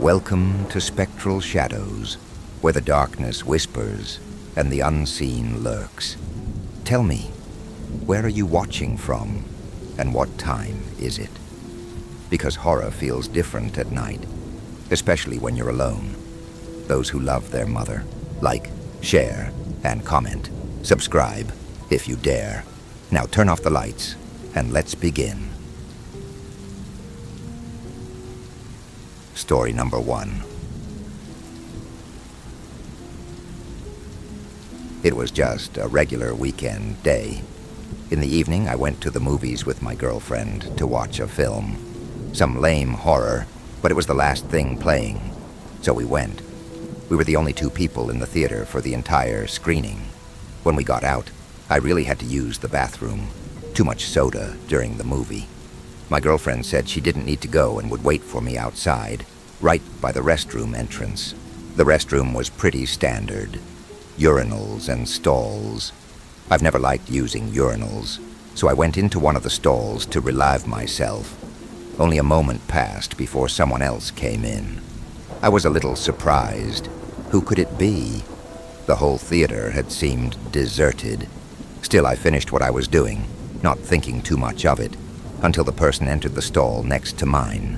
Welcome to Spectral Shadows, where the darkness whispers and the unseen lurks. Tell me, where are you watching from, and what time is it? Because horror feels different at night, especially when you're alone. Those who love their mother, like, share, and comment. Subscribe, if you dare. Now turn off the lights, and let's begin. Story number 1. It was just a regular weekend day. In the evening, I went to the movies with my girlfriend to watch a film. Some lame horror, but it was the last thing playing, so we went. We were the only 2 people in the theater for the entire screening. When we got out, I really had to use the bathroom. Too much soda during the movie. My girlfriend said she didn't need to go and would wait for me outside, right by the restroom entrance. The restroom was pretty standard. Urinals and stalls. I've never liked using urinals, so I went into one of the stalls to relieve myself. Only a moment passed before someone else came in. I was a little surprised. Who could it be? The whole theater had seemed deserted. Still, I finished what I was doing, not thinking too much of it, until the person entered the stall next to mine.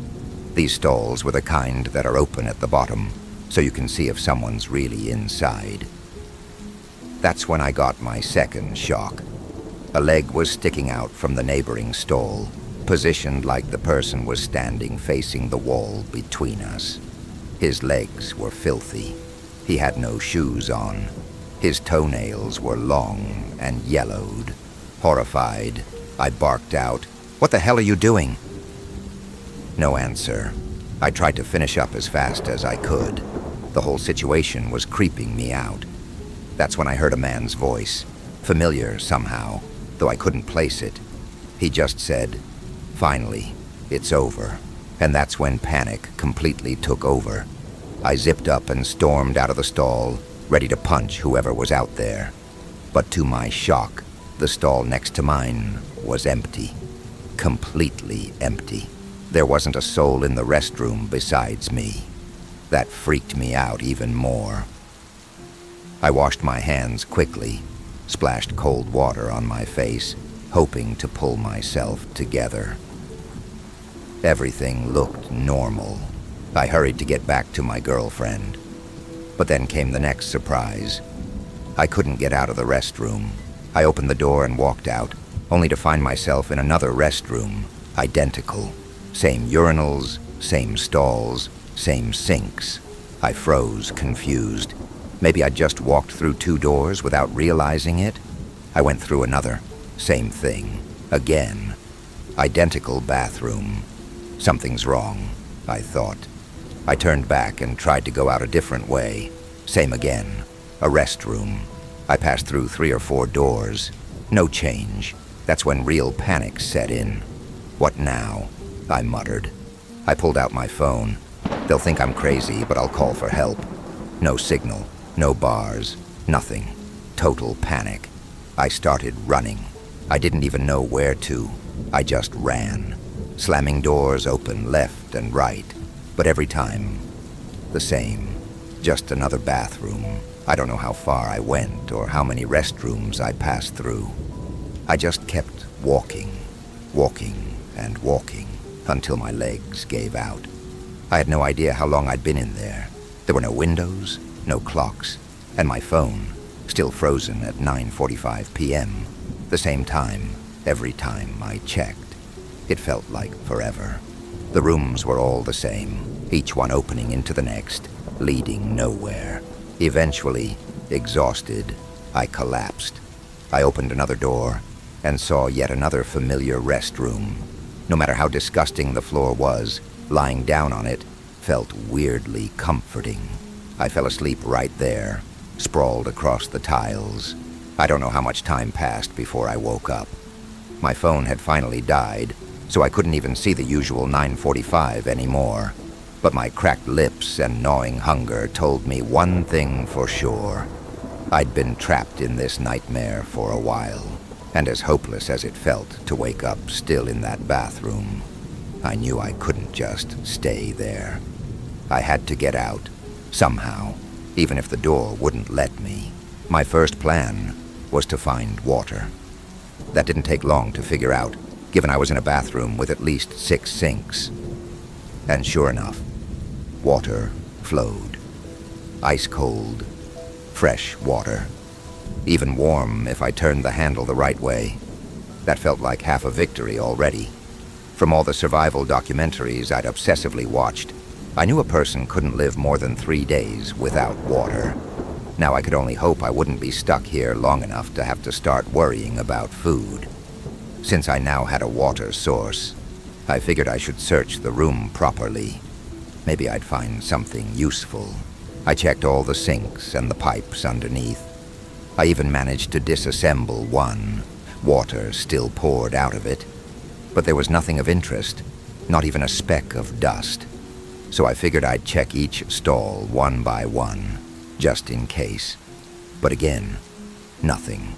These stalls were the kind that are open at the bottom, so you can see if someone's really inside. That's when I got my second shock. A leg was sticking out from the neighboring stall, positioned like the person was standing facing the wall between us. His legs were filthy. He had no shoes on. His toenails were long and yellowed. Horrified, I barked out, "What the hell are you doing?" No answer. I tried to finish up as fast as I could. The whole situation was creeping me out. That's when I heard a man's voice, familiar somehow, though I couldn't place it. He just said, "Finally, it's over." And that's when panic completely took over. I zipped up and stormed out of the stall, ready to punch whoever was out there. But to my shock, the stall next to mine was empty. Completely empty. There wasn't a soul in the restroom besides me. That freaked me out even more. I washed my hands quickly, splashed cold water on my face, hoping to pull myself together. Everything looked normal. I hurried to get back to my girlfriend. But then came the next surprise. I couldn't get out of the restroom. I opened the door and walked out, only to find myself in another restroom, identical. Same urinals, same stalls, same sinks. I froze, confused. Maybe I'd just walked through 2 doors without realizing it. I went through another. Same thing. Again. Identical bathroom. Something's wrong, I thought. I turned back and tried to go out a different way. Same again. A restroom. I passed through 3 or 4 doors. No change. That's when real panic set in. What now? I muttered. I pulled out my phone. They'll think I'm crazy, but I'll call for help. No signal. No bars. Nothing. Total panic. I started running. I didn't even know where to. I just ran. Slamming doors open left and right. But every time, the same. Just another bathroom. I don't know how far I went or how many restrooms I passed through. I just kept walking, and walking, until my legs gave out. I had no idea how long I'd been in there. There were no windows, no clocks, and my phone, still frozen at 9:45 p.m., the same time every time I checked. It felt like forever. The rooms were all the same, each one opening into the next, leading nowhere. Eventually, exhausted, I collapsed. I opened another door and saw yet another familiar restroom. No matter how disgusting the floor was, lying down on it felt weirdly comforting. I fell asleep right there, sprawled across the tiles. I don't know how much time passed before I woke up. My phone had finally died, so I couldn't even see the usual 9:45 anymore. But my cracked lips and gnawing hunger told me one thing for sure. I'd been trapped in this nightmare for a while, and as hopeless as it felt to wake up still in that bathroom, I knew I couldn't just stay there. I had to get out, somehow, even if the door wouldn't let me. My first plan was to find water. That didn't take long to figure out, given I was in a bathroom with at least 6 sinks. And sure enough, water flowed. Ice cold, fresh water. Even warm if I turned the handle the right way. That felt like half a victory already. From all the survival documentaries I'd obsessively watched, I knew a person couldn't live more than 3 days without water. Now I could only hope I wouldn't be stuck here long enough to have to start worrying about food. Since I now had a water source, I figured I should search the room properly. Maybe I'd find something useful. I checked all the sinks and the pipes underneath. I even managed to disassemble one. Water still poured out of it. But there was nothing of interest, not even a speck of dust. So I figured I'd check each stall one by one, just in case. But again, nothing.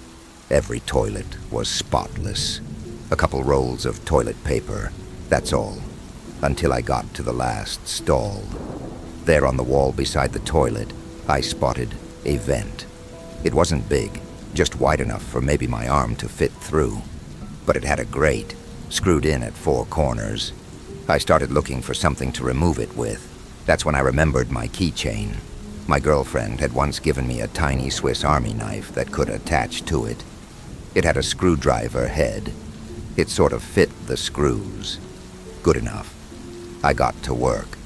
Every toilet was spotless. A couple rolls of toilet paper, that's all. Until I got to the last stall. There on the wall beside the toilet, I spotted a vent. It wasn't big, just wide enough for maybe my arm to fit through. But it had a grate, screwed in at 4 corners. I started looking for something to remove it with. That's when I remembered my keychain. My girlfriend had once given me a tiny Swiss Army knife that could attach to it. It had a screwdriver head. It sort of fit the screws. Good enough. I got to work.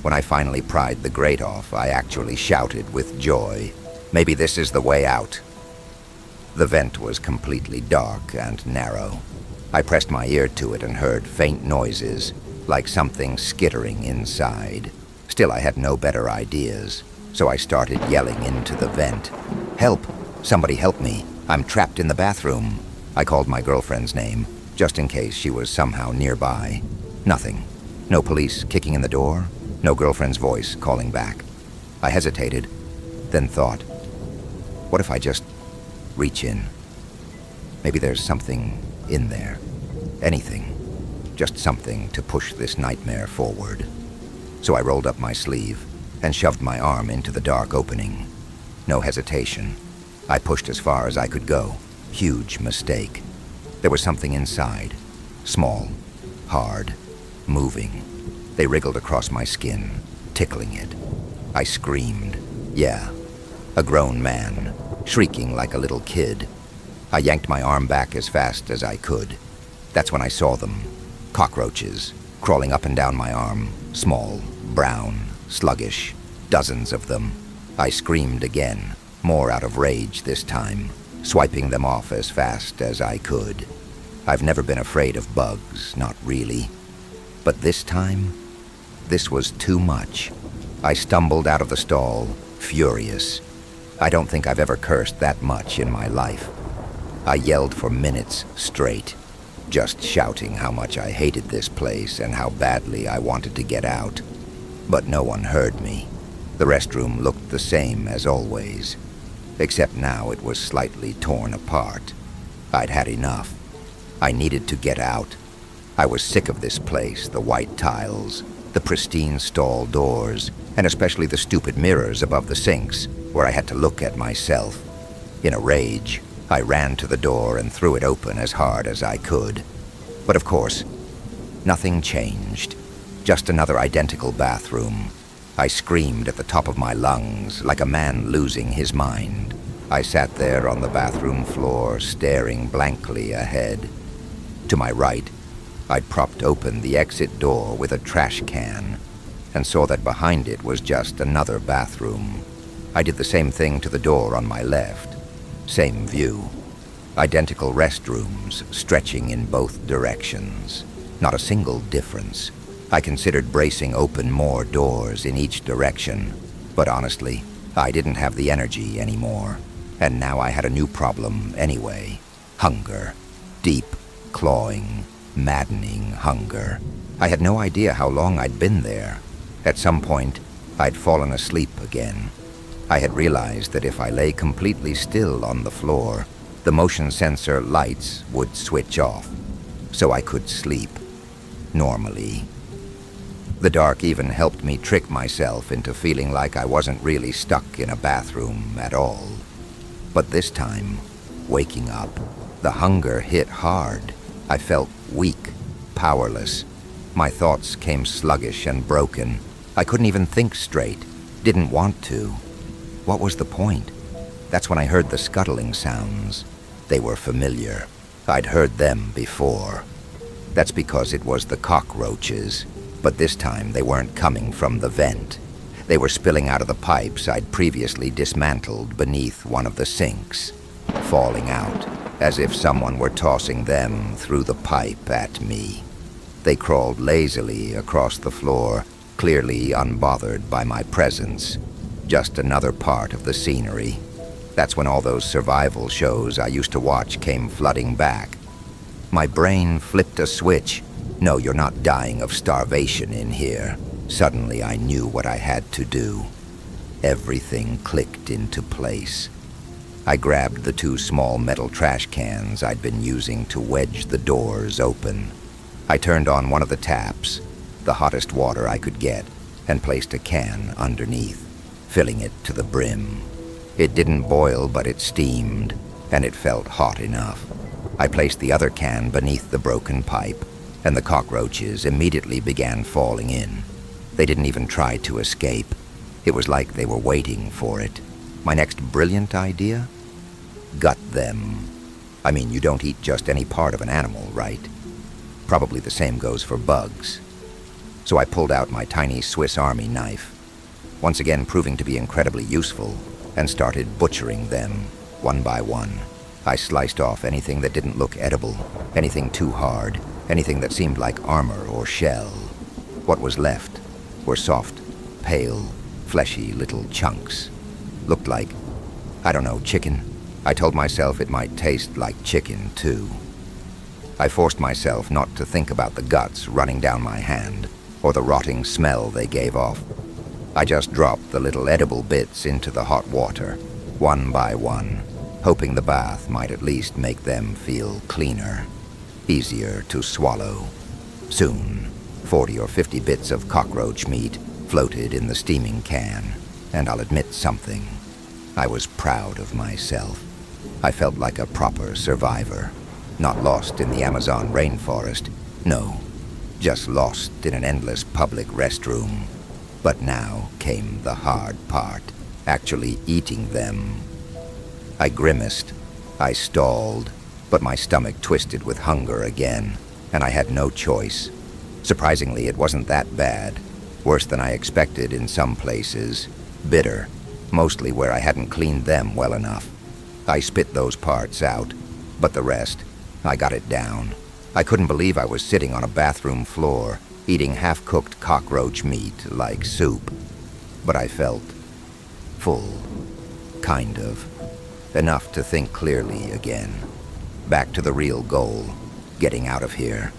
When I finally pried the grate off, I actually shouted with joy, "Maybe this is the way out." The vent was completely dark and narrow. I pressed my ear to it and heard faint noises, like something skittering inside. Still, I had no better ideas, so I started yelling into the vent. "Help! Somebody help me! I'm trapped in the bathroom!" I called my girlfriend's name, just in case she was somehow nearby. Nothing. No police kicking in the door, no girlfriend's voice calling back. I hesitated, then thought, what if I just reach in? Maybe there's something in there. Anything. Just something to push this nightmare forward. So I rolled up my sleeve and shoved my arm into the dark opening. No hesitation. I pushed as far as I could go. Huge mistake. There was something inside. Small, hard, moving. They wriggled across my skin, tickling it. I screamed. Yeah, a grown man, shrieking like a little kid. I yanked my arm back as fast as I could. That's when I saw them. Cockroaches, crawling up and down my arm. Small, brown, sluggish. Dozens of them. I screamed again, more out of rage this time, swiping them off as fast as I could. I've never been afraid of bugs, not really. But this time, this was too much. I stumbled out of the stall, furious. I don't think I've ever cursed that much in my life. I yelled for minutes straight, just shouting how much I hated this place and how badly I wanted to get out. But no one heard me. The restroom looked the same as always, except now it was slightly torn apart. I'd had enough. I needed to get out. I was sick of this place, the white tiles, the pristine stall doors, and especially the stupid mirrors above the sinks, where I had to look at myself. In a rage, I ran to the door and threw it open as hard as I could. But of course, nothing changed. Just another identical bathroom. I screamed at the top of my lungs, like a man losing his mind. I sat there on the bathroom floor, staring blankly ahead. To my right, I'd propped open the exit door with a trash can, and saw that behind it was just another bathroom. I did the same thing to the door on my left. Same view. Identical restrooms stretching in both directions. Not a single difference. I considered bracing open more doors in each direction, but honestly, I didn't have the energy anymore. And now I had a new problem anyway. Hunger. Deep, clawing, maddening hunger. I had no idea how long I'd been there. At some point, I'd fallen asleep again. I had realized that if I lay completely still on the floor, the motion sensor lights would switch off, so I could sleep normally. The dark even helped me trick myself into feeling like I wasn't really stuck in a bathroom at all. But this time, waking up, the hunger hit hard. I felt weak, powerless. My thoughts came sluggish and broken. I couldn't even think straight. Didn't want to. What was the point? That's when I heard the scuttling sounds. They were familiar. I'd heard them before. That's because it was the cockroaches. But this time they weren't coming from the vent. They were spilling out of the pipes I'd previously dismantled beneath one of the sinks, falling out as if someone were tossing them through the pipe at me. They crawled lazily across the floor, clearly unbothered by my presence. Just another part of the scenery. That's when all those survival shows I used to watch came flooding back. My brain flipped a switch. No, you're not dying of starvation in here. Suddenly I knew what I had to do. Everything clicked into place. I grabbed the 2 small metal trash cans I'd been using to wedge the doors open. I turned on one of the taps, the hottest water I could get, and placed a can underneath, filling it to the brim. It didn't boil, but it steamed, and it felt hot enough. I placed the other can beneath the broken pipe, and the cockroaches immediately began falling in. They didn't even try to escape. It was like they were waiting for it. My next brilliant idea? Gut them. I mean, you don't eat just any part of an animal, right? Probably the same goes for bugs. So I pulled out my tiny Swiss Army knife, once again proving to be incredibly useful, and started butchering them, one by one. I sliced off anything that didn't look edible, anything too hard, anything that seemed like armor or shell. What was left were soft, pale, fleshy little chunks. Looked like, I don't know, chicken. I told myself it might taste like chicken, too. I forced myself not to think about the guts running down my hand, or the rotting smell they gave off. I just dropped the little edible bits into the hot water, one by one, hoping the bath might at least make them feel cleaner, easier to swallow. Soon, 40 or 50 bits of cockroach meat floated in the steaming can, and I'll admit something. I was proud of myself. I felt like a proper survivor, not lost in the Amazon rainforest. No, just lost in an endless public restroom. But now came the hard part, actually eating them. I grimaced, I stalled, but my stomach twisted with hunger again, and I had no choice. Surprisingly, it wasn't that bad. Worse than I expected in some places. Bitter, mostly where I hadn't cleaned them well enough. I spit those parts out, but the rest, I got it down. I couldn't believe I was sitting on a bathroom floor, eating half-cooked cockroach meat like soup. But I felt full, kind of. Enough to think clearly again. Back to the real goal, getting out of here.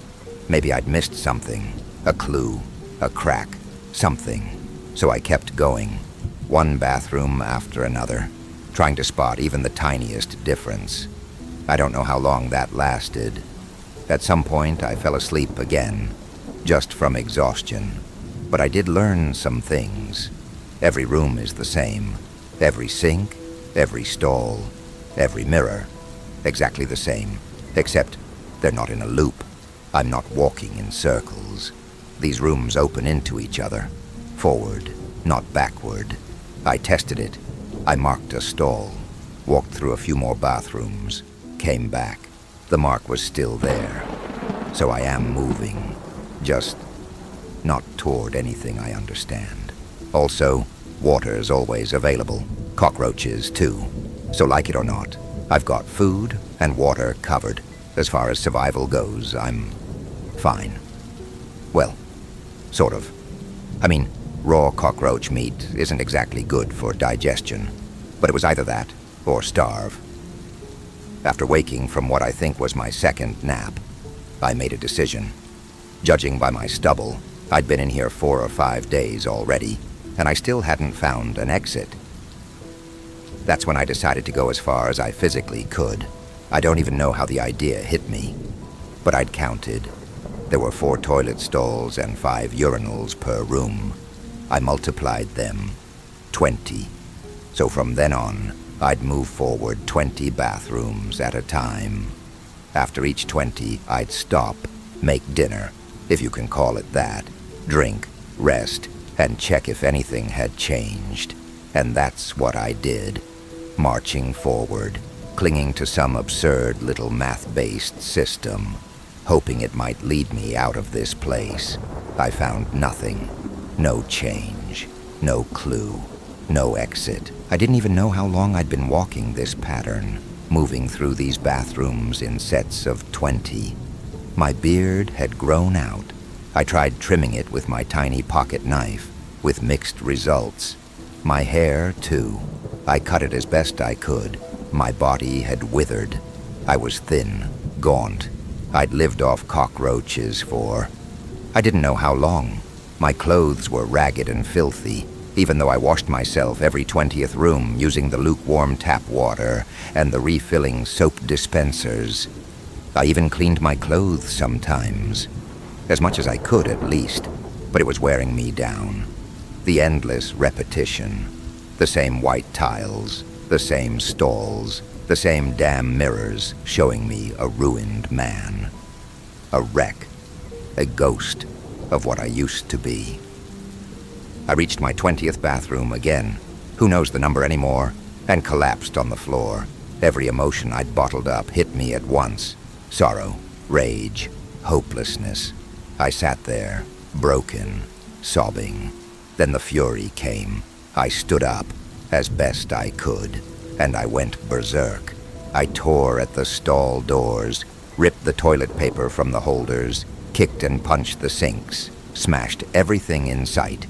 Maybe I'd missed something, a clue, a crack, something. So I kept going, one bathroom after another, trying to spot even the tiniest difference. I don't know how long that lasted. At some point, I fell asleep again, just from exhaustion. But I did learn some things. Every room is the same. Every sink, every stall, every mirror, exactly the same, except they're not in a loop. I'm not walking in circles. These rooms open into each other, forward, not backward. I tested it. I marked a stall, walked through a few more bathrooms, came back. The mark was still there. So I am moving, just not toward anything I understand. Also, water's always available. Cockroaches, too. So like it or not, I've got food and water covered. As far as survival goes, I'm fine. Well, sort of. I mean, raw cockroach meat isn't exactly good for digestion, but it was either that or starve. After waking from what I think was my second nap, I made a decision. Judging by my stubble, I'd been in here 4 or 5 days already, and I still hadn't found an exit. That's when I decided to go as far as I physically could. I don't even know how the idea hit me, but I'd counted There were 4 toilet stalls and 5 urinals per room. I multiplied them. 20. So from then on, I'd move forward 20 bathrooms at a time. After each 20, I'd stop, make dinner, if you can call it that, drink, rest, and check if anything had changed. And that's what I did, marching forward, clinging to some absurd little math-based system, hoping it might lead me out of this place. I found nothing. No change. No clue. No exit. I didn't even know how long I'd been walking this pattern, moving through these bathrooms in sets of 20. My beard had grown out. I tried trimming it with my tiny pocket knife, with mixed results. My hair, too. I cut it as best I could. My body had withered. I was thin, gaunt. I'd lived off cockroaches for... I didn't know how long. My clothes were ragged and filthy, even though I washed myself every 20th room using the lukewarm tap water and the refilling soap dispensers. I even cleaned my clothes sometimes. As much as I could, at least, but it was wearing me down. The endless repetition. The same white tiles, the same stalls, the same damn mirrors showing me a ruined man. A wreck. A ghost of what I used to be. I reached my 20th bathroom again, who knows the number anymore, and collapsed on the floor. Every emotion I'd bottled up hit me at once. Sorrow, rage, hopelessness. I sat there, broken, sobbing. Then the fury came. I stood up, as best I could, and I went berserk. I tore at the stall doors, ripped the toilet paper from the holders, kicked and punched the sinks, smashed everything in sight.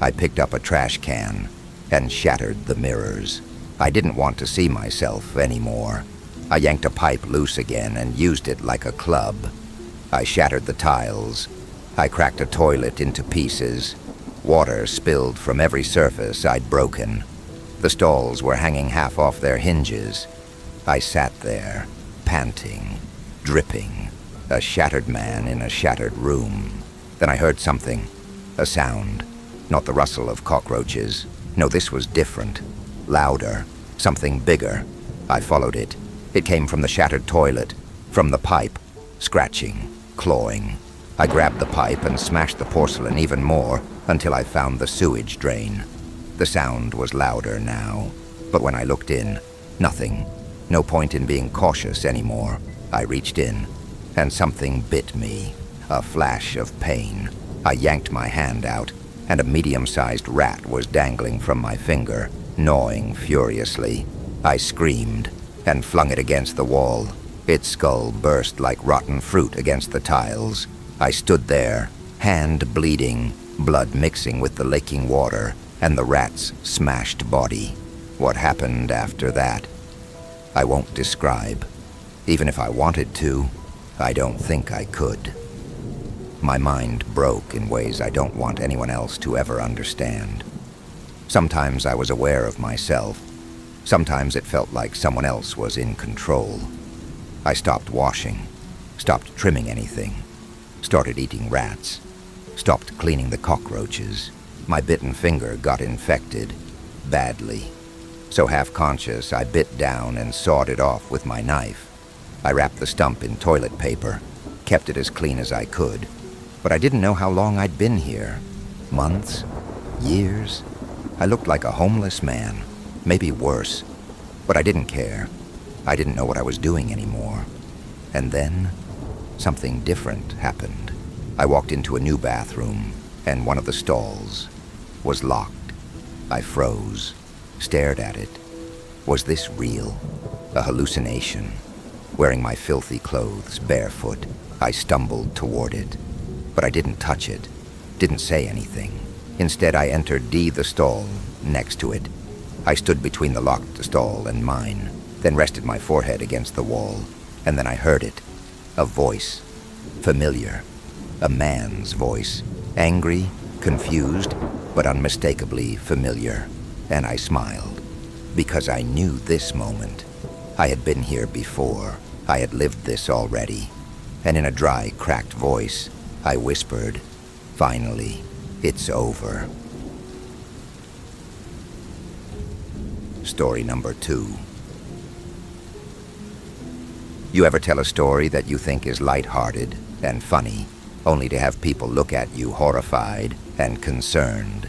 I picked up a trash can and shattered the mirrors. I didn't want to see myself anymore. I yanked a pipe loose again and used it like a club. I shattered the tiles. I cracked a toilet into pieces. Water spilled from every surface I'd broken. The stalls were hanging half off their hinges. I sat there, panting, dripping, a shattered man in a shattered room. Then I heard something, a sound. Not the rustle of cockroaches. No, this was different. Louder. Something bigger. I followed it. It came from the shattered toilet. From the pipe. Scratching. Clawing. I grabbed the pipe and smashed the porcelain even more until I found the sewage drain. The sound was louder now. But when I looked in, nothing. No point in being cautious anymore. I reached in, and something bit me. A flash of pain. I yanked my hand out, and a medium-sized rat was dangling from my finger, gnawing furiously. I screamed and flung it against the wall. Its skull burst like rotten fruit against the tiles. I stood there, hand bleeding, blood mixing with the laking water, and the rat's smashed body. What happened after that, I won't describe. Even if I wanted to, I don't think I could. My mind broke in ways I don't want anyone else to ever understand. Sometimes I was aware of myself. Sometimes it felt like someone else was in control. I stopped washing, stopped trimming anything, started eating rats, stopped cleaning the cockroaches. My bitten finger got infected, badly. So half-conscious, I bit down and sawed it off with my knife. I wrapped the stump in toilet paper, kept it as clean as I could. But I didn't know how long I'd been here. Months? Years? I looked like a homeless man, maybe worse. But I didn't care. I didn't know what I was doing anymore. And then, something different happened. I walked into a new bathroom, and one of the stalls was locked. I froze, stared at it. Was this real? A hallucination? Wearing my filthy clothes, barefoot, I stumbled toward it. But I didn't touch it, didn't say anything. Instead, I entered D, the stall, next to it. I stood between the locked stall and mine, then rested my forehead against the wall, and then I heard it. A voice. Familiar. A man's voice. Angry, confused, but unmistakably familiar. And I smiled, because I knew this moment. I had been here before. I had lived this already. and in a dry, cracked voice, I whispered, "Finally, it's over." Story number 2. You ever tell a story that you think is lighthearted and funny, only to have people look at you horrified and concerned?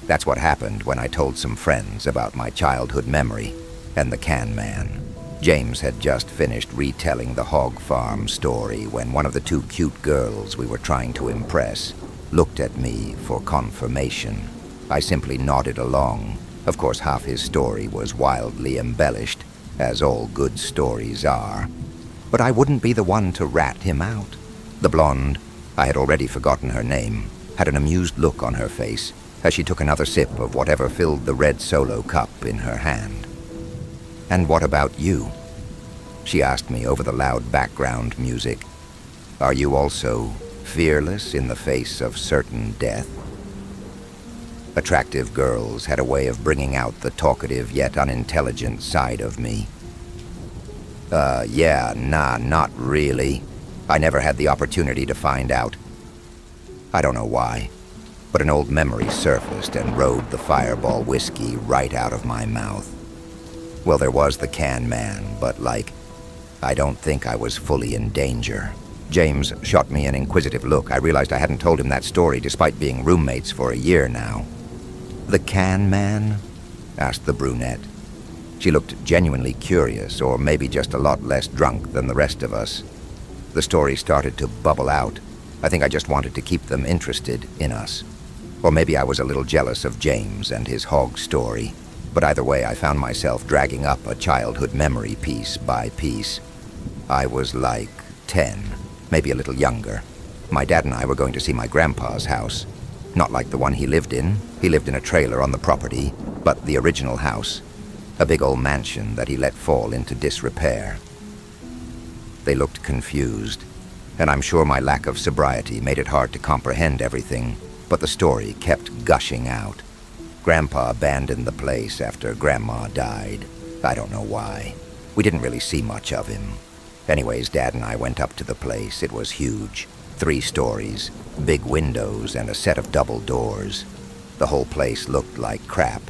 That's what happened when I told some friends about my childhood memory and the Can Man. James had just finished retelling the hog farm story when one of the 2 cute girls we were trying to impress looked at me for confirmation. I simply nodded along. Of course, half his story was wildly embellished, as all good stories are. But I wouldn't be the one to rat him out. The blonde, I had already forgotten her name, had an amused look on her face as she took another sip of whatever filled the red Solo cup in her hand. "And what about you?" she asked me over the loud background music. "Are you also fearless in the face of certain death?" Attractive girls had a way of bringing out the talkative yet unintelligent side of me. Not really. I never had the opportunity to find out. I don't know why, but an old memory surfaced and rode the Fireball whiskey right out of my mouth. Well, there was the Can Man, but I don't think I was fully in danger. James shot me an inquisitive look. I realized I hadn't told him that story despite being roommates for a year now. "The Can Man?" asked the brunette. She looked genuinely curious, or maybe just a lot less drunk than the rest of us. The story started to bubble out. I think I just wanted to keep them interested in us. Or maybe I was a little jealous of James and his hog story. But either way, I found myself dragging up a childhood memory piece by piece. I was 10, maybe a little younger. My dad and I were going to see my grandpa's house. Not like the one he lived in. He lived in a trailer on the property, but the original house. A big old mansion that he let fall into disrepair. They looked confused, and I'm sure my lack of sobriety made it hard to comprehend everything, but the story kept gushing out. Grandpa abandoned the place after Grandma died. I don't know why. We didn't really see much of him. Anyways, Dad and I went up to the place. It was huge. 3 stories, big windows, and a set of double doors. The whole place looked like crap.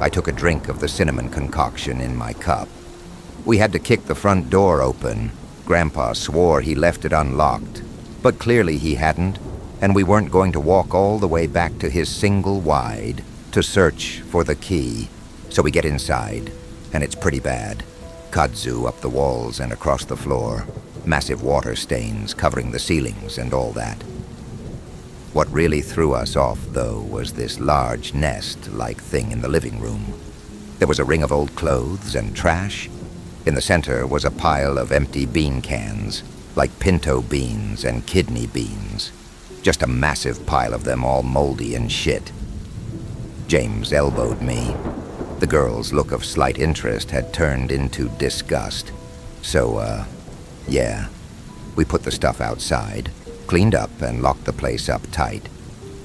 I took a drink of the cinnamon concoction in my cup. We had to kick the front door open. Grandpa swore he left it unlocked, but clearly he hadn't, and we weren't going to walk all the way back to his single wide to search for the key. So we get inside, and it's pretty bad. Kudzu up the walls and across the floor. Massive water stains covering the ceilings and all that. What really threw us off, though, was this large nest-like thing in the living room. There was a ring of old clothes and trash. In the center was a pile of empty bean cans, like pinto beans and kidney beans. Just a massive pile of them, all moldy and shit. James elbowed me. The girl's look of slight interest had turned into disgust. So, we put the stuff outside, cleaned up, and locked the place up tight.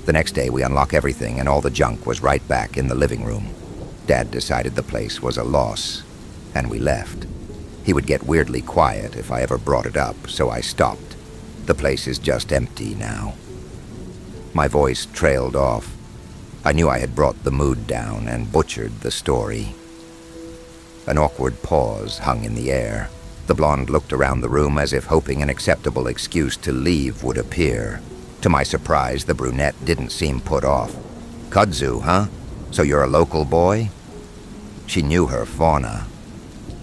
The next day, we unlocked everything, and all the junk was right back in the living room. Dad decided the place was a loss, and we left. He would get weirdly quiet if I ever brought it up, so I stopped. The place is just empty now. My voice trailed off. I knew I had brought the mood down and butchered the story. An awkward pause hung in the air. The blonde looked around the room as if hoping an acceptable excuse to leave would appear. To my surprise, the brunette didn't seem put off. "Kudzu, huh? So you're a local boy?" She knew her fauna.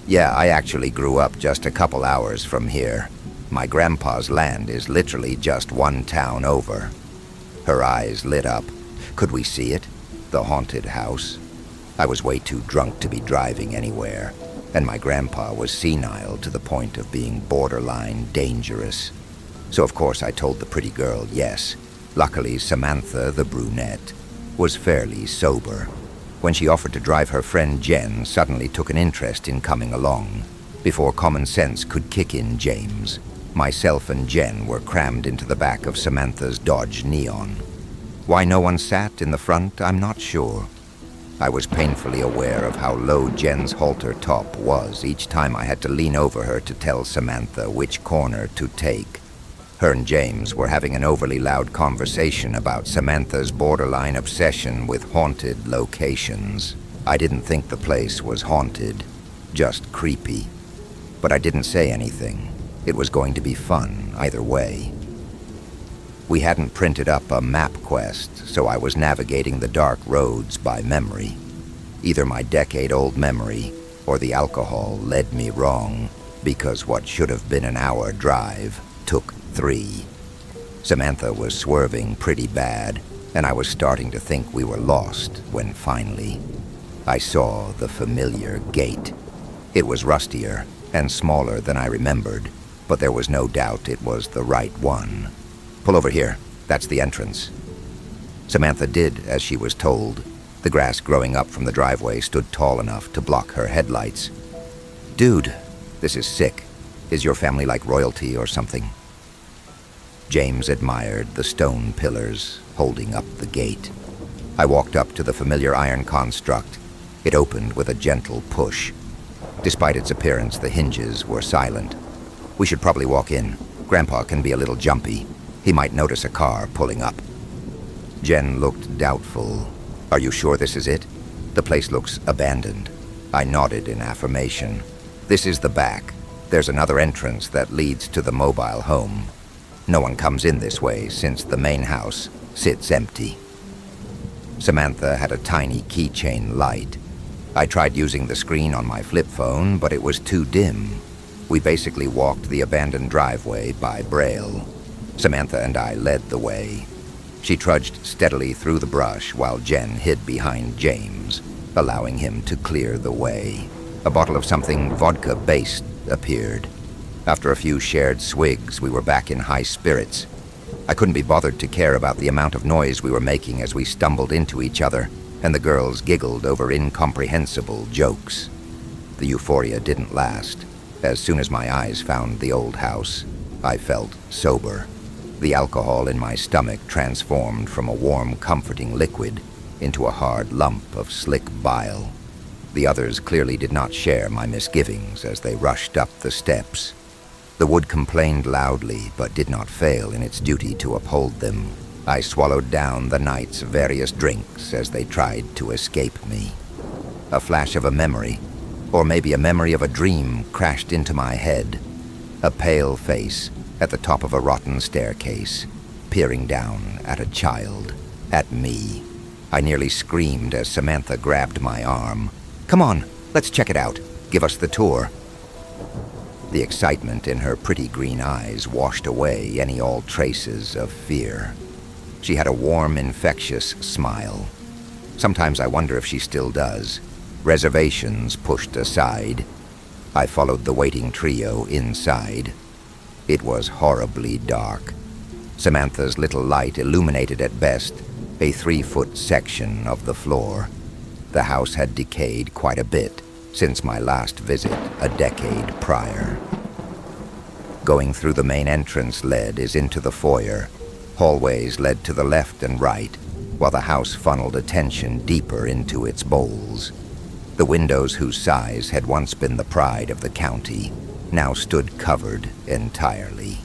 "Yeah, I actually grew up just a couple hours from here. My grandpa's land is literally just one town over." Her eyes lit up. Could we see it? The haunted house? I was way too drunk to be driving anywhere, and my grandpa was senile to the point of being borderline dangerous. So of course I told the pretty girl yes. Luckily, Samantha, the brunette, was fairly sober. When she offered to drive, her friend Jen suddenly took an interest in coming along. Before common sense could kick in James, myself and Jen were crammed into the back of Samantha's Dodge Neon. Why no one sat in the front, I'm not sure. I was painfully aware of how low Jen's halter top was each time I had to lean over her to tell Samantha which corner to take. Her and James were having an overly loud conversation about Samantha's borderline obsession with haunted locations. I didn't think the place was haunted, just creepy. But I didn't say anything. It was going to be fun either way. We hadn't printed up a map quest, so I was navigating the dark roads by memory. Either my decade-old memory or the alcohol led me wrong, because what should have been an hour drive took 3. Samantha was swerving pretty bad, and I was starting to think we were lost when finally I saw the familiar gate. It was rustier and smaller than I remembered, but there was no doubt it was the right one. "Pull over here. That's the entrance." Samantha did as she was told. The grass growing up from the driveway stood tall enough to block her headlights. "Dude, this is sick. Is your family like royalty or something?" James admired the stone pillars holding up the gate. I walked up to the familiar iron construct. It opened with a gentle push. Despite its appearance, the hinges were silent. "We should probably walk in. Grandpa can be a little jumpy. He might notice a car pulling up." Jen looked doubtful. "Are you sure this is it? The place looks abandoned." I nodded in affirmation. "This is the back. There's another entrance that leads to the mobile home. No one comes in this way since the main house sits empty." Samantha had a tiny keychain light. I tried using the screen on my flip phone, but it was too dim. We basically walked the abandoned driveway by braille. Samantha and I led the way. She trudged steadily through the brush while Jen hid behind James, allowing him to clear the way. A bottle of something vodka-based appeared. After a few shared swigs, we were back in high spirits. I couldn't be bothered to care about the amount of noise we were making as we stumbled into each other, and the girls giggled over incomprehensible jokes. The euphoria didn't last. As soon as my eyes found the old house, I felt sober. The alcohol in my stomach transformed from a warm, comforting liquid into a hard lump of slick bile. The others clearly did not share my misgivings as they rushed up the steps. The wood complained loudly, but did not fail in its duty to uphold them. I swallowed down the night's various drinks as they tried to escape me. A flash of a memory, or maybe a memory of a dream, crashed into my head. A pale face at the top of a rotten staircase, peering down at a child, at me. I nearly screamed as Samantha grabbed my arm. "Come on, let's check it out. Give us the tour." The excitement in her pretty green eyes washed away any all traces of fear. She had a warm, infectious smile. Sometimes I wonder if she still does. Reservations pushed aside, I followed the waiting trio inside. It was horribly dark. Samantha's little light illuminated at best a 3-foot section of the floor. The house had decayed quite a bit since my last visit a decade prior. Going through the main entrance is into the foyer. Hallways led to the left and right, while the house funneled attention deeper into its bowls. The windows whose size had once been the pride of the county now stood covered entirely.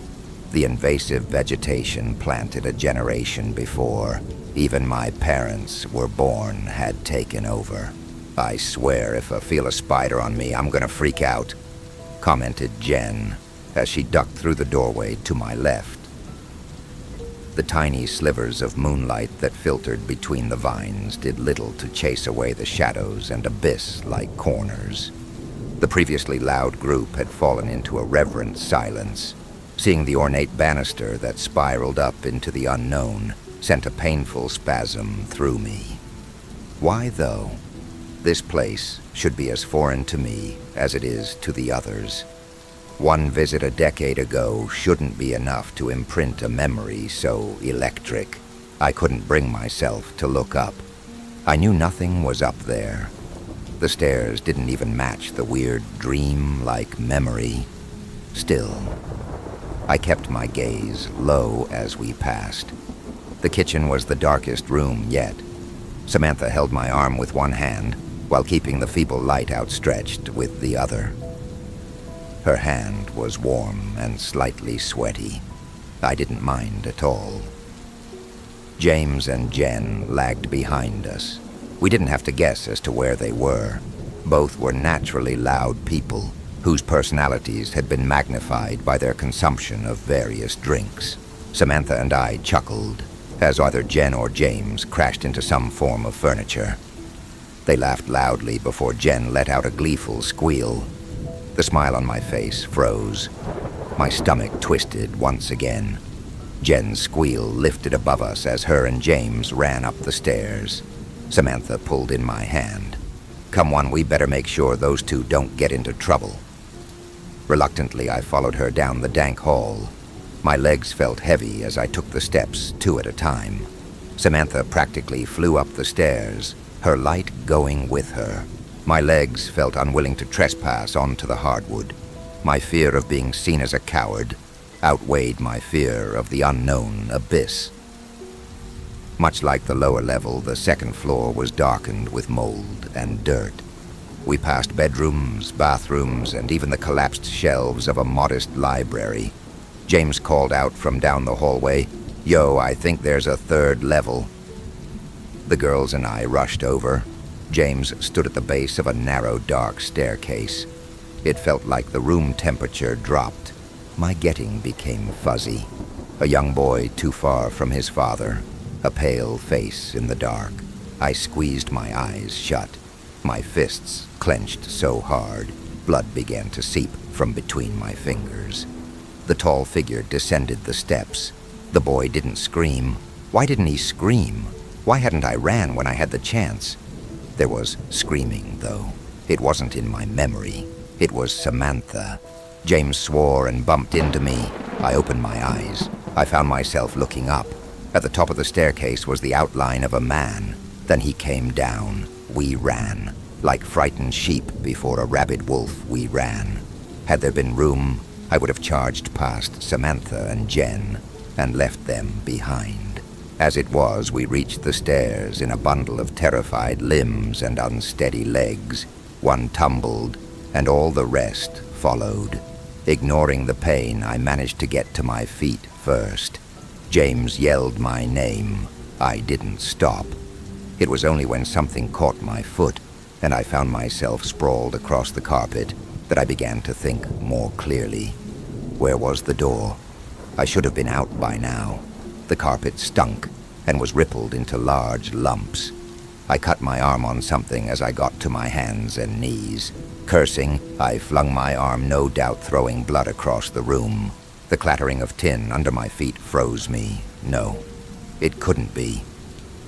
The invasive vegetation planted a generation before even my parents were born had taken over. "I swear if I feel a spider on me, I'm gonna freak out," commented Jen as she ducked through the doorway to my left. The tiny slivers of moonlight that filtered between the vines did little to chase away the shadows and abyss-like corners. The previously loud group had fallen into a reverent silence. Seeing the ornate banister that spiraled up into the unknown sent a painful spasm through me. Why, though? This place should be as foreign to me as it is to the others. One visit a decade ago shouldn't be enough to imprint a memory so electric. I couldn't bring myself to look up. I knew nothing was up there. The stairs didn't even match the weird dream-like memory. Still, I kept my gaze low as we passed. The kitchen was the darkest room yet. Samantha held my arm with one hand while keeping the feeble light outstretched with the other. Her hand was warm and slightly sweaty. I didn't mind at all. James and Jen lagged behind us. We didn't have to guess as to where they were. Both were naturally loud people whose personalities had been magnified by their consumption of various drinks. Samantha and I chuckled as either Jen or James crashed into some form of furniture. They laughed loudly before Jen let out a gleeful squeal. The smile on my face froze. My stomach twisted once again. Jen's squeal lifted above us as her and James ran up the stairs. Samantha pulled in my hand. "Come on, we better make sure those two don't get into trouble." Reluctantly, I followed her down the dank hall. My legs felt heavy as I took the steps 2 at a time. Samantha practically flew up the stairs, her light going with her. My legs felt unwilling to trespass onto the hardwood. My fear of being seen as a coward outweighed my fear of the unknown abyss. Much like the lower level, the second floor was darkened with mold and dirt. We passed bedrooms, bathrooms, and even the collapsed shelves of a modest library. James called out from down the hallway, "Yo, I think there's a 3rd level." The girls and I rushed over. James stood at the base of a narrow, dark staircase. It felt like the room temperature dropped. My getting became fuzzy. A young boy too far from his father, a pale face in the dark. I squeezed my eyes shut. My fists clenched so hard, blood began to seep from between my fingers. The tall figure descended the steps. The boy didn't scream. Why didn't he scream? Why hadn't I ran when I had the chance? There was screaming, though. It wasn't in my memory. It was Samantha. James swore and bumped into me. I opened my eyes. I found myself looking up. At the top of the staircase was the outline of a man. Then he came down. We ran. Like frightened sheep before a rabid wolf, we ran. Had there been room, I would have charged past Samantha and Jen and left them behind. As it was, we reached the stairs in a bundle of terrified limbs and unsteady legs. One tumbled, and all the rest followed. Ignoring the pain, I managed to get to my feet first. James yelled my name. I didn't stop. It was only when something caught my foot and I found myself sprawled across the carpet that I began to think more clearly. Where was the door? I should have been out by now. The carpet stunk and was rippled into large lumps. I cut my arm on something as I got to my hands and knees. Cursing, I flung my arm, no doubt throwing blood across the room. The clattering of tin under my feet froze me. No, it couldn't be.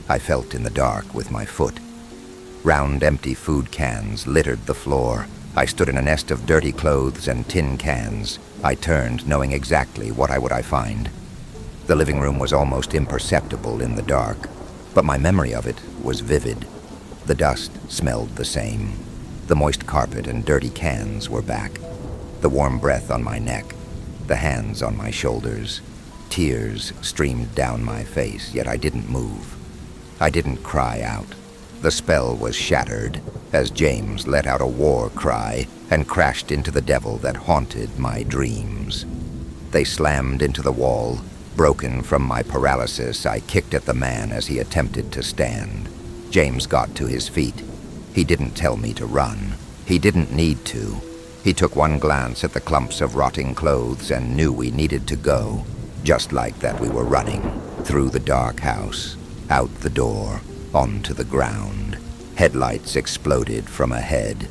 I felt in the dark with my foot. Round, empty food cans littered the floor. I stood in a nest of dirty clothes and tin cans. I turned, knowing exactly what would I find. The living room was almost imperceptible in the dark, but my memory of it was vivid. The dust smelled the same. The moist carpet and dirty cans were back. The warm breath on my neck, the hands on my shoulders. Tears streamed down my face, yet I didn't move. I didn't cry out. The spell was shattered as James let out a war cry and crashed into the devil that haunted my dreams. They slammed into the wall. Broken from my paralysis, I kicked at the man as he attempted to stand. James got to his feet. He didn't tell me to run. He didn't need to. He took one glance at the clumps of rotting clothes and knew we needed to go. Just like that, we were running through the dark house, out the door, onto the ground. Headlights exploded from ahead.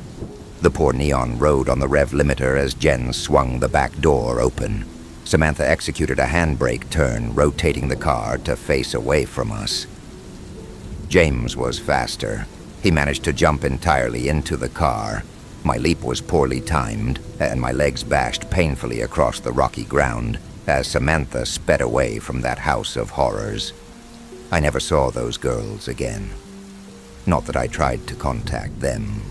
The poor neon rode on the rev limiter as Jen swung the back door open. Samantha executed a handbrake turn, rotating the car to face away from us. James was faster. He managed to jump entirely into the car. My leap was poorly timed, and my legs bashed painfully across the rocky ground as Samantha sped away from that house of horrors. I never saw those girls again. Not that I tried to contact them.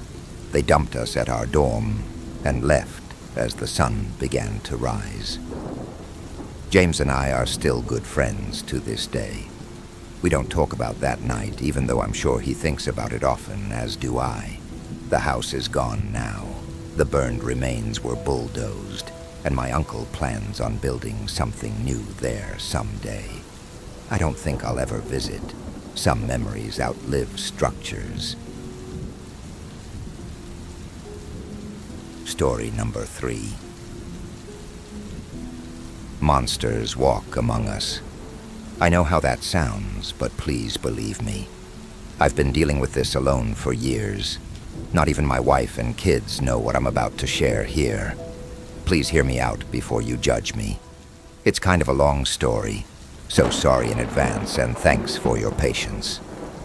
They dumped us at our dorm and left as the sun began to rise. James and I are still good friends to this day. We don't talk about that night, even though I'm sure he thinks about it often, as do I. The house is gone now. The burned remains were bulldozed, and my uncle plans on building something new there someday. I don't think I'll ever visit. Some memories outlive structures. Story number 3. Monsters walk among us. I know how that sounds, but please believe me. I've been dealing with this alone for years. Not even my wife and kids know what I'm about to share here. Please hear me out before you judge me. It's kind of a long story, so sorry in advance and thanks for your patience.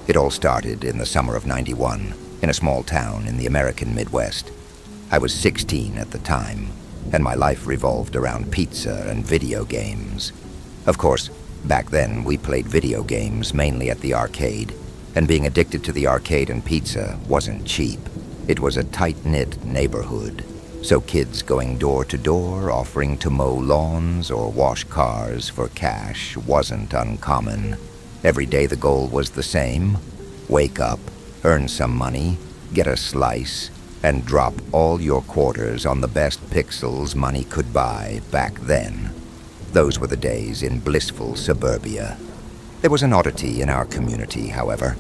It all started in the summer of '91 in a small town in the American Midwest. I was 16 at the time, and my life revolved around pizza and video games. Of course, back then we played video games mainly at the arcade, and being addicted to the arcade and pizza wasn't cheap. It was a tight-knit neighborhood, so kids going door to door offering to mow lawns or wash cars for cash wasn't uncommon. Every day the goal was the same: wake up, earn some money, get a slice, and drop all your quarters on the best pixels money could buy back then. Those were the days in blissful suburbia. There was an oddity in our community, however.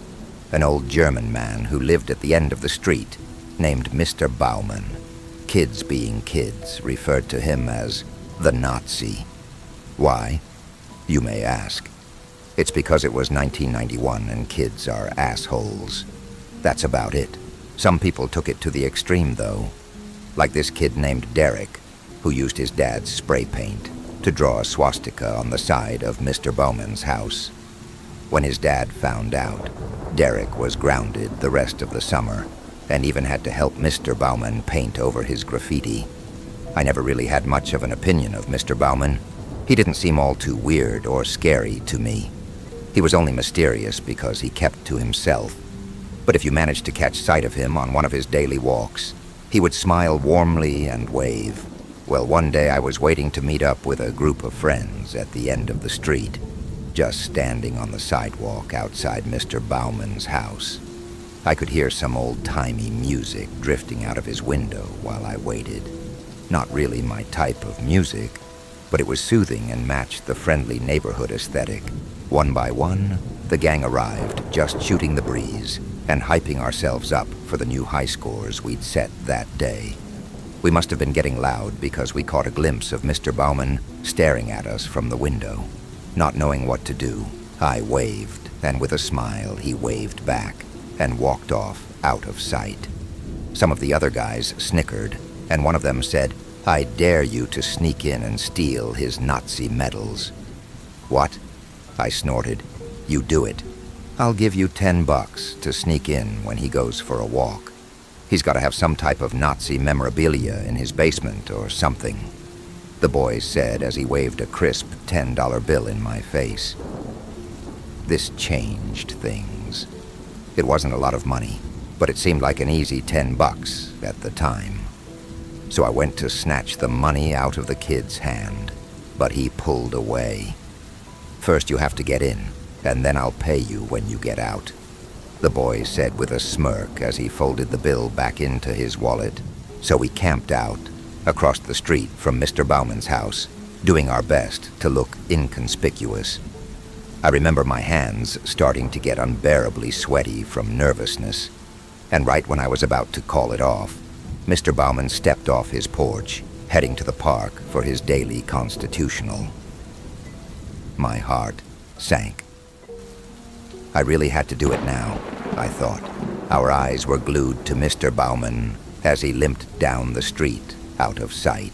An old German man who lived at the end of the street, named Mr. Baumann. Kids being kids referred to him as the Nazi. Why? You may ask. It's because it was 1991 and kids are assholes. That's about it. Some people took it to the extreme, though. Like this kid named Derek, who used his dad's spray paint to draw a swastika on the side of Mr. Baumann's house. When his dad found out, Derek was grounded the rest of the summer and even had to help Mr. Baumann paint over his graffiti. I never really had much of an opinion of Mr. Baumann. He didn't seem all too weird or scary to me. He was only mysterious because he kept to himself. But if you managed to catch sight of him on one of his daily walks, he would smile warmly and wave. Well, one day I was waiting to meet up with a group of friends at the end of the street, just standing on the sidewalk outside Mr. Baumann's house. I could hear some old-timey music drifting out of his window while I waited. Not really my type of music, but it was soothing and matched the friendly neighborhood aesthetic. One by one, the gang arrived, just shooting the breeze and hyping ourselves up for the new high scores we'd set that day. We must have been getting loud because we caught a glimpse of Mr. Baumann staring at us from the window. Not knowing what to do, I waved, and with a smile he waved back and walked off out of sight. Some of the other guys snickered, and one of them said, "I dare you to sneak in and steal his Nazi medals." "What?" I snorted. "You do it. I'll give you $10 to sneak in when he goes for a walk. He's got to have some type of Nazi memorabilia in his basement or something," the boy said as he waved a crisp $10 bill in my face. This changed things. It wasn't a lot of money, but it seemed like an easy $10 at the time. So I went to snatch the money out of the kid's hand, but he pulled away. "First you have to get in, and then I'll pay you when you get out," the boy said with a smirk as he folded the bill back into his wallet. So we camped out, across the street from Mr. Baumann's house, doing our best to look inconspicuous. I remember my hands starting to get unbearably sweaty from nervousness, and right when I was about to call it off, Mr. Baumann stepped off his porch, heading to the park for his daily constitutional. My heart sank. I really had to do it now, I thought. Our eyes were glued to Mr. Baumann as he limped down the street, out of sight.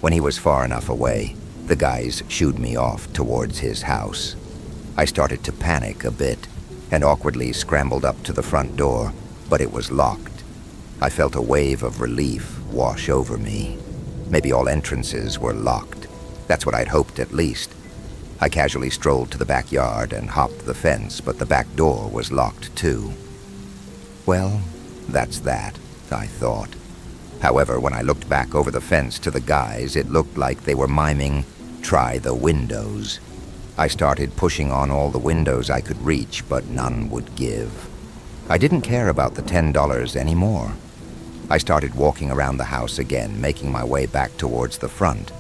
When he was far enough away, the guys shooed me off towards his house. I started to panic a bit and awkwardly scrambled up to the front door, but it was locked. I felt a wave of relief wash over me. Maybe all entrances were locked. That's what I'd hoped, at least. I casually strolled to the backyard and hopped the fence, but the back door was locked too. Well, that's that, I thought. However, when I looked back over the fence to the guys, it looked like they were miming, "Try the windows." I started pushing on all the windows I could reach, but none would give. I didn't care about the $10 anymore. I started walking around the house again, making my way back towards the front,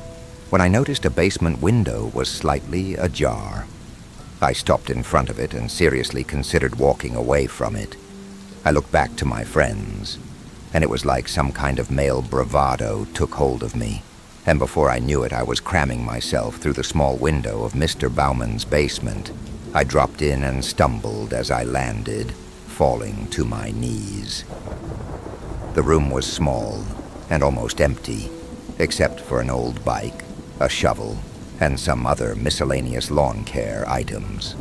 when I noticed a basement window was slightly ajar. I stopped in front of it and seriously considered walking away from it. I looked back to my friends, and it was like some kind of male bravado took hold of me, and before I knew it, I was cramming myself through the small window of Mr. Bauman's basement. I dropped in and stumbled as I landed, falling to my knees. The room was small and almost empty, except for an old bike, a shovel, and some other miscellaneous lawn care items.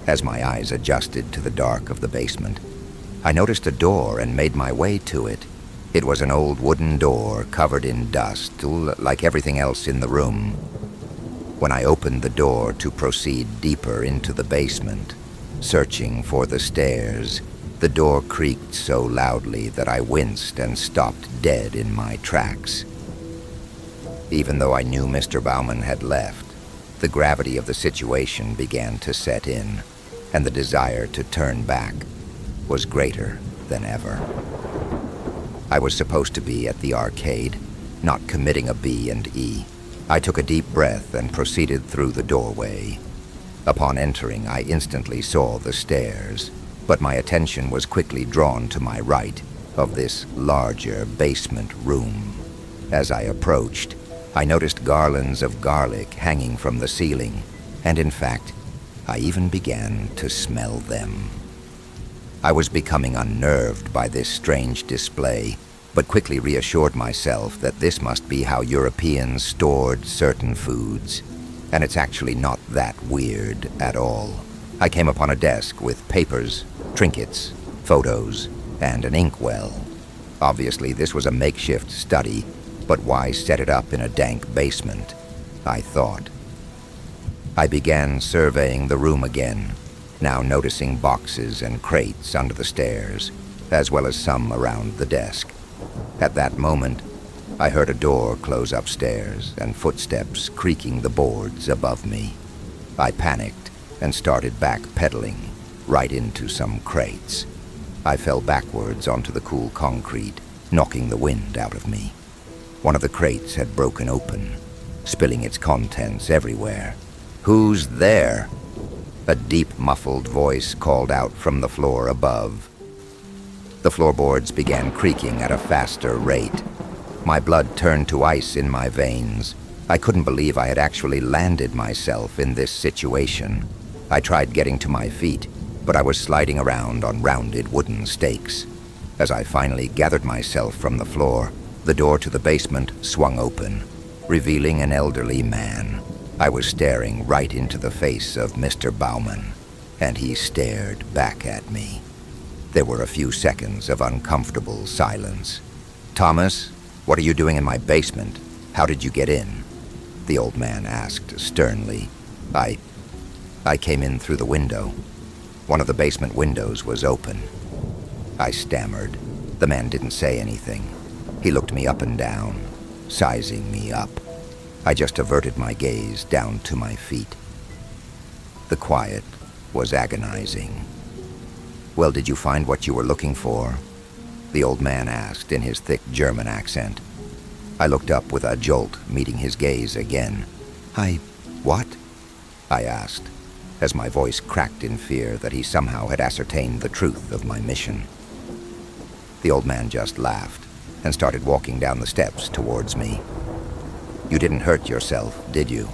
As my eyes adjusted to the dark of the basement, I noticed a door and made my way to it. It was an old wooden door covered in dust, like everything else in the room. When I opened the door to proceed deeper into the basement, searching for the stairs, the door creaked so loudly that I winced and stopped dead in my tracks. Even though I knew Mr. Bauman had left, the gravity of the situation began to set in, and the desire to turn back was greater than ever. I was supposed to be at the arcade, not committing a B and E. I took a deep breath and proceeded through the doorway. Upon entering, I instantly saw the stairs, but my attention was quickly drawn to my right of this larger basement room. As I approached, I noticed garlands of garlic hanging from the ceiling, and in fact, I even began to smell them. I was becoming unnerved by this strange display, but quickly reassured myself that this must be how Europeans stored certain foods, and it's actually not that weird at all. I came upon a desk with papers, trinkets, photos, and an inkwell. Obviously, this was a makeshift study, but why set it up in a dank basement? I thought. I began surveying the room again, now noticing boxes and crates under the stairs, as well as some around the desk. At that moment, I heard a door close upstairs and footsteps creaking the boards above me. I panicked and started backpedaling right into some crates. I fell backwards onto the cool concrete, knocking the wind out of me. One of the crates had broken open, spilling its contents everywhere. "Who's there?" A deep, muffled voice called out from the floor above. The floorboards began creaking at a faster rate. My blood turned to ice in my veins. I couldn't believe I had actually landed myself in this situation. I tried getting to my feet, but I was sliding around on rounded wooden stakes. As I finally gathered myself from the floor, the door to the basement swung open, revealing an elderly man. I was staring right into the face of Mr. Bauman, and he stared back at me. There were a few seconds of uncomfortable silence. "Thomas, what are you doing in my basement? How did you get in?" the old man asked sternly. I came in through the window. One of the basement windows was open. I stammered. The man didn't say anything. He looked me up and down, sizing me up. I just averted my gaze down to my feet. The quiet was agonizing. "Well, did you find what you were looking for?" the old man asked in his thick German accent. I looked up with a jolt, meeting his gaze again. What?" I asked, as my voice cracked in fear that he somehow had ascertained the truth of my mission. The old man just laughed and started walking down the steps towards me. "You didn't hurt yourself, did you?"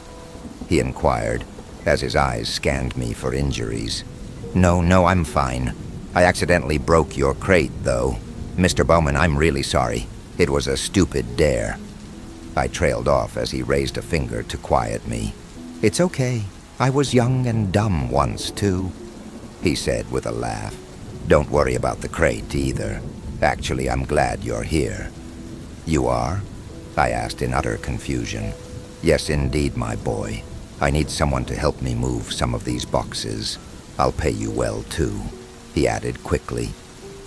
he inquired, as his eyes scanned me for injuries. No, I'm fine. I accidentally broke your crate, though. Mr. Bauman, I'm really sorry. It was a stupid dare." I trailed off as he raised a finger to quiet me. "It's okay. I was young and dumb once, too," he said with a laugh. "Don't worry about the crate, either. Actually, I'm glad you're here." "You are?" I asked in utter confusion. "Yes, indeed, my boy. I need someone to help me move some of these boxes. I'll pay you well, too," he added quickly.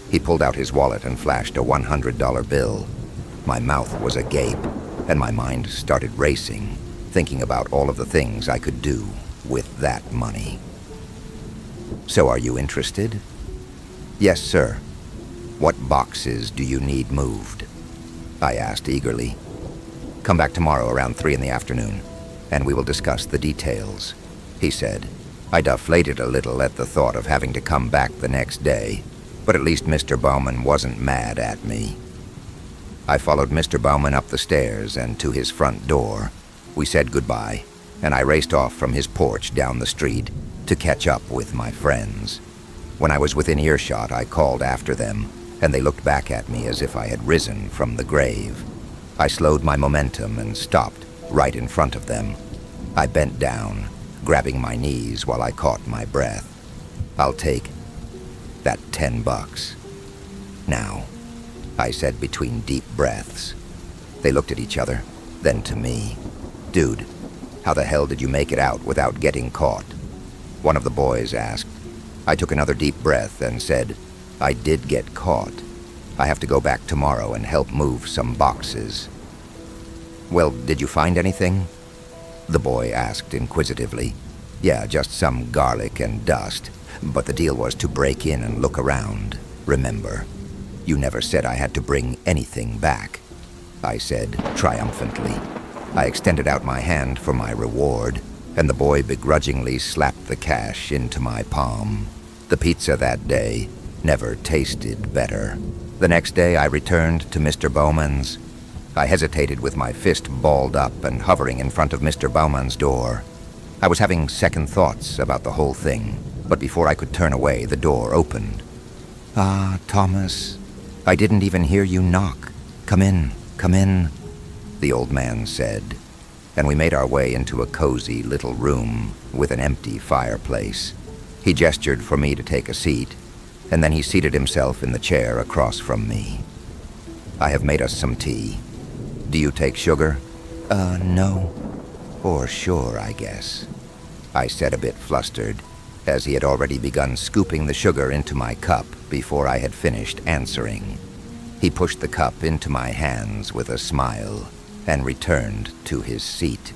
He pulled out his wallet and flashed a $100 bill. My mouth was agape, and my mind started racing, thinking about all of the things I could do with that money. So are you interested? Yes, sir. What boxes do you need moved? I asked eagerly. Come back tomorrow around 3 in the afternoon, and we will discuss the details, he said. I deflated a little at the thought of having to come back the next day, but at least Mr. Bowman wasn't mad at me. I followed Mr. Bowman up the stairs and to his front door. We said goodbye, and I raced off from his porch down the street to catch up with my friends. When I was within earshot, I called after them, and they looked back at me as if I had risen from the grave. I slowed my momentum and stopped right in front of them. I bent down, grabbing my knees while I caught my breath. I'll take that $10. Now, I said between deep breaths. They looked at each other, then to me. Dude, how the hell did you make it out without getting caught? One of the boys asked. I took another deep breath and said, I did get caught. I have to go back tomorrow and help move some boxes. Well, did you find anything? The boy asked inquisitively. Yeah, just some garlic and dust, but the deal was to break in and look around. Remember, you never said I had to bring anything back, I said triumphantly. I extended out my hand for my reward, and the boy begrudgingly slapped the cash into my palm. The pizza that day never tasted better. The next day I returned to Mr. Bowman's. I hesitated with my fist balled up and hovering in front of Mr. Bowman's door. I was having second thoughts about the whole thing, but before I could turn away, the door opened. Ah, Thomas, I didn't even hear you knock. Come in, the old man said, and we made our way into a cozy little room with an empty fireplace. He gestured for me to take a seat, and then he seated himself in the chair across from me. I have made us some tea. Do you take sugar? No. For sure, I guess, I said a bit flustered, as he had already begun scooping the sugar into my cup before I had finished answering. He pushed the cup into my hands with a smile and returned to his seat.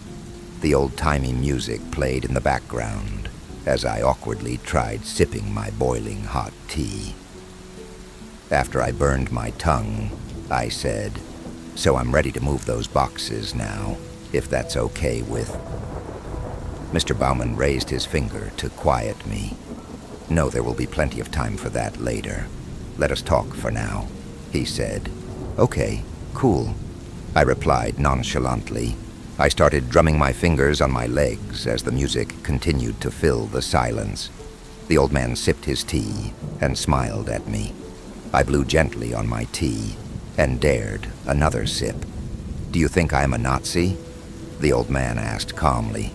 The old-timey music played in the background as I awkwardly tried sipping my boiling hot tea. After I burned my tongue, I said, so I'm ready to move those boxes now, if that's okay with... Mr. Bowman raised his finger to quiet me. No, there will be plenty of time for that later. Let us talk for now, he said. Okay, cool, I replied nonchalantly. I started drumming my fingers on my legs as the music continued to fill the silence. The old man sipped his tea and smiled at me. I blew gently on my tea and dared another sip. Do you think I am a Nazi? The old man asked calmly.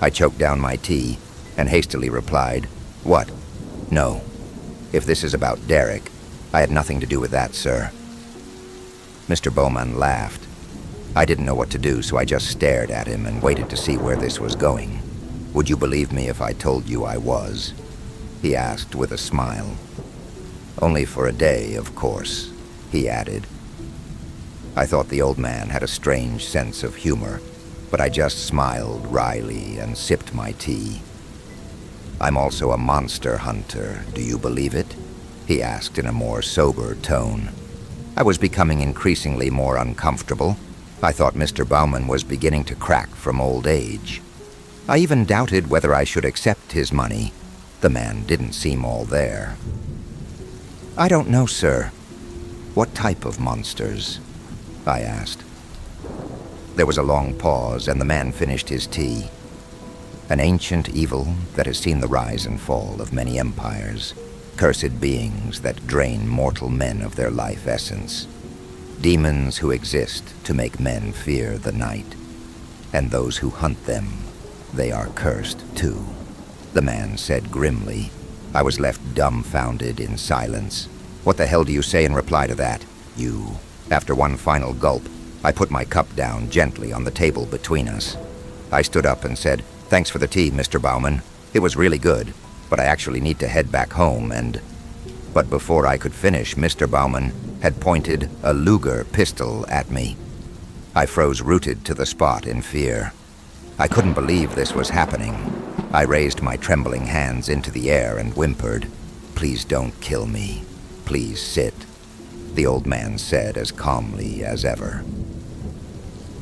I choked down my tea and hastily replied, What? No. If this is about Derek, I had nothing to do with that, sir. Mr. Bowman laughed. I didn't know what to do, so I just stared at him and waited to see where this was going. Would you believe me if I told you I was? He asked with a smile. Only for a day, of course, he added. I thought the old man had a strange sense of humor, but I just smiled wryly and sipped my tea. I'm also a monster hunter, do you believe it? He asked in a more sober tone. I was becoming increasingly more uncomfortable. I thought Mr. Bowman was beginning to crack from old age. I even doubted whether I should accept his money. The man didn't seem all there. I don't know, sir. What type of monsters? I asked. There was a long pause, and the man finished his tea. An ancient evil that has seen the rise and fall of many empires. Cursed beings that drain mortal men of their life essence. Demons who exist to make men fear the night. And those who hunt them, they are cursed too, the man said grimly. I was left dumbfounded in silence. What the hell do you say in reply to that, you? After one final gulp, I put my cup down gently on the table between us. I stood up and said, Thanks for the tea, Mr. Bowman. It was really good, but I actually need to head back home and... But before I could finish, Mr. Bowman had pointed a Luger pistol at me. I froze rooted to the spot in fear. I couldn't believe this was happening. I raised my trembling hands into the air and whimpered, "Please don't kill me. Please sit," the old man said as calmly as ever.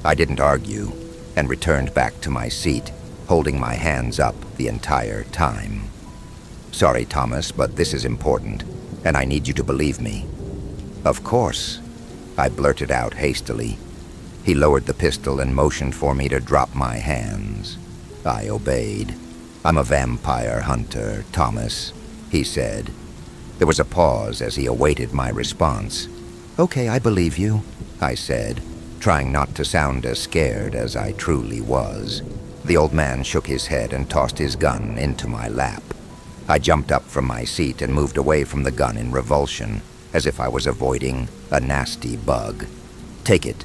I didn't argue and returned back to my seat, holding my hands up the entire time. "Sorry, Thomas, but this is important, and I need you to believe me." "Of course," I blurted out hastily. He lowered the pistol and motioned for me to drop my hands. I obeyed. "I'm a vampire hunter, Thomas," he said. There was a pause as he awaited my response. "Okay, I believe you," I said, trying not to sound as scared as I truly was. The old man shook his head and tossed his gun into my lap. I jumped up from my seat and moved away from the gun in revulsion, as if I was avoiding a nasty bug. "Take it.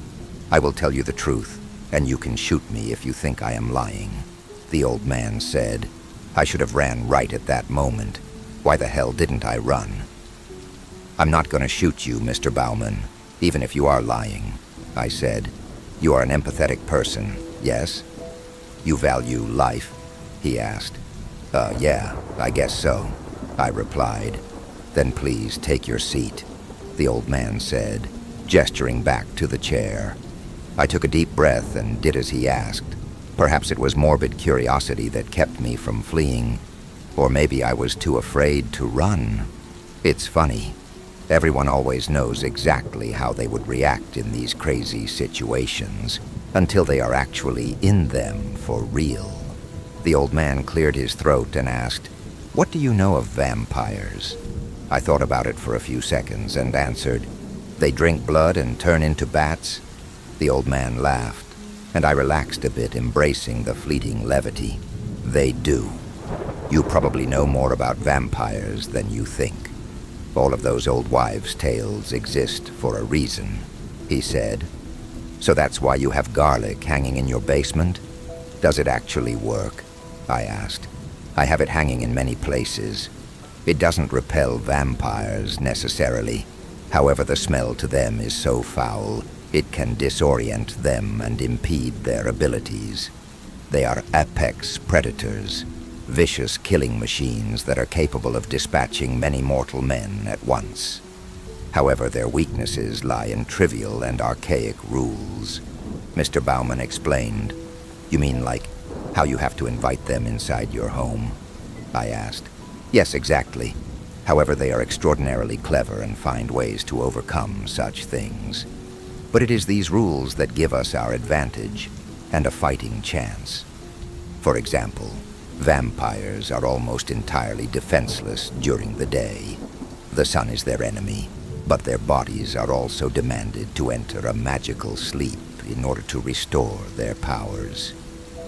I will tell you the truth, and you can shoot me if you think I am lying," the old man said. I should have ran right at that moment. Why the hell didn't I run? "I'm not going to shoot you, Mr. Bauman, even if you are lying," I said. "You are an empathetic person, yes? You value life?" he asked. Yeah, I guess so," I replied. "Then please take your seat," the old man said, gesturing back to the chair. I took a deep breath and did as he asked. Perhaps it was morbid curiosity that kept me from fleeing, or maybe I was too afraid to run. It's funny. Everyone always knows exactly how they would react in these crazy situations, until they are actually in them for real. The old man cleared his throat and asked, "What do you know of vampires?" I thought about it for a few seconds and answered, "They drink blood and turn into bats." The old man laughed, and I relaxed a bit, embracing the fleeting levity. "They do. You probably know more about vampires than you think. All of those old wives' tales exist for a reason," he said. "So that's why you have garlic hanging in your basement? Does it actually work?" I asked. "I have it hanging in many places. It doesn't repel vampires necessarily. However, the smell to them is so foul, it can disorient them and impede their abilities. They are apex predators, vicious killing machines that are capable of dispatching many mortal men at once. However, their weaknesses lie in trivial and archaic rules," Mr. Bauman explained. "You mean like how you have to invite them inside your home?" I asked. "Yes, exactly. However, they are extraordinarily clever and find ways to overcome such things. But it is these rules that give us our advantage and a fighting chance. For example, vampires are almost entirely defenseless during the day. The sun is their enemy, but their bodies are also demanded to enter a magical sleep in order to restore their powers.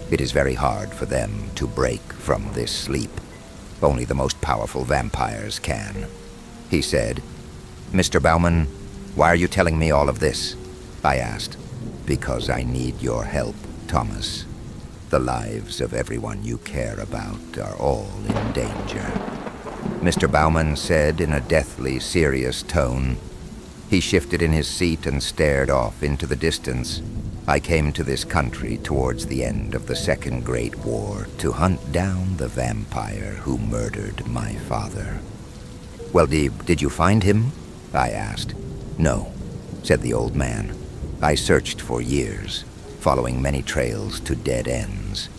It is very hard for them to break from this sleep. Only the most powerful vampires can," he said. "Mr. Bauman, why are you telling me all of this?" I asked. "Because I need your help, Thomas. The lives of everyone you care about are all in danger," Mr. Bauman said in a deathly serious tone. He shifted in his seat and stared off into the distance. "I came to this country towards the end of the Second Great War to hunt down the vampire who murdered my father." "Well, did you find him?" I asked. "No," said the old man. "I searched for years, following many trails to dead ends.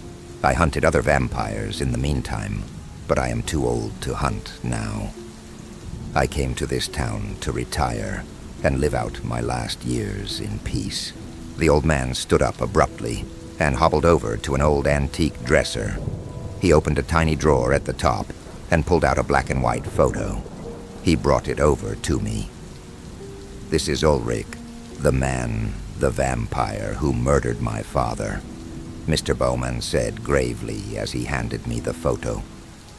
I hunted other vampires in the meantime, but I am too old to hunt now. I came to this town to retire and live out my last years in peace." The old man stood up abruptly and hobbled over to an old antique dresser. He opened a tiny drawer at the top and pulled out a black and white photo. He brought it over to me. "This is Ulrich, the man, the vampire who murdered my father," Mr. Bauman said gravely as he handed me the photo.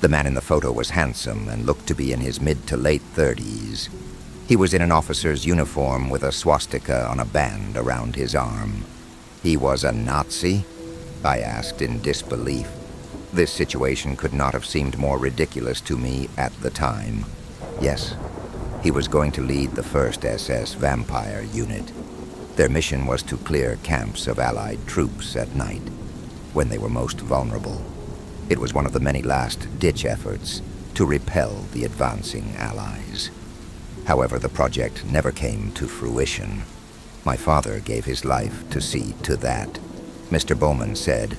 The man in the photo was handsome and looked to be in his mid to late 30s. He was in an officer's uniform with a swastika on a band around his arm. "He was a Nazi?" I asked in disbelief. This situation could not have seemed more ridiculous to me at the time. Yes, he was going to lead the 1st SS Vampire Unit. Their mission was to clear camps of Allied troops at night, when they were most vulnerable. It was one of the many last-ditch efforts to repel the advancing Allies. However, the project never came to fruition. My father gave his life to see to that. Mr. Bowman said,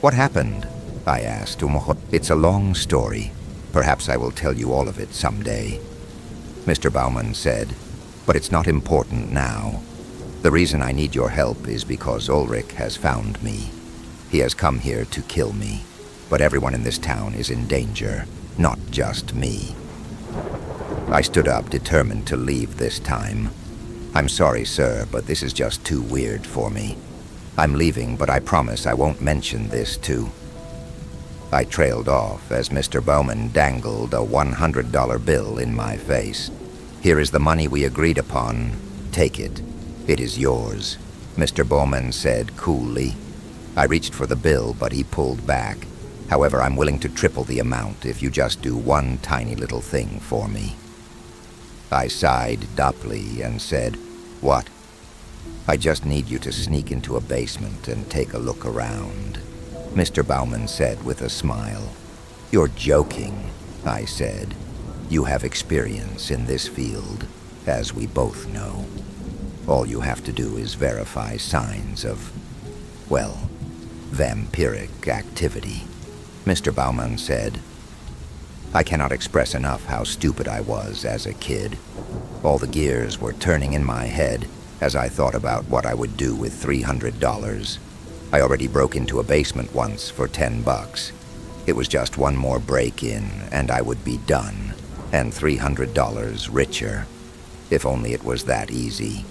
"What happened?" I asked. "It's a long story. Perhaps I will tell you all of it someday." Mr. Bowman said, "But it's not important now. The reason I need your help is because Ulrich has found me. He has come here to kill me, but everyone in this town is in danger, not just me." I stood up, determined to leave this time. "I'm sorry, sir, but this is just too weird for me. I'm leaving, but I promise I won't mention this to..." I trailed off as Mr. Bowman dangled a $100 bill in my face. "Here is the money we agreed upon. Take it. It is yours," Mr. Bowman said coolly. I reached for the bill, but he pulled back. "However, I'm willing to triple the amount if you just do one tiny little thing for me." I sighed deeply and said, "What?" "I just need you to sneak into a basement and take a look around," Mr. Bowman said with a smile. "You're joking," I said. "You have experience in this field, as we both know. All you have to do is verify signs of, well, vampiric activity." Mr. Bowman said, "I cannot express enough how stupid I was as a kid. All the gears were turning in my head as I thought about what I would do with $300. I already broke into a basement once for $10. It was just one more break-in and I would be done, and $300 richer. If only it was that easy."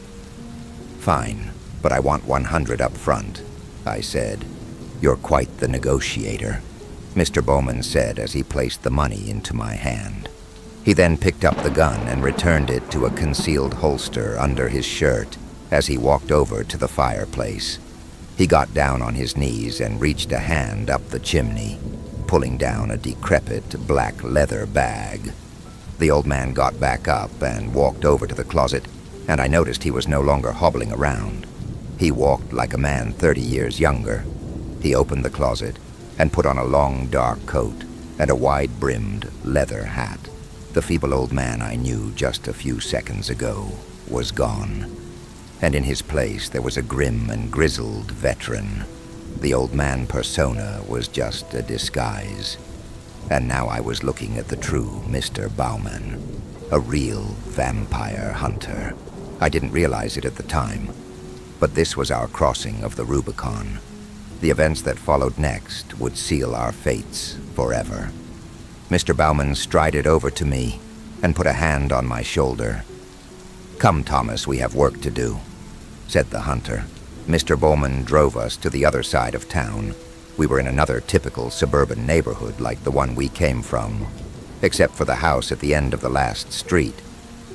"Fine, but I want 100 up front," I said. "You're quite the negotiator," Mr. Bowman said as he placed the money into my hand. He then picked up the gun and returned it to a concealed holster under his shirt as he walked over to the fireplace. He got down on his knees and reached a hand up the chimney, pulling down a decrepit black leather bag. The old man got back up and walked over to the closet, and I noticed he was no longer hobbling around. He walked like a man 30 years younger. He opened the closet and put on a long dark coat and a wide-brimmed leather hat. The feeble old man I knew just a few seconds ago was gone, and in his place there was a grim and grizzled veteran. The old man persona was just a disguise, and now I was looking at the true Mr. Bowman, a real vampire hunter. I didn't realize it at the time, but this was our crossing of the Rubicon. The events that followed next would seal our fates forever. Mr. Bowman strided over to me and put a hand on my shoulder. "Come, Thomas, we have work to do," said the hunter. Mr. Bowman drove us to the other side of town. We were in another typical suburban neighborhood like the one we came from, except for the house at the end of the last street.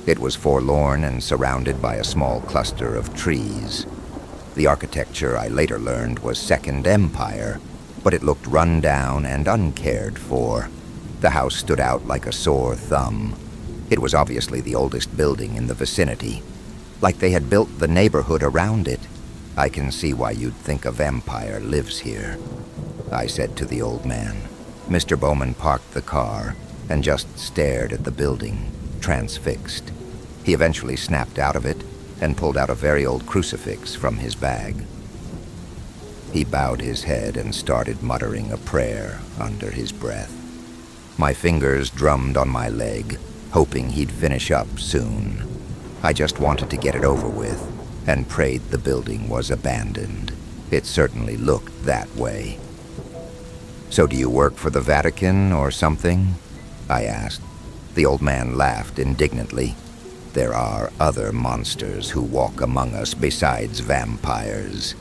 It was forlorn and surrounded by a small cluster of trees. The architecture, I later learned, was Second Empire, but it looked run down and uncared for. The house stood out like a sore thumb. It was obviously the oldest building in the vicinity, like they had built the neighborhood around it. "I can see why you'd think a vampire lives here," I said to the old man. Mr. Bowman parked the car and just stared at the building, transfixed. He eventually snapped out of it and pulled out a very old crucifix from his bag. He bowed his head and started muttering a prayer under his breath. My fingers drummed on my leg, hoping he'd finish up soon. I just wanted to get it over with and prayed the building was abandoned. It certainly looked that way. "So do you work for the Vatican or something?" I asked. The old man laughed indignantly. "There are other monsters who walk among us besides vampires,"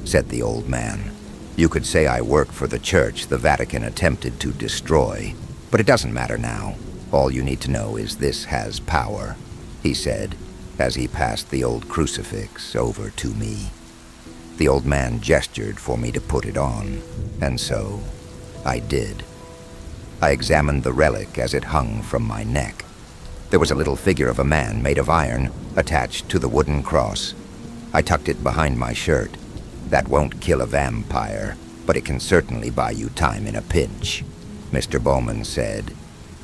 said the old man. "You could say I work for the church the Vatican attempted to destroy, but it doesn't matter now. All you need to know is this has power," he said, as he passed the old crucifix over to me. The old man gestured for me to put it on, and so I did. I examined the relic as it hung from my neck. There was a little figure of a man made of iron attached to the wooden cross. I tucked it behind my shirt. "That won't kill a vampire," but it can certainly buy you time in a pinch," Mr. Bowman said.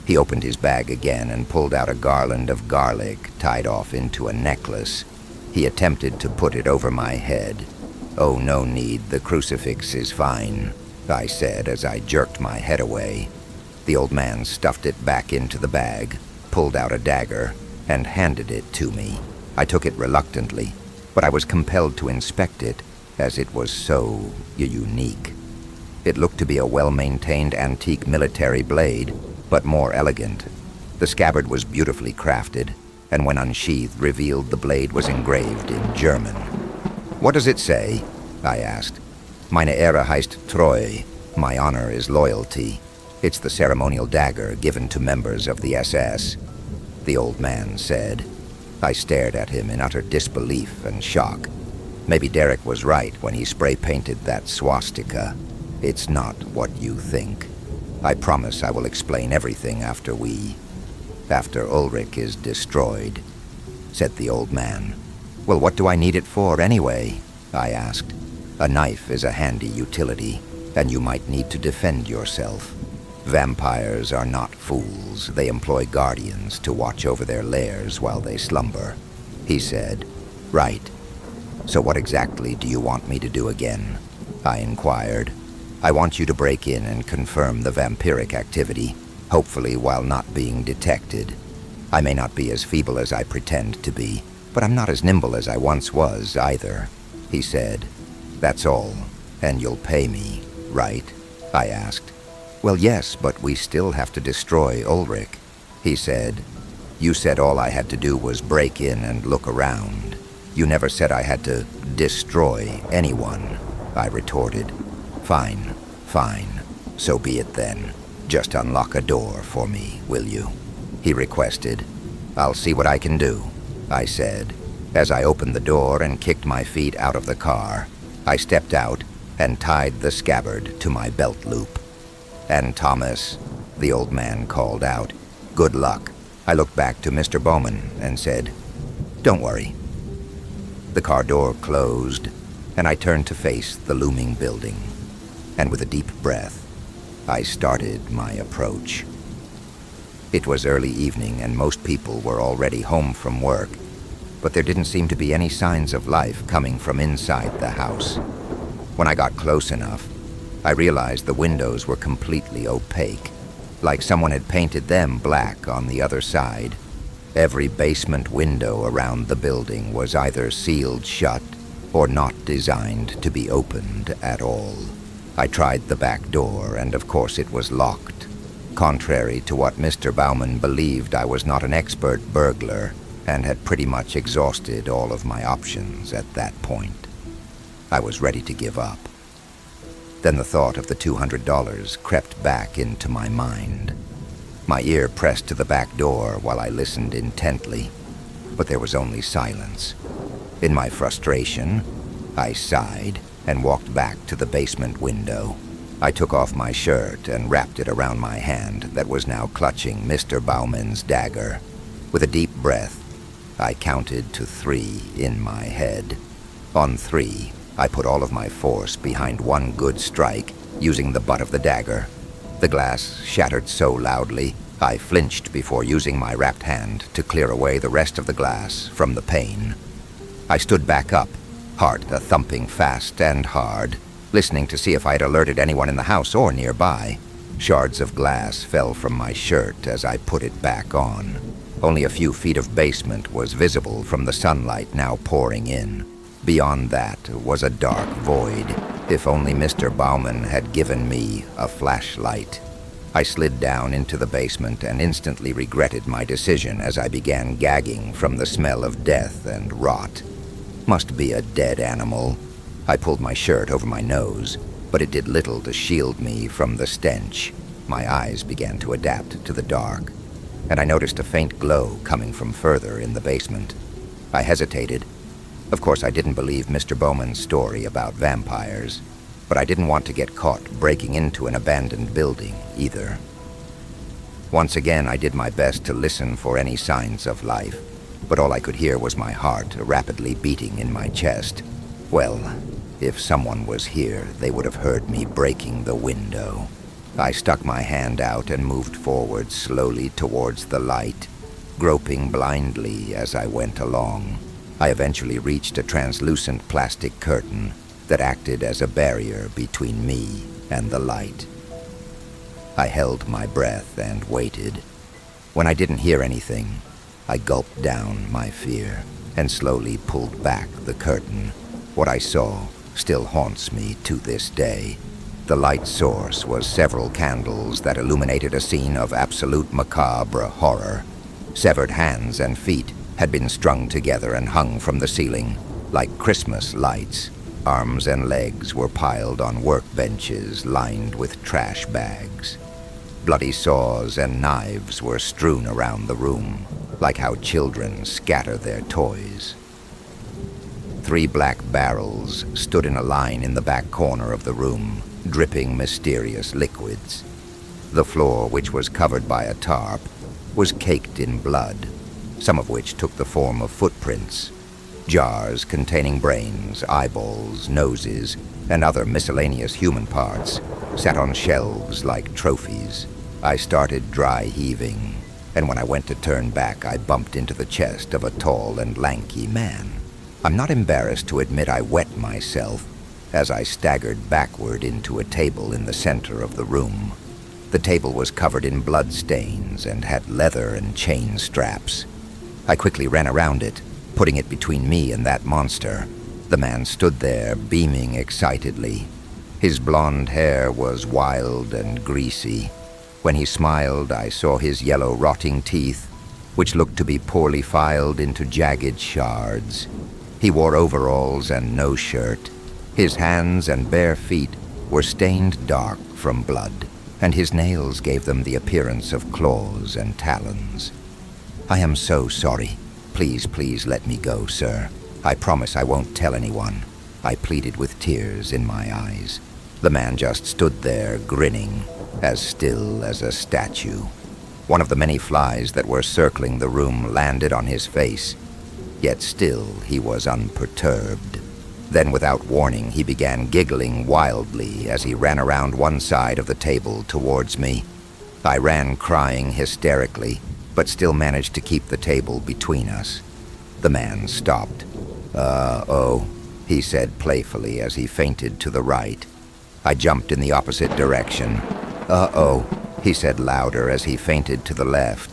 He opened his bag again and pulled out a garland of garlic tied off into a necklace. He attempted to put it over my head. "Oh, no need, the crucifix is fine," I said as I jerked my head away. The old man stuffed it back into the bag, pulled out a dagger, and handed it to me. I took it reluctantly, but I was compelled to inspect it, as it was so unique. It looked to be a well-maintained antique military blade, but more elegant. The scabbard was beautifully crafted, and when unsheathed, revealed the blade was engraved in German. "What does it say?" I asked. "Meine Ehre heißt Treu. My honor is loyalty. It's the ceremonial dagger given to members of the SS," the old man said. I stared at him in utter disbelief and shock. Maybe Derek was right when he spray-painted that swastika. It's not what you think. I promise I will explain everything after Ulrich is destroyed," said the old man. "Well, what do I need it for anyway?" I asked. "A knife is a handy utility, and you might need to defend yourself. Vampires are not fools. They employ guardians to watch over their lairs while they slumber," he said. "Right. So what exactly do you want me to do again?" I inquired. "I want you to break in and confirm the vampiric activity, hopefully while not being detected. I may not be as feeble as I pretend to be, but I'm not as nimble as I once was either," he said. "That's all, and you'll pay me, right?" I asked. "Well, yes, but we still have to destroy Ulrich," he said. "You said all I had to do was break in and look around. You never said I had to destroy anyone," I retorted. Fine. So be it then. Just unlock a door for me, will you?" he requested. "I'll see what I can do," I said. As I opened the door and kicked my feet out of the car, I stepped out and tied the scabbard to my belt loop. "And Thomas," the old man called out, "good luck." I looked back to Mr. Bowman and said, "Don't worry." The car door closed, and I turned to face the looming building. And with a deep breath, I started my approach. It was early evening, and most people were already home from work, but there didn't seem to be any signs of life coming from inside the house. When I got close enough, I realized the windows were completely opaque, like someone had painted them black on the other side. Every basement window around the building was either sealed shut or not designed to be opened at all. I tried the back door, and of course it was locked. Contrary to what Mr. Bauman believed, I was not an expert burglar and had pretty much exhausted all of my options at that point. I was ready to give up. Then the thought of the $200 crept back into my mind. My ear pressed to the back door while I listened intently, but there was only silence. In my frustration, I sighed and walked back to the basement window. I took off my shirt and wrapped it around my hand that was now clutching Mr. Bauman's dagger. With a deep breath, I counted to 3 in my head. On 3, I put all of my force behind one good strike, using the butt of the dagger. The glass shattered so loudly, I flinched before using my wrapped hand to clear away the rest of the glass from the pane. I stood back up, heart a-thumping fast and hard, listening to see if I had alerted anyone in the house or nearby. Shards of glass fell from my shirt as I put it back on. Only a few feet of basement was visible from the sunlight now pouring in. Beyond that was a dark void. If only Mr. Bauman had given me a flashlight. I slid down into the basement and instantly regretted my decision as I began gagging from the smell of death and rot. Must be a dead animal. I pulled my shirt over my nose, but it did little to shield me from the stench. My eyes began to adapt to the dark, and I noticed a faint glow coming from further in the basement. I hesitated. Of course, I didn't believe Mr. Bowman's story about vampires, but I didn't want to get caught breaking into an abandoned building either. Once again, I did my best to listen for any signs of life, but all I could hear was my heart rapidly beating in my chest. Well, If someone was here, they would have heard me breaking the window. I stuck my hand out and moved forward slowly towards the light, groping blindly as I went along. I eventually reached a translucent plastic curtain that acted as a barrier between me and the light. I held my breath and waited. When I didn't hear anything, I gulped down my fear and slowly pulled back the curtain. What I saw still haunts me to this day. The light source was several candles that illuminated a scene of absolute macabre horror. Severed hands and feet had been strung together and hung from the ceiling like Christmas lights. Arms and legs were piled on workbenches lined with trash bags. Bloody saws and knives were strewn around the room, like how children scatter their toys. 3 black barrels stood in a line in the back corner of the room, dripping mysterious liquids. The floor, which was covered by a tarp, was caked in blood, some of which took the form of footprints. Jars containing brains, eyeballs, noses, and other miscellaneous human parts sat on shelves like trophies. I started dry heaving, and when I went to turn back, I bumped into the chest of a tall and lanky man. I'm not embarrassed to admit I wet myself as I staggered backward into a table in the center of the room. The table was covered in blood stains and had leather and chain straps. I quickly ran around it, putting it between me and that monster. The man stood there, beaming excitedly. His blonde hair was wild and greasy. When he smiled, I saw his yellow rotting teeth, which looked to be poorly filed into jagged shards. He wore overalls and no shirt. His hands and bare feet were stained dark from blood, and his nails gave them the appearance of claws and talons. "I am so sorry. Please let me go, sir. I promise I won't tell anyone," I pleaded with tears in my eyes. The man just stood there, grinning, as still as a statue. One of the many flies that were circling the room landed on his face, yet still he was unperturbed. Then, without warning, he began giggling wildly as he ran around one side of the table towards me. I ran crying hysterically, but still managed to keep the table between us. The man stopped. "Uh-oh," he said playfully as he feinted to the right. I jumped in the opposite direction. "Uh-oh," he said louder as he feinted to the left.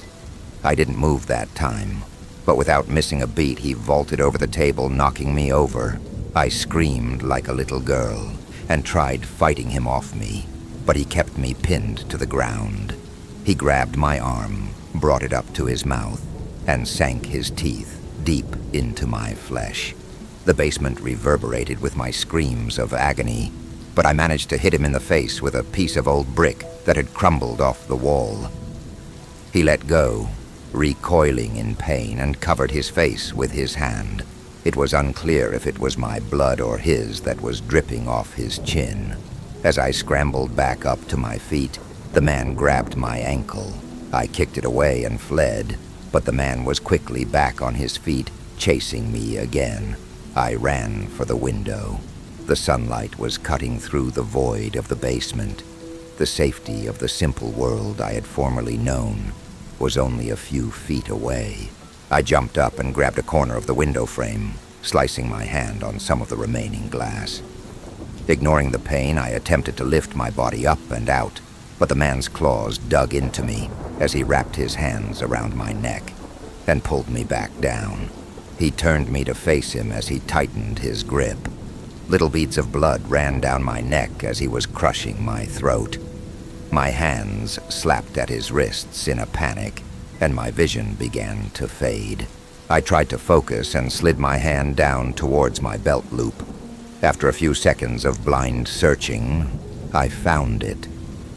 I didn't move that time, but without missing a beat, he vaulted over the table, knocking me over. I screamed like a little girl and tried fighting him off me, but he kept me pinned to the ground. He grabbed my arm, brought it up to his mouth, and sank his teeth deep into my flesh. The basement reverberated with my screams of agony, but I managed to hit him in the face with a piece of old brick that had crumbled off the wall. He let go, recoiling in pain, and covered his face with his hand. It was unclear if it was my blood or his that was dripping off his chin. As I scrambled back up to my feet, the man grabbed my ankle. I kicked it away and fled, but the man was quickly back on his feet, chasing me again. I ran for the window. The sunlight was cutting through the void of the basement. The safety of the simple world I had formerly known was only a few feet away. I jumped up and grabbed a corner of the window frame, slicing my hand on some of the remaining glass. Ignoring the pain, I attempted to lift my body up and out, but the man's claws dug into me as he wrapped his hands around my neck and pulled me back down. He turned me to face him as he tightened his grip. Little beads of blood ran down my neck as he was crushing my throat. My hands slapped at his wrists in a panic, and my vision began to fade. I tried to focus and slid my hand down towards my belt loop. After a few seconds of blind searching, I found it.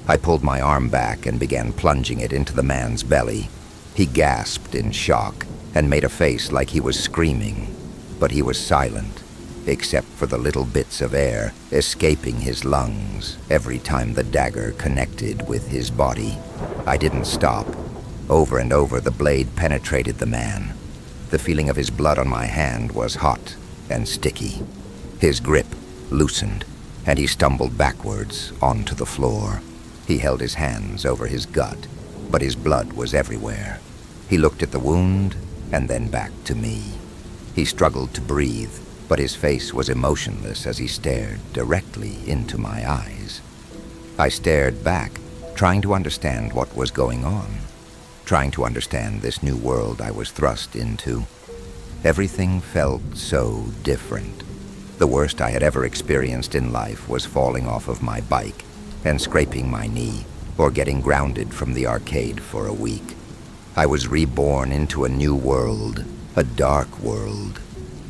I pulled my arm back and began plunging it into the man's belly. He gasped in shock and made a face like he was screaming, but he was silent, except for the little bits of air escaping his lungs every time the dagger connected with his body. I didn't stop. Over and over, the blade penetrated the man. The feeling of his blood on my hand was hot and sticky. His grip loosened, and he stumbled backwards onto the floor. He held his hands over his gut, but his blood was everywhere. He looked at the wound and then back to me. He struggled to breathe, but his face was emotionless as he stared directly into my eyes. I stared back, trying to understand what was going on, trying to understand this new world I was thrust into. Everything felt so different. The worst I had ever experienced in life was falling off of my bike and scraping my knee, or getting grounded from the arcade for a week. I was reborn into a new world, a dark world.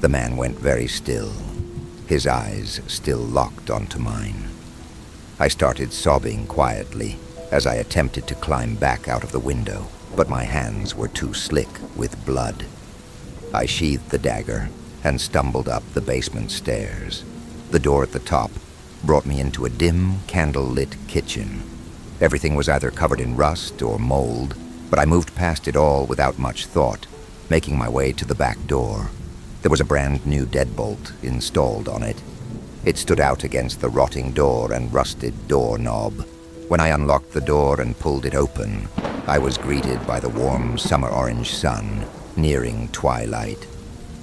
The man went very still, his eyes still locked onto mine. I started sobbing quietly as I attempted to climb back out of the window, but my hands were too slick with blood. I sheathed the dagger and stumbled up the basement stairs. The door at the top brought me into a dim, candle-lit kitchen. Everything was either covered in rust or mold, but I moved past it all without much thought, making my way to the back door. There was a brand new deadbolt installed on it. It stood out against the rotting door and rusted doorknob. When I unlocked the door and pulled it open, I was greeted by the warm summer orange sun, nearing twilight.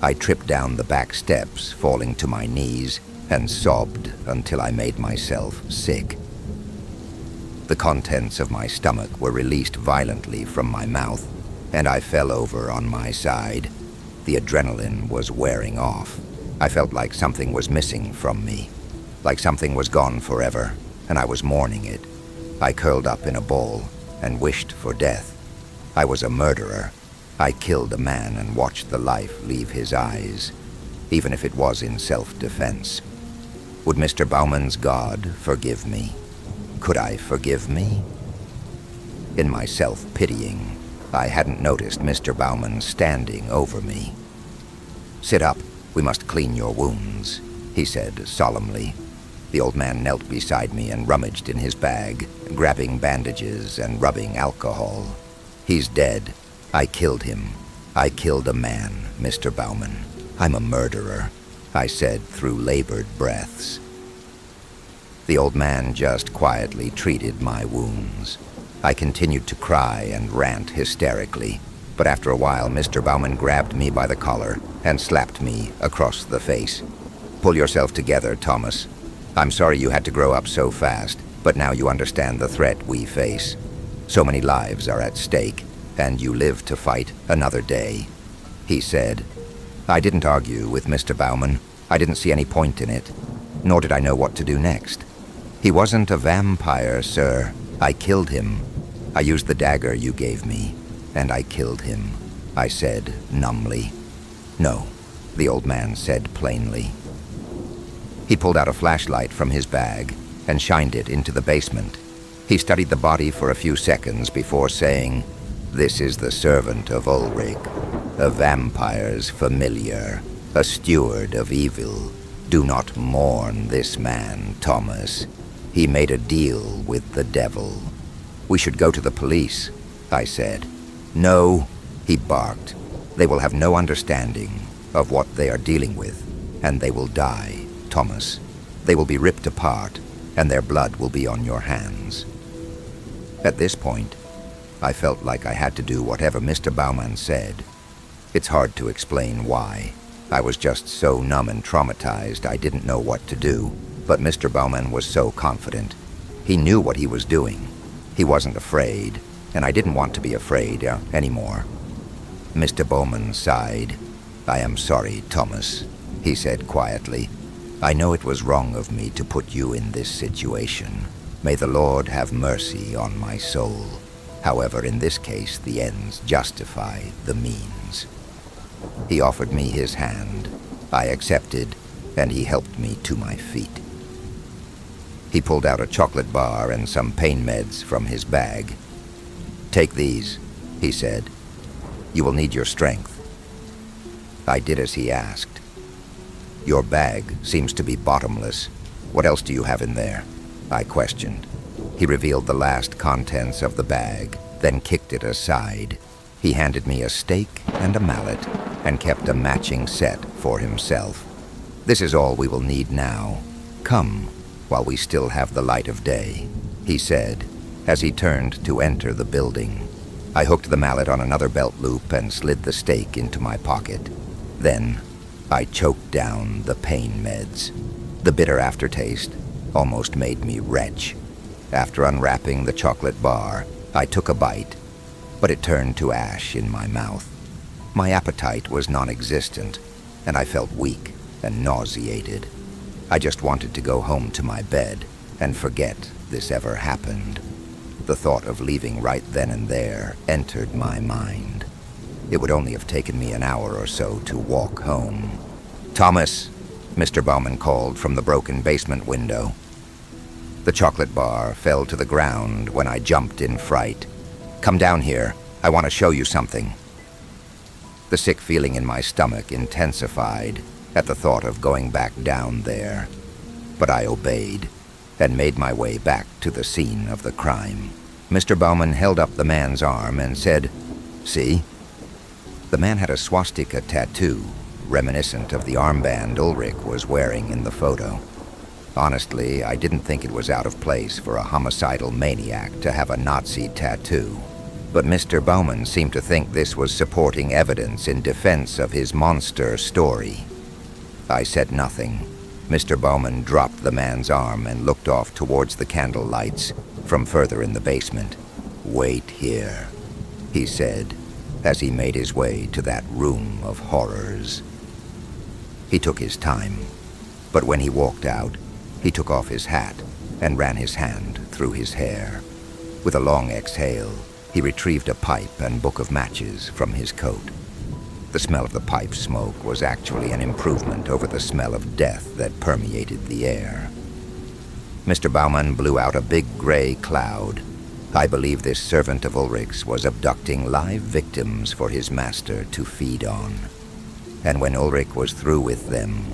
I tripped down the back steps, falling to my knees, and sobbed until I made myself sick. The contents of my stomach were released violently from my mouth, and I fell over on my side. The adrenaline was wearing off. I felt like something was missing from me, like something was gone forever, and I was mourning it. I curled up in a ball and wished for death. I was a murderer. I killed a man and watched the life leave his eyes, even if it was in self-defense. Would Mr. Bauman's God forgive me? Could I forgive me? In my self-pitying, I hadn't noticed Mr. Bauman standing over me. "Sit up. We must clean your wounds," he said solemnly. The old man knelt beside me and rummaged in his bag, grabbing bandages and rubbing alcohol. "He's dead. I killed him. I killed a man, Mr. Bauman. I'm a murderer," I said through labored breaths. The old man just quietly treated my wounds. I continued to cry and rant hysterically, but after a while Mr. Bauman grabbed me by the collar and slapped me across the face. "Pull yourself together, Thomas. I'm sorry you had to grow up so fast, but now you understand the threat we face. So many lives are at stake, and you live to fight another day," he said. I didn't argue with Mr. Bauman. I didn't see any point in it, nor did I know what to do next. "He wasn't a vampire, sir. I killed him. I used the dagger you gave me, and I killed him," I said numbly. "No," the old man said plainly. He pulled out a flashlight from his bag and shined it into the basement. He studied the body for a few seconds before saying, "This is the servant of Ulrich, a vampire's familiar, a steward of evil. Do not mourn this man, Thomas. He made a deal with the devil." "We should go to the police," I said. "No," he barked. "They will have no understanding of what they are dealing with, and they will die, Thomas. They will be ripped apart, and their blood will be on your hands." At this point, I felt like I had to do whatever Mr. Bauman said. It's hard to explain why. I was just so numb and traumatized I didn't know what to do, but Mr. Bauman was so confident. He knew what he was doing. He wasn't afraid, and I didn't want to be afraid anymore. Mr. Bauman sighed. "I am sorry, Thomas," he said quietly. "I know it was wrong of me to put you in this situation. May the Lord have mercy on my soul. However, in this case, the ends justify the means." He offered me his hand. I accepted, and he helped me to my feet. He pulled out a chocolate bar and some pain meds from his bag. "Take these," he said. "You will need your strength." I did as he asked. "Your bag seems to be bottomless. What else do you have in there?" I questioned. He revealed the last contents of the bag, then kicked it aside. He handed me a stake and a mallet, and kept a matching set for himself. "This is all we will need now. Come, while we still have the light of day," he said, as he turned to enter the building. I hooked the mallet on another belt loop and slid the stake into my pocket. Then, I choked down the pain meds. The bitter aftertaste almost made me retch. After unwrapping the chocolate bar, I took a bite, but it turned to ash in my mouth. My appetite was non-existent, and I felt weak and nauseated. I just wanted to go home to my bed and forget this ever happened. The thought of leaving right then and there entered my mind. It would only have taken me an hour or so to walk home. "Thomas," Mr. Bauman called from the broken basement window. The chocolate bar fell to the ground when I jumped in fright. "Come down here. I want to show you something." The sick feeling in my stomach intensified at the thought of going back down there. But I obeyed and made my way back to the scene of the crime. Mr. Bauman held up the man's arm and said, "See?" The man had a swastika tattoo, reminiscent of the armband Ulrich was wearing in the photo. Honestly, I didn't think it was out of place for a homicidal maniac to have a Nazi tattoo. But Mr. Bauman seemed to think this was supporting evidence in defense of his monster story. I said nothing. Mr. Bauman dropped the man's arm and looked off towards the candle lights from further in the basement. "Wait here," he said, as he made his way to that room of horrors. He took his time, but when he walked out, he took off his hat and ran his hand through his hair. With a long exhale, he retrieved a pipe and book of matches from his coat. The smell of the pipe smoke was actually an improvement over the smell of death that permeated the air. Mr. Bauman blew out a big gray cloud. I believe this servant of Ulrich's was abducting live victims for his master to feed on. And when Ulrich was through with them,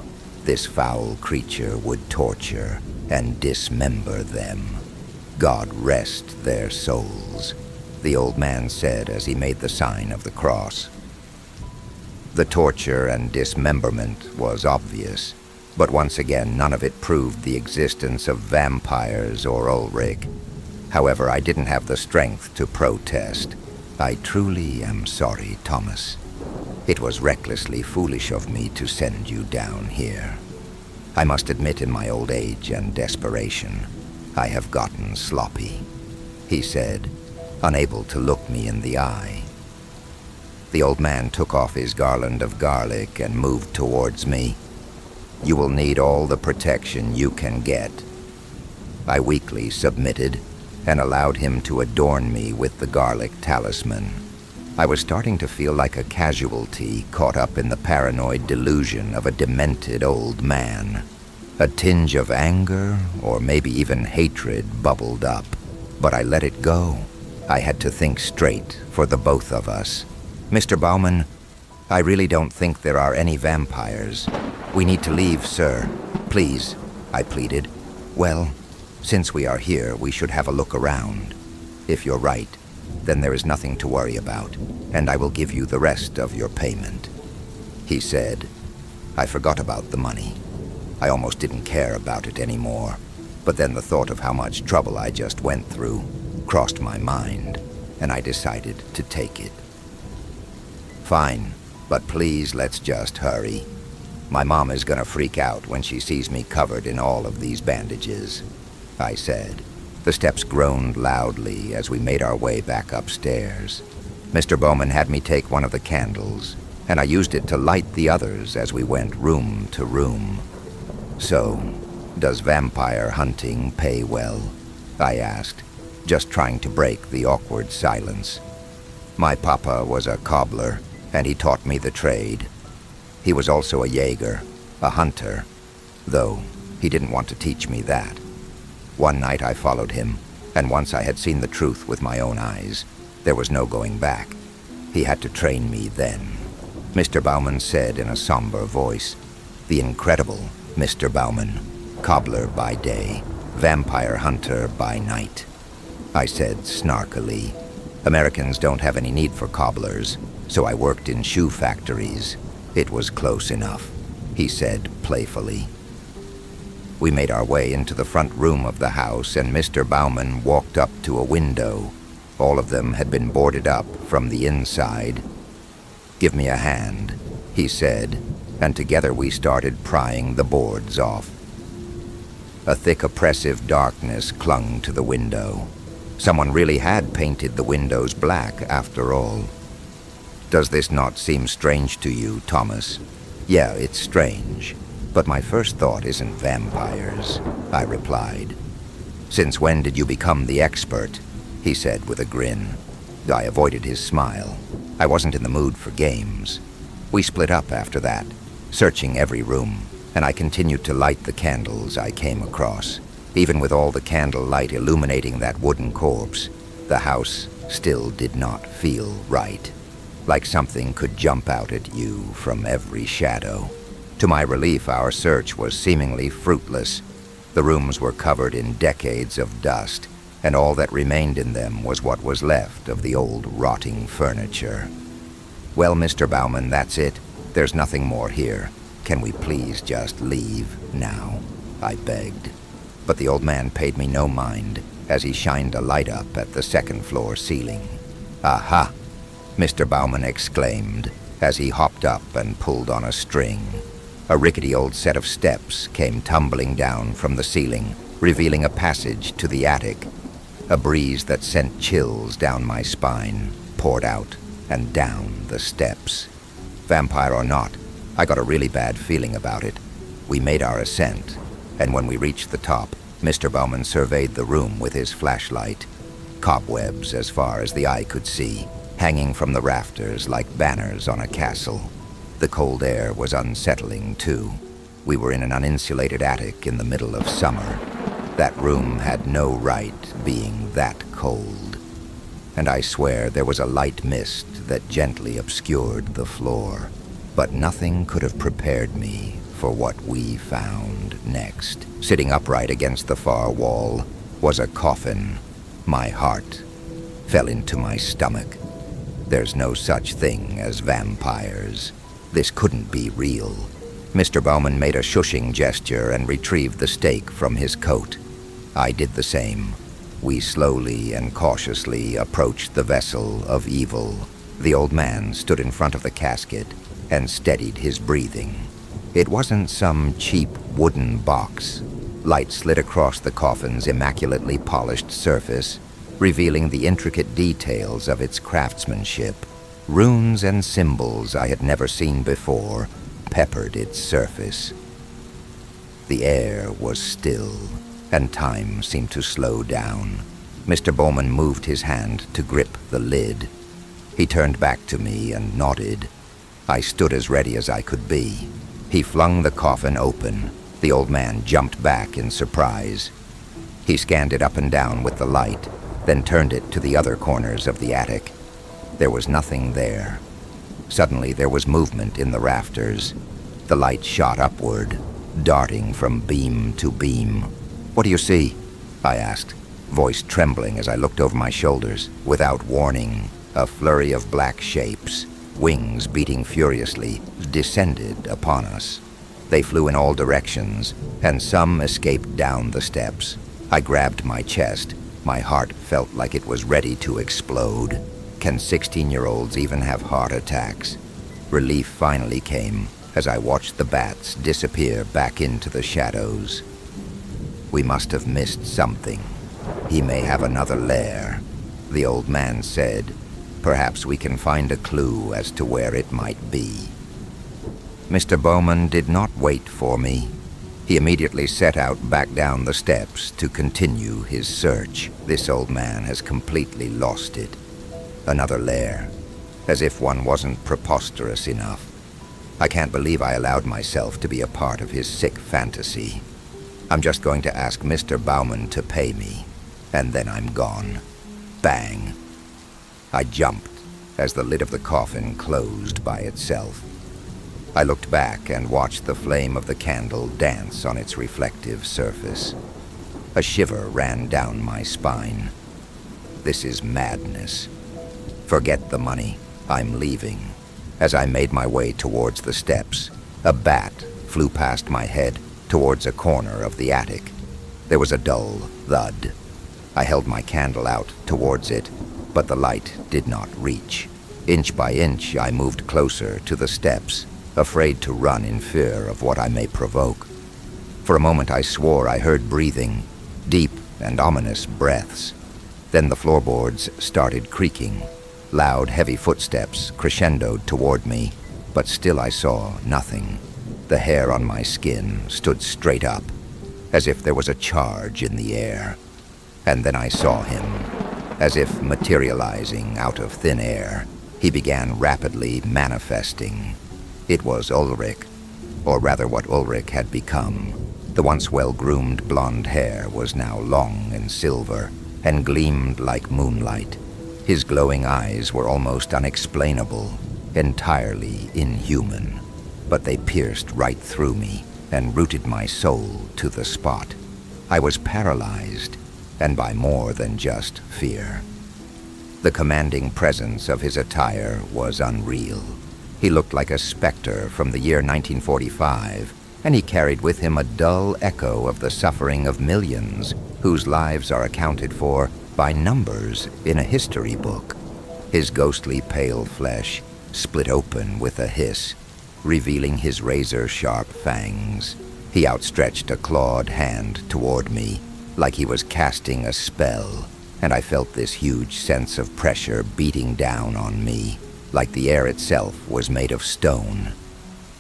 this foul creature would torture and dismember them. God rest their souls, the old man said as he made the sign of the cross. The torture and dismemberment was obvious, but once again none of it proved the existence of vampires or Ulrich. However, I didn't have the strength to protest. "I truly am sorry, Thomas. It was recklessly foolish of me to send you down here. I must admit in my old age and desperation, I have gotten sloppy," he said, unable to look me in the eye. The old man took off his garland of garlic and moved towards me. "You will need all the protection you can get." I weakly submitted and allowed him to adorn me with the garlic talisman. I was starting to feel like a casualty caught up in the paranoid delusion of a demented old man. A tinge of anger, or maybe even hatred, bubbled up, but I let it go. I had to think straight for the both of us. "Mr. Bauman, I really don't think there are any vampires. We need to leave, sir. Please," I pleaded. "Well, since we are here, we should have a look around. If you're right, then there is nothing to worry about, and I will give you the rest of your payment," he said. I forgot about the money. I almost didn't care about it anymore, but then the thought of how much trouble I just went through crossed my mind, and I decided to take it. "Fine, but please let's just hurry. My mom is gonna freak out when she sees me covered in all of these bandages," I said. The steps groaned loudly as we made our way back upstairs. Mr. Bauman had me take one of the candles, and I used it to light the others as we went room to room. "So, does vampire hunting pay well?" I asked, just trying to break the awkward silence. "My papa was a cobbler, and he taught me the trade. He was also a Jaeger, a hunter, though he didn't want to teach me that. One night I followed him, and once I had seen the truth with my own eyes, there was no going back. He had to train me then," Mr. Bauman said in a somber voice. "The incredible Mr. Bauman, cobbler by day, vampire hunter by night," I said snarkily. "Americans don't have any need for cobblers, so I worked in shoe factories. It was close enough," he said playfully. We made our way into the front room of the house, and Mr. Bauman walked up to a window. All of them had been boarded up from the inside. "Give me a hand," he said, and together we started prying the boards off. A thick, oppressive darkness clung to the window. Someone really had painted the windows black, after all. "Does this not seem strange to you, Thomas?" "Yeah, it's strange. But my first thought isn't vampires," I replied. "Since when did you become the expert?" he said with a grin. I avoided his smile. I wasn't in the mood for games. We split up after that, searching every room, and I continued to light the candles I came across. Even with all the candlelight illuminating that wooden corpse, the house still did not feel right. Like something could jump out at you from every shadow. To my relief, our search was seemingly fruitless. The rooms were covered in decades of dust, and all that remained in them was what was left of the old rotting furniture. "Well, Mr. Bauman, that's it. There's nothing more here. Can we please just leave now?" I begged. But the old man paid me no mind as he shined a light up at the second-floor ceiling. "Aha!" Mr. Bauman exclaimed as he hopped up and pulled on a string. A rickety old set of steps came tumbling down from the ceiling, revealing a passage to the attic. A breeze that sent chills down my spine poured out and down the steps. Vampire or not, I got a really bad feeling about it. We made our ascent, and when we reached the top, Mr. Bauman surveyed the room with his flashlight. Cobwebs as far as the eye could see, hanging from the rafters like banners on a castle. The cold air was unsettling, too. We were in an uninsulated attic in the middle of summer. That room had no right being that cold. And I swear there was a light mist that gently obscured the floor. But nothing could have prepared me for what we found next. Sitting upright against the far wall was a coffin. My heart fell into my stomach. There's no such thing as vampires. This couldn't be real. Mr. Bauman made a shushing gesture and retrieved the stake from his coat. I did the same. We slowly and cautiously approached the vessel of evil. The old man stood in front of the casket and steadied his breathing. It wasn't some cheap wooden box. Light slid across the coffin's immaculately polished surface, revealing the intricate details of its craftsmanship. Runes and symbols I had never seen before peppered its surface. The air was still, and time seemed to slow down. Mr. Bowman moved his hand to grip the lid. He turned back to me and nodded. I stood as ready as I could be. He flung the coffin open. The old man jumped back in surprise. He scanned it up and down with the light, then turned it to the other corners of the attic. There was nothing there. Suddenly there was movement in the rafters. The light shot upward, darting from beam to beam. "What do you see?" I asked, voice trembling as I looked over my shoulders. Without warning, a flurry of black shapes, wings beating furiously, descended upon us. They flew in all directions, and some escaped down the steps. I grabbed my chest. My heart felt like it was ready to explode. Can 16-year-olds even have heart attacks? Relief finally came as I watched the bats disappear back into the shadows. We must have missed something. He may have another lair, the old man said. Perhaps we can find a clue as to where it might be. Mr. Bowman did not wait for me. He immediately set out back down the steps to continue his search. This old man has completely lost it. Another lair, as if one wasn't preposterous enough. I can't believe I allowed myself to be a part of his sick fantasy. I'm just going to ask Mr. Bauman to pay me, and then I'm gone. Bang! I jumped as the lid of the coffin closed by itself. I looked back and watched the flame of the candle dance on its reflective surface. A shiver ran down my spine. This is madness. Forget the money. I'm leaving. As I made my way towards the steps, a bat flew past my head, towards a corner of the attic. There was a dull thud. I held my candle out towards it, but the light did not reach. Inch by inch, I moved closer to the steps, afraid to run in fear of what I may provoke. For a moment I swore I heard breathing, deep and ominous breaths. Then the floorboards started creaking. Loud, heavy footsteps crescendoed toward me, but still I saw nothing. The hair on my skin stood straight up, as if there was a charge in the air. And then I saw him, as if materializing out of thin air. He began rapidly manifesting. It was Ulrich, or rather what Ulrich had become. The once well-groomed blonde hair was now long and silver, and gleamed like moonlight. His glowing eyes were almost unexplainable, entirely inhuman, but they pierced right through me and rooted my soul to the spot. I was paralyzed, and by more than just fear. The commanding presence of his attire was unreal. He looked like a specter from the year 1945, and he carried with him a dull echo of the suffering of millions whose lives are accounted for by numbers in a history book. His ghostly pale flesh split open with a hiss, revealing his razor-sharp fangs. He outstretched a clawed hand toward me, like he was casting a spell, and I felt this huge sense of pressure beating down on me, like the air itself was made of stone.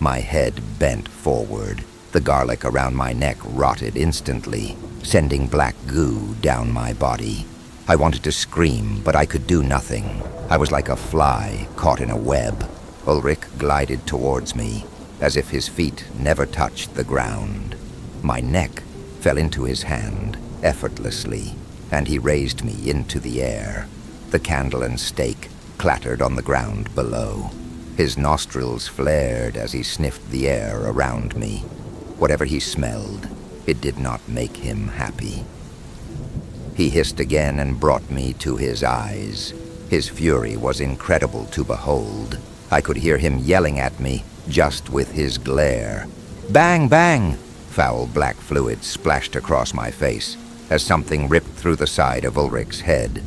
My head bent forward. The garlic around my neck rotted instantly, sending black goo down my body. I wanted to scream, but I could do nothing. I was like a fly caught in a web. Ulrich glided towards me, as if his feet never touched the ground. My neck fell into his hand effortlessly, and he raised me into the air. The candle and stake clattered on the ground below. His nostrils flared as he sniffed the air around me. Whatever he smelled, it did not make him happy. He hissed again and brought me to his eyes. His fury was incredible to behold. I could hear him yelling at me just with his glare. Bang, bang! Foul black fluid splashed across my face as something ripped through the side of Ulrich's head.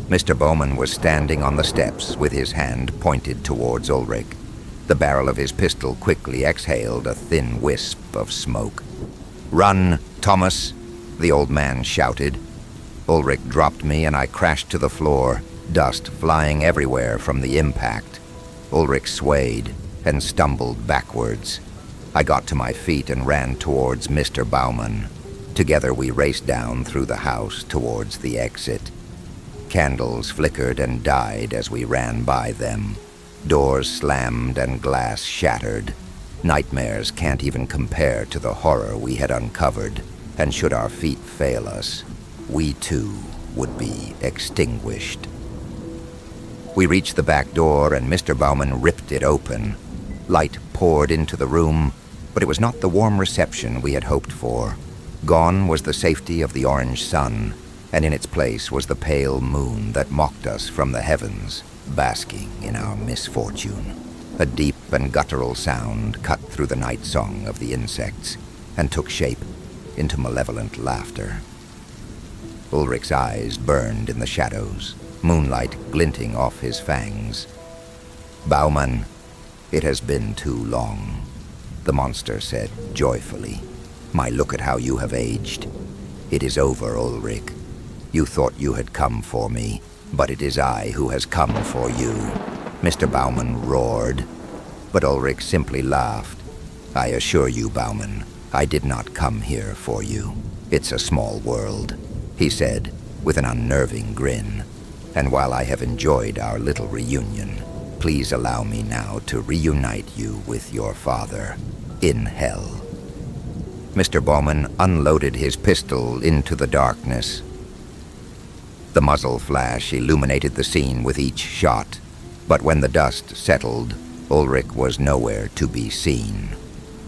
Mr. Bowman was standing on the steps with his hand pointed towards Ulrich. The barrel of his pistol quickly exhaled a thin wisp of smoke. "Run, Thomas!" the old man shouted. Ulrich dropped me and I crashed to the floor, dust flying everywhere from the impact. Ulrich swayed and stumbled backwards. I got to my feet and ran towards Mr. Baumann. Together we raced down through the house towards the exit. Candles flickered and died as we ran by them. Doors slammed and glass shattered. Nightmares can't even compare to the horror we had uncovered, and should our feet fail us, we too would be extinguished. We reached the back door and Mr. Baumann ripped it open. Light poured into the room, but it was not the warm reception we had hoped for. Gone was the safety of the orange sun, and in its place was the pale moon that mocked us from the heavens, basking in our misfortune. A deep and guttural sound cut through the night song of the insects and took shape into malevolent laughter. Ulrich's eyes burned in the shadows, moonlight glinting off his fangs. "Baumann, it has been too long," the monster said joyfully. "My, look at how you have aged. It is over, Ulrich. You thought you had come for me, but it is I who has come for you." Mr. Baumann roared, but Ulrich simply laughed. "I assure you, Baumann, I did not come here for you. It's a small world," he said with an unnerving grin. "And while I have enjoyed our little reunion, please allow me now to reunite you with your father in hell." Mr. Baumann unloaded his pistol into the darkness. The muzzle flash illuminated the scene with each shot, but when the dust settled, Ulrich was nowhere to be seen.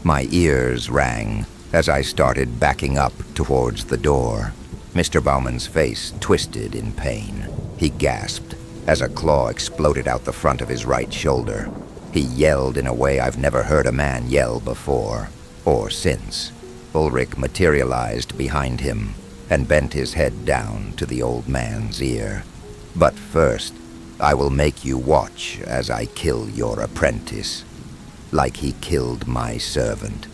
My ears rang as I started backing up towards the door. Mr. Baumann's face twisted in pain. He gasped as a claw exploded out the front of his right shoulder. He yelled in a way I've never heard a man yell before, or since. Ulrich materialized behind him and bent his head down to the old man's ear. "But first, I will make you watch as I kill your apprentice, like he killed my servant.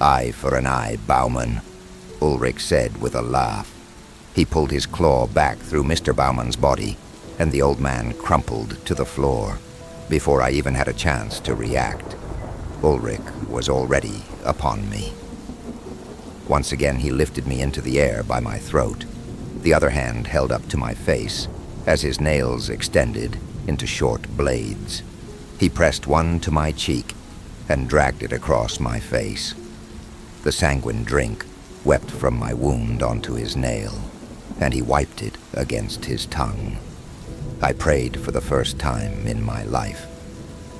Eye for an eye, Baumann," Ulrich said with a laugh. He pulled his claw back through Mr. Baumann's body, and the old man crumpled to the floor. Before I even had a chance to react, Ulrich was already upon me. Once again, he lifted me into the air by my throat, the other hand held up to my face as his nails extended into short blades. He pressed one to my cheek and dragged it across my face. The sanguine drink wept from my wound onto his nail, and he wiped it against his tongue. I prayed for the first time in my life.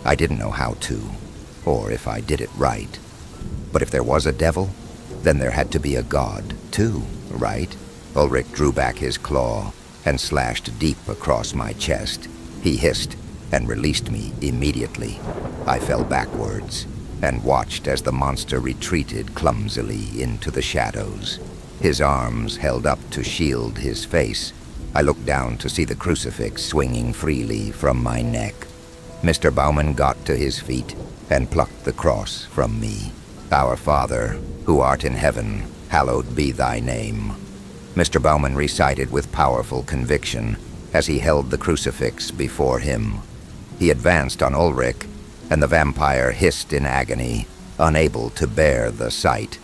I didn't know how to, or if I did it right. But if there was a devil, then there had to be a god, too, right? Ulrich drew back his claw and slashed deep across my chest. He hissed and released me immediately. I fell backwards and watched as the monster retreated clumsily into the shadows. His arms held up to shield his face. I looked down to see the crucifix swinging freely from my neck. Mr. Baumann got to his feet and plucked the cross from me. "Our Father, who art in heaven, hallowed be thy name," Mr. Baumann recited with powerful conviction as he held the crucifix before him. He advanced on Ulrich, and the vampire hissed in agony, unable to bear the sight.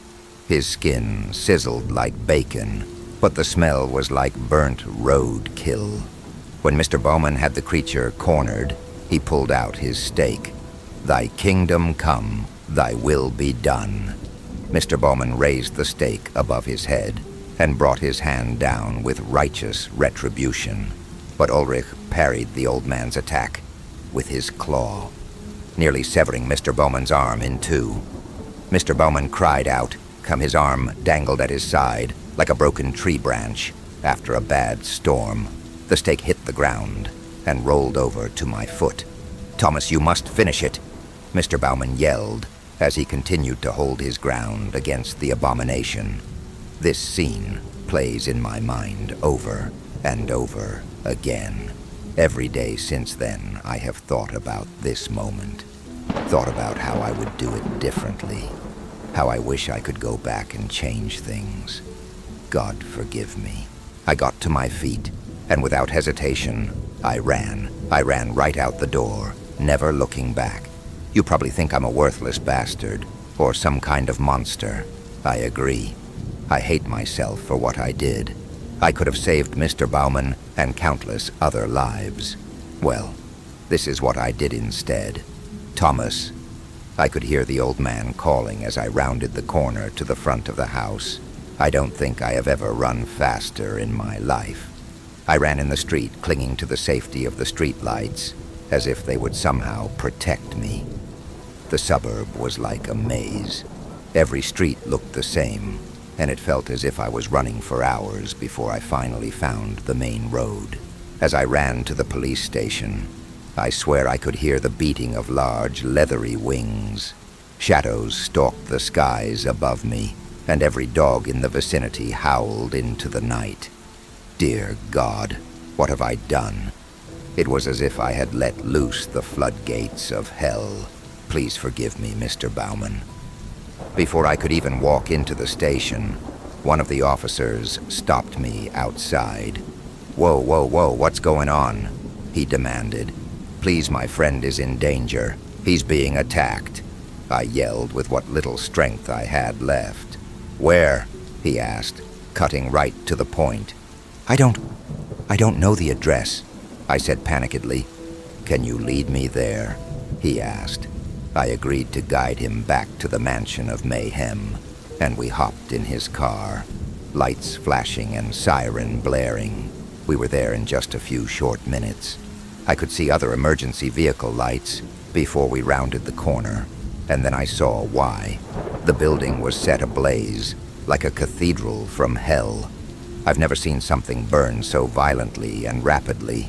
His skin sizzled like bacon, but the smell was like burnt roadkill. When Mr. Baumann had the creature cornered, he pulled out his stake. "Thy kingdom come, thy will be done." Mr. Baumann raised the stake above his head and brought his hand down with righteous retribution. But Ulrich parried the old man's attack with his claw, nearly severing Mr. Baumann's arm in two. Mr. Baumann cried out, his arm dangled at his side like a broken tree branch after a bad storm. The stake hit the ground and rolled over to my foot. "Thomas, you must finish it," Mr. Baumann yelled as he continued to hold his ground against the abomination. This scene plays in my mind over and over again. Every day since then, I have thought about this moment, thought about how I would do it differently, how I wish I could go back and change things. God forgive me. I got to my feet, and without hesitation, I ran. I ran right out the door, never looking back. You probably think I'm a worthless bastard, or some kind of monster. I agree. I hate myself for what I did. I could have saved Mr. Baumann and countless other lives. Well, this is what I did instead. "Thomas." I could hear the old man calling as I rounded the corner to the front of the house. I don't think I have ever run faster in my life. I ran in the street, clinging to the safety of the street lights, as if they would somehow protect me. The suburb was like a maze. Every street looked the same, and it felt as if I was running for hours before I finally found the main road. As I ran to the police station, I swear I could hear the beating of large, leathery wings. Shadows stalked the skies above me, and every dog in the vicinity howled into the night. Dear God, what have I done? It was as if I had let loose the floodgates of hell. Please forgive me, Mr. Baumann. Before I could even walk into the station, one of the officers stopped me outside. Whoa, what's going on?" he demanded. "Please, my friend is in danger. He's being attacked," I yelled with what little strength I had left. "Where?" he asked, cutting right to the point. I don't know the address," I said panikedly. "Can you lead me there?" he asked. I agreed to guide him back to the mansion of mayhem, and we hopped in his car, lights flashing and siren blaring. We were there in just a few short minutes. I could see other emergency vehicle lights before we rounded the corner, and then I saw why. The building was set ablaze, like a cathedral from hell. I've never seen something burn so violently and rapidly.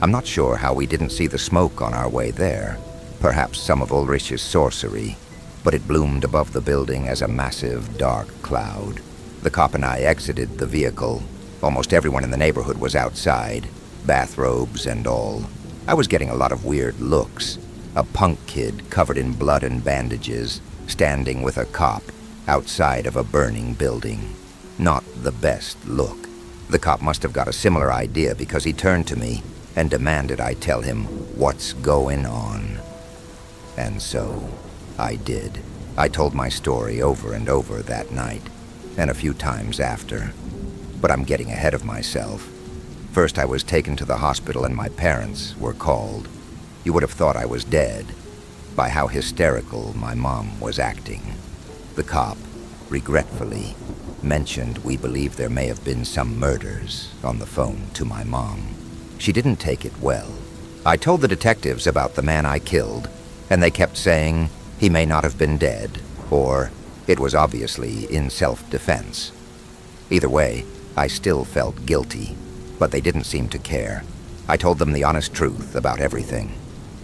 I'm not sure how we didn't see the smoke on our way there. Perhaps some of Ulrich's sorcery. but it bloomed above the building as a massive, dark cloud. The cop and I exited the vehicle. Almost everyone in the neighborhood was outside, bathrobes and all. I was getting a lot of weird looks. A punk kid covered in blood and bandages, standing with a cop outside of a burning building. Not the best look. The cop must have got a similar idea because he turned to me and demanded I tell him what's going on. And so I did. I told my story over and over that night, and a few times after. But I'm getting ahead of myself. First I was taken to the hospital and my parents were called. You would have thought I was dead by how hysterical my mom was acting. The cop, regretfully, mentioned we believe there may have been some murders on the phone to my mom. She didn't take it well. I told the detectives about the man I killed, and they kept saying he may not have been dead, or it was obviously in self-defense. Either way, I still felt guilty, but they didn't seem to care. I told them the honest truth about everything.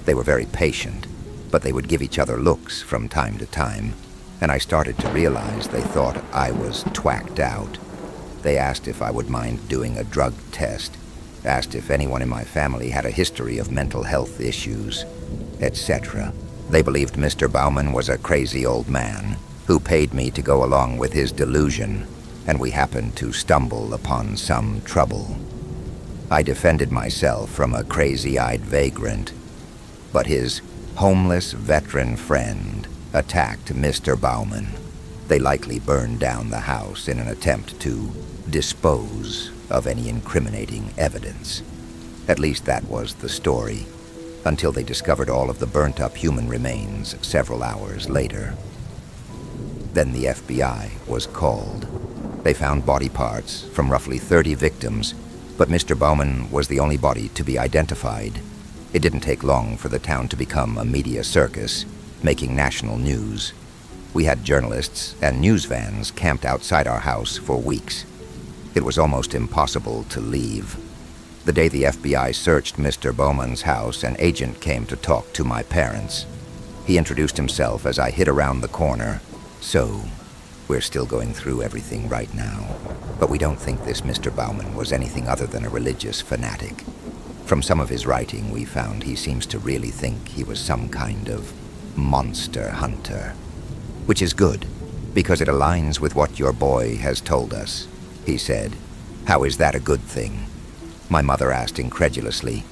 They were very patient, but they would give each other looks from time to time, and I started to realize they thought I was twacked out. They asked if I would mind doing a drug test, asked if anyone in my family had a history of mental health issues, etc. They believed Mr. Bauman was a crazy old man who paid me to go along with his delusion, and we happened to stumble upon some trouble. I defended myself from a crazy-eyed vagrant, but his homeless veteran friend attacked Mr. Bauman. They likely burned down the house in an attempt to dispose of any incriminating evidence. At least that was the story, until they discovered all of the burnt-up human remains several hours later. Then the FBI was called. They found body parts from roughly 30 victims, but Mr. Bauman was the only body to be identified. It didn't take long for the town to become a media circus, making national news. We had journalists and news vans camped outside our house for weeks. It was almost impossible to leave. The day the FBI searched Mr. Bowman's house, an agent came to talk to my parents. He introduced himself as I hid around the corner. So, we're still going through everything right now, but we don't think this Mr. Bauman was anything other than a religious fanatic. From some of his writing, we found he seems to really think he was some kind of monster hunter. Which is good, because it aligns with what your boy has told us, he said. How is that a good thing? My mother asked incredulously.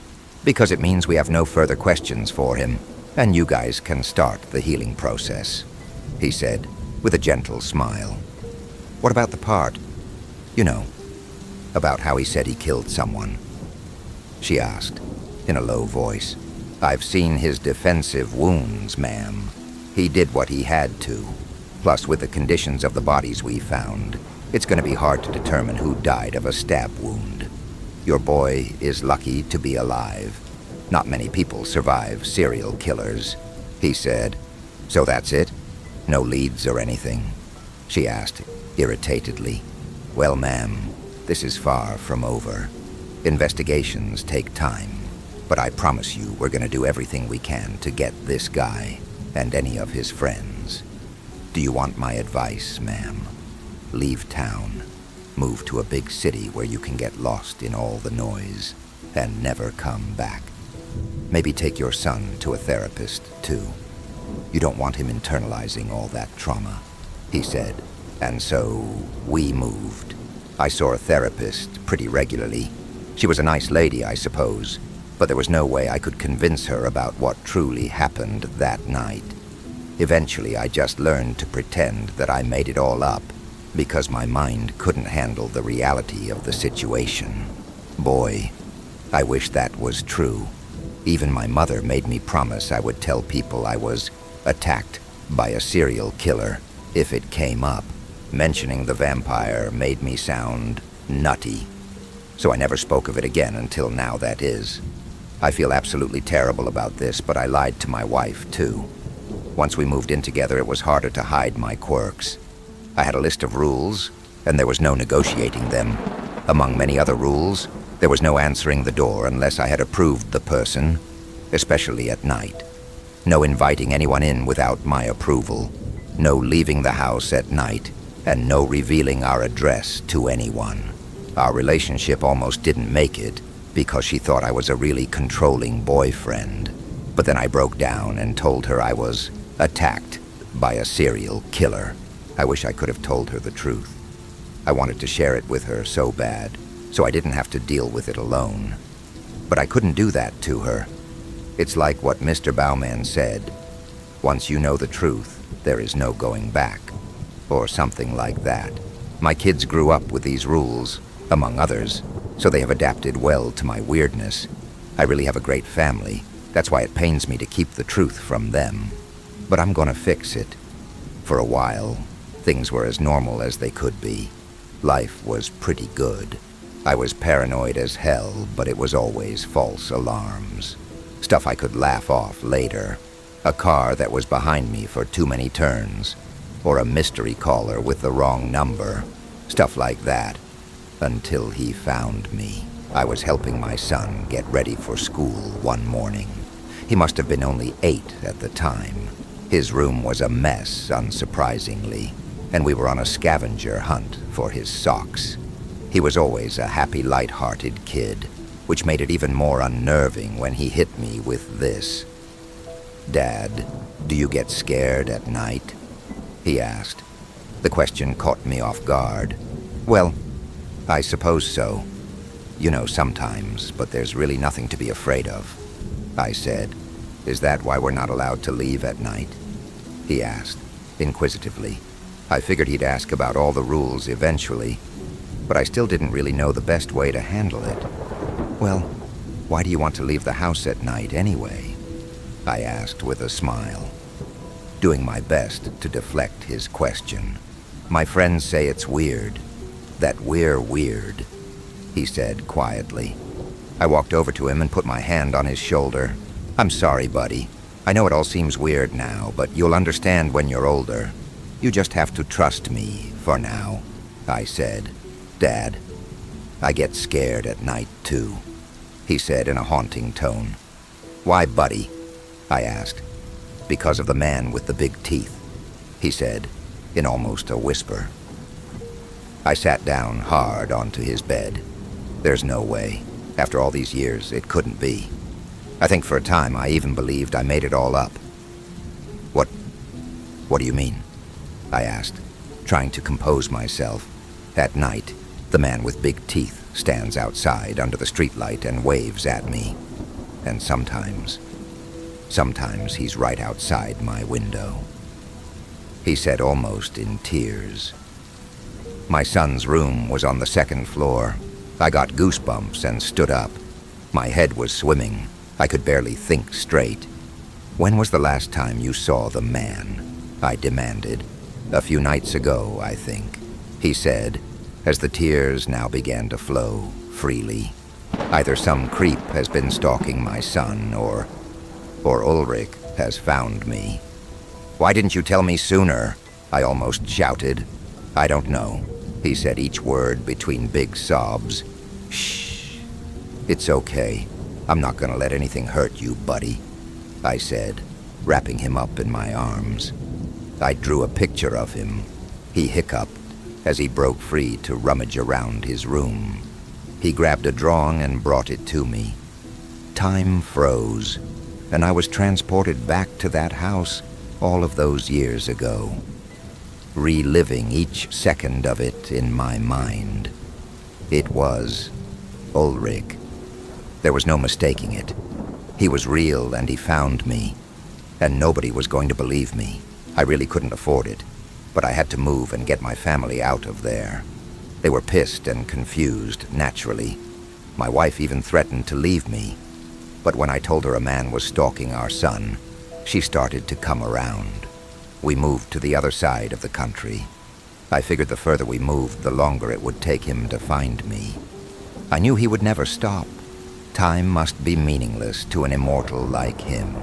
Because it means we have no further questions for him, and you guys can start the healing process, he said, with a gentle smile. What about the part, you know, about how he said he killed someone? She asked, in a low voice. I've seen his defensive wounds, ma'am. He did what he had to. Plus, with the conditions of the bodies we found, it's going to be hard to determine who died of a stab wound. Your boy is lucky to be alive. Not many people survive serial killers, he said. So that's it? No leads or anything? She asked, irritatedly. Well, ma'am, this is far from over. Investigations take time, but I promise you we're going to do everything we can to get this guy and any of his friends. Do you want my advice, ma'am? Leave town. Move to a big city where you can get lost in all the noise and never come back. Maybe take your son to a therapist, too. You don't want him internalizing all that trauma, he said. And so we moved. I saw a therapist pretty regularly. She was a nice lady, I suppose, but there was no way I could convince her about what truly happened that night. Eventually, I just learned to pretend that I made it all up because my mind couldn't handle the reality of the situation. Boy, I wish that was true. Even my mother made me promise I would tell people I was attacked by a serial killer if it came up. Mentioning the vampire made me sound nutty. So I never spoke of it again until now, that is. I feel absolutely terrible about this, but I lied to my wife, too. Once we moved in together, it was harder to hide my quirks. I had a list of rules, and there was no negotiating them. Among many other rules, there was no answering the door unless I had approved the person, especially at night. No inviting anyone in without my approval. No leaving the house at night, and no revealing our address to anyone. Our relationship almost didn't make it because she thought I was a really controlling boyfriend. But then I broke down and told her I was attacked by a serial killer. I wish I could have told her the truth. I wanted to share it with her so bad, so I didn't have to deal with it alone. But I couldn't do that to her. It's like what Mr. Bowman said, once you know the truth, there is no going back, or something like that. My kids grew up with these rules, among others, so they have adapted well to my weirdness. I really have a great family. That's why it pains me to keep the truth from them. But I'm gonna fix it. For a while, things were as normal as they could be. Life was pretty good. I was paranoid as hell, but it was always false alarms. Stuff I could laugh off later. A car that was behind me for too many turns. Or a mystery caller with the wrong number. Stuff like that. Until he found me. I was helping my son get ready for school one morning. He must have been only 8 at the time. His room was a mess, unsurprisingly, and we were on a scavenger hunt for his socks. He was always a happy, light-hearted kid, which made it even more unnerving when he hit me with this. "Dad, do you get scared at night?" he asked. The question caught me off guard. "Well, I suppose so. You know, sometimes, but there's really nothing to be afraid of," I said. "Is that why we're not allowed to leave at night?" he asked, inquisitively. I figured he'd ask about all the rules eventually, but I still didn't really know the best way to handle it. "Well, why do you want to leave the house at night anyway?" I asked with a smile, doing my best to deflect his question. "My friends say it's weird, that we're weird," he said quietly. I walked over to him and put my hand on his shoulder. "I'm sorry, buddy. I know it all seems weird now, but you'll understand when you're older. You just have to trust me for now," I said. "Dad, I get scared at night too," he said in a haunting tone. "Why, buddy?" I asked. "Because of the man with the big teeth," he said in almost a whisper. I sat down hard onto his bed. There's no way. After all these years, it couldn't be. I think for a time I even believed I made it all up. What do you mean?" I asked, trying to compose myself. At night, the man with big teeth stands outside under the streetlight and waves at me. And sometimes he's right outside my window. He said almost in tears. My son's room was on the 2nd floor. I got goosebumps and stood up. My head was swimming. I could barely think straight. "When was the last time you saw the man?" I demanded. "A few nights ago, I think," he said, as the tears now began to flow freely. "Either some creep has been stalking my son, or Ulrich has found me." "Why didn't you tell me sooner?" I almost shouted. "I don't know," he said, each word between big sobs. "Shh. It's okay. I'm not gonna let anything hurt you, buddy," I said, wrapping him up in my arms. I drew a picture of him. He hiccuped as he broke free to rummage around his room. He grabbed a drawing and brought it to me. Time froze, and I was transported back to that house all of those years ago, reliving each second of it in my mind. It was Ulrich. There was no mistaking it. He was real, and he found me. And nobody was going to believe me. I really couldn't afford it, but I had to move and get my family out of there. They were pissed and confused, naturally. My wife even threatened to leave me. But when I told her a man was stalking our son, she started to come around. We moved to the other side of the country. I figured the further we moved, the longer it would take him to find me. I knew he would never stop. Time must be meaningless to an immortal like him.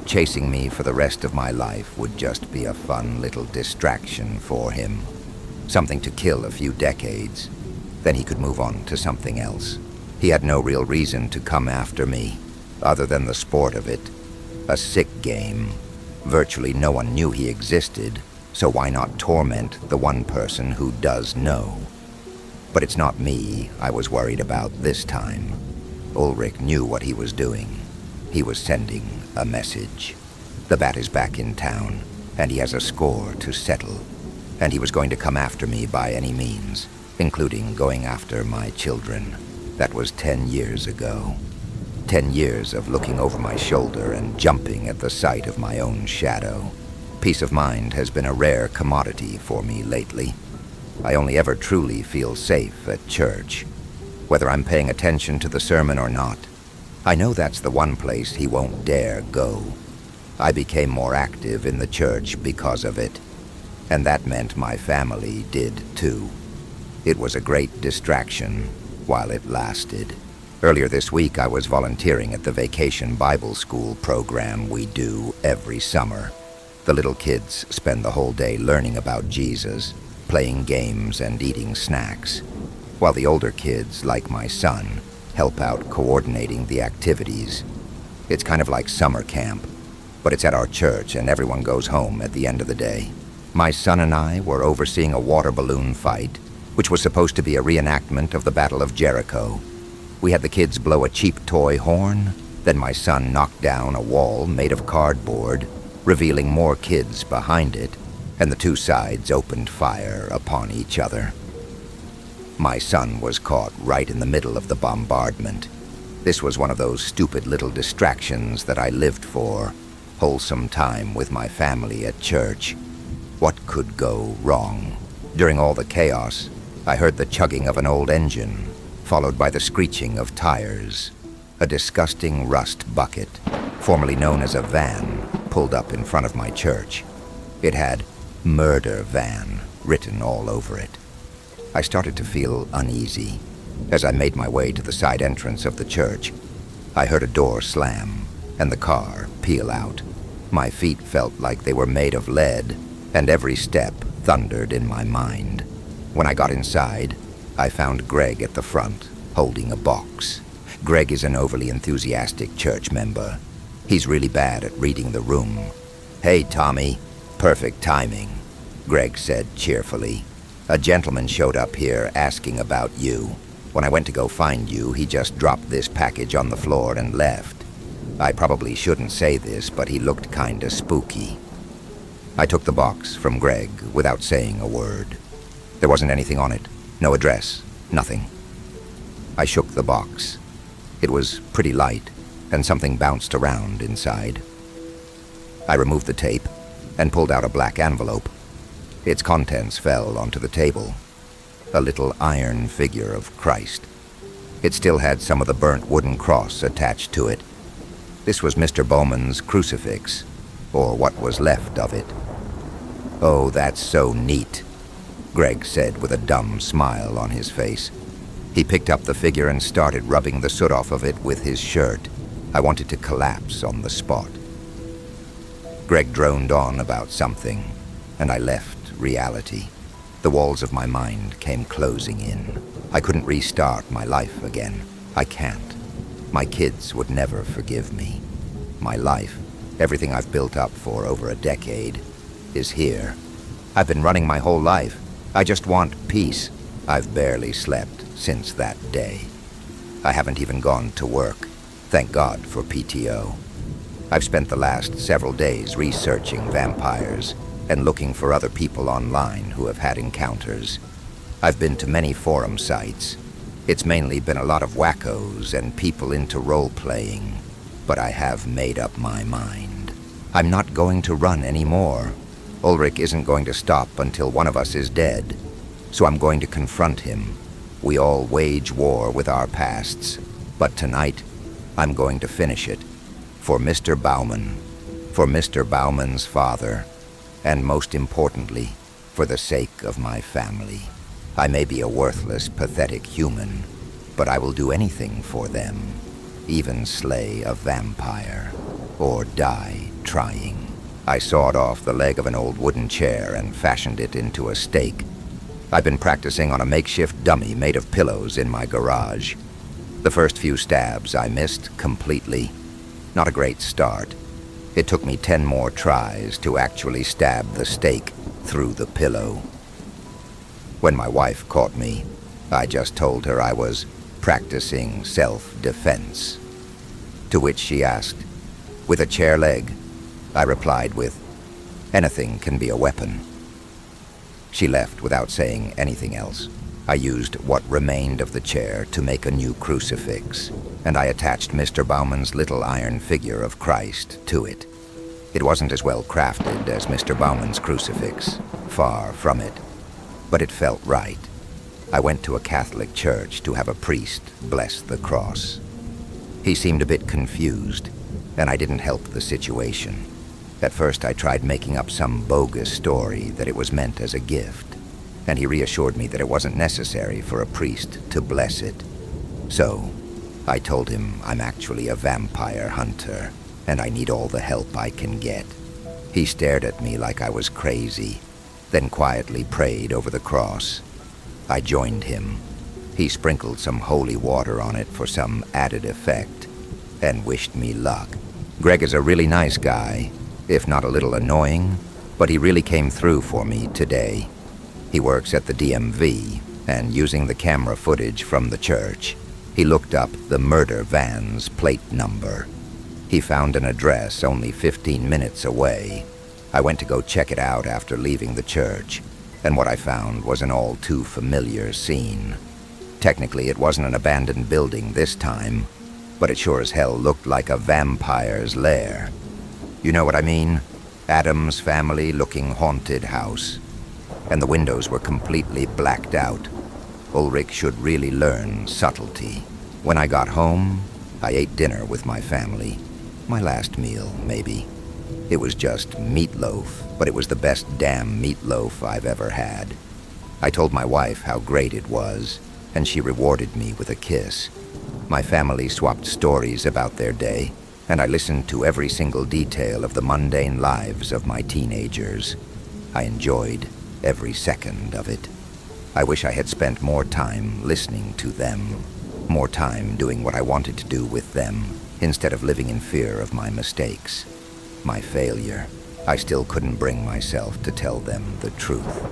Chasing me for the rest of my life would just be a fun little distraction for him. Something to kill a few decades. Then he could move on to something else. He had no real reason to come after me, other than the sport of it. A sick game. Virtually no one knew he existed, so why not torment the one person who does know? But it's not me I was worried about this time. Ulrich knew what he was doing. He was sending a message. The bat is back in town, and he has a score to settle. And he was going to come after me by any means, including going after my children. That was 10 years ago. 10 years of looking over my shoulder and jumping at the sight of my own shadow. Peace of mind has been a rare commodity for me lately. I only ever truly feel safe at church. Whether I'm paying attention to the sermon or not, I know that's the one place he won't dare go. I became more active in the church because of it, and that meant my family did too. It was a great distraction while it lasted. Earlier this week, I was volunteering at the Vacation Bible School program we do every summer. The little kids spend the whole day learning about Jesus, playing games and eating snacks, while the older kids, like my son, help out coordinating the activities. It's kind of like summer camp, but it's at our church and everyone goes home at the end of the day. My son and I were overseeing a water balloon fight, which was supposed to be a reenactment of the Battle of Jericho. We had the kids blow a cheap toy horn, then my son knocked down a wall made of cardboard, revealing more kids behind it, and the two sides opened fire upon each other. My son was caught right in the middle of the bombardment. This was one of those stupid little distractions that I lived for, wholesome time with my family at church. What could go wrong? During all the chaos, I heard the chugging of an old engine, followed by the screeching of tires. A disgusting rust bucket, formerly known as a van, pulled up in front of my church. It had "Murder Van" written all over it. I started to feel uneasy. As I made my way to the side entrance of the church, I heard a door slam and the car peel out. My feet felt like they were made of lead, and every step thundered in my mind. When I got inside, I found Greg at the front, holding a box. Greg is an overly enthusiastic church member. He's really bad at reading the room. "Hey, Tommy. Perfect timing," Greg said cheerfully. "A gentleman showed up here asking about you. When I went to go find you, he just dropped this package on the floor and left. I probably shouldn't say this, but he looked kinda spooky." I took the box from Greg without saying a word. There wasn't anything on it. No address. Nothing. I shook the box. It was pretty light, and something bounced around inside. I removed the tape and pulled out a black envelope. Its contents fell onto the table. A little iron figure of Christ. It still had some of the burnt wooden cross attached to it. This was Mr. Bowman's crucifix, or what was left of it. "Oh, that's so neat," Greg said with a dumb smile on his face. He picked up the figure and started rubbing the soot off of it with his shirt. I wanted to collapse on the spot. Greg droned on about something, and I left reality. The walls of my mind came closing in. I couldn't restart my life again. I can't. My kids would never forgive me. My life, everything I've built up for over a decade, is here. I've been running my whole life. I just want peace. I've barely slept since that day. I haven't even gone to work. Thank God for PTO. I've spent the last several days researching vampires and looking for other people online who have had encounters. I've been to many forum sites. It's mainly been a lot of wackos and people into role-playing, but I have made up my mind. I'm not going to run anymore. Ulrich isn't going to stop until one of us is dead, so I'm going to confront him. We all wage war with our pasts, but tonight, I'm going to finish it. For Mr. Bauman, for Mr. Bauman's father, and most importantly, for the sake of my family. I may be a worthless, pathetic human, but I will do anything for them, even slay a vampire, or die trying. I sawed off the leg of an old wooden chair and fashioned it into a stake. I've been practicing on a makeshift dummy made of pillows in my garage. The first few stabs I missed completely. Not a great start, It took me 10 more tries to actually stab the stake through the pillow. When my wife caught me, I just told her I was practicing self-defense. To which she asked, "With a chair leg?" I replied with, "Anything can be a weapon." She left without saying anything else. I used what remained of the chair to make a new crucifix, and I attached Mr. Bauman's little iron figure of Christ to it. It wasn't as well crafted as Mr. Bauman's crucifix, far from it, but it felt right. I went to a Catholic church to have a priest bless the cross. He seemed a bit confused, and I didn't help the situation. At first I tried making up some bogus story that it was meant as a gift, and he reassured me that it wasn't necessary for a priest to bless it. So, I told him I'm actually a vampire hunter, and I need all the help I can get. He stared at me like I was crazy, then quietly prayed over the cross. I joined him. He sprinkled some holy water on it for some added effect, and wished me luck. Greg is a really nice guy, if not a little annoying, but he really came through for me today. He works at the DMV, and using the camera footage from the church, he looked up the murder van's plate number. He found an address only 15 minutes away. I went to go check it out after leaving the church, and what I found was an all too familiar scene. Technically, it wasn't an abandoned building this time, but it sure as hell looked like a vampire's lair. You know what I mean? Adam's family-looking haunted house. And the windows were completely blacked out. Ulrich should really learn subtlety. When I got home, I ate dinner with my family. My last meal, maybe. It was just meatloaf, but it was the best damn meatloaf I've ever had. I told my wife how great it was, and she rewarded me with a kiss. My family swapped stories about their day, and I listened to every single detail of the mundane lives of my teenagers. I enjoyed every second of it. I wish I had spent more time listening to them, more time doing what I wanted to do with them, instead of living in fear of my mistakes, my failure. I still couldn't bring myself to tell them the truth,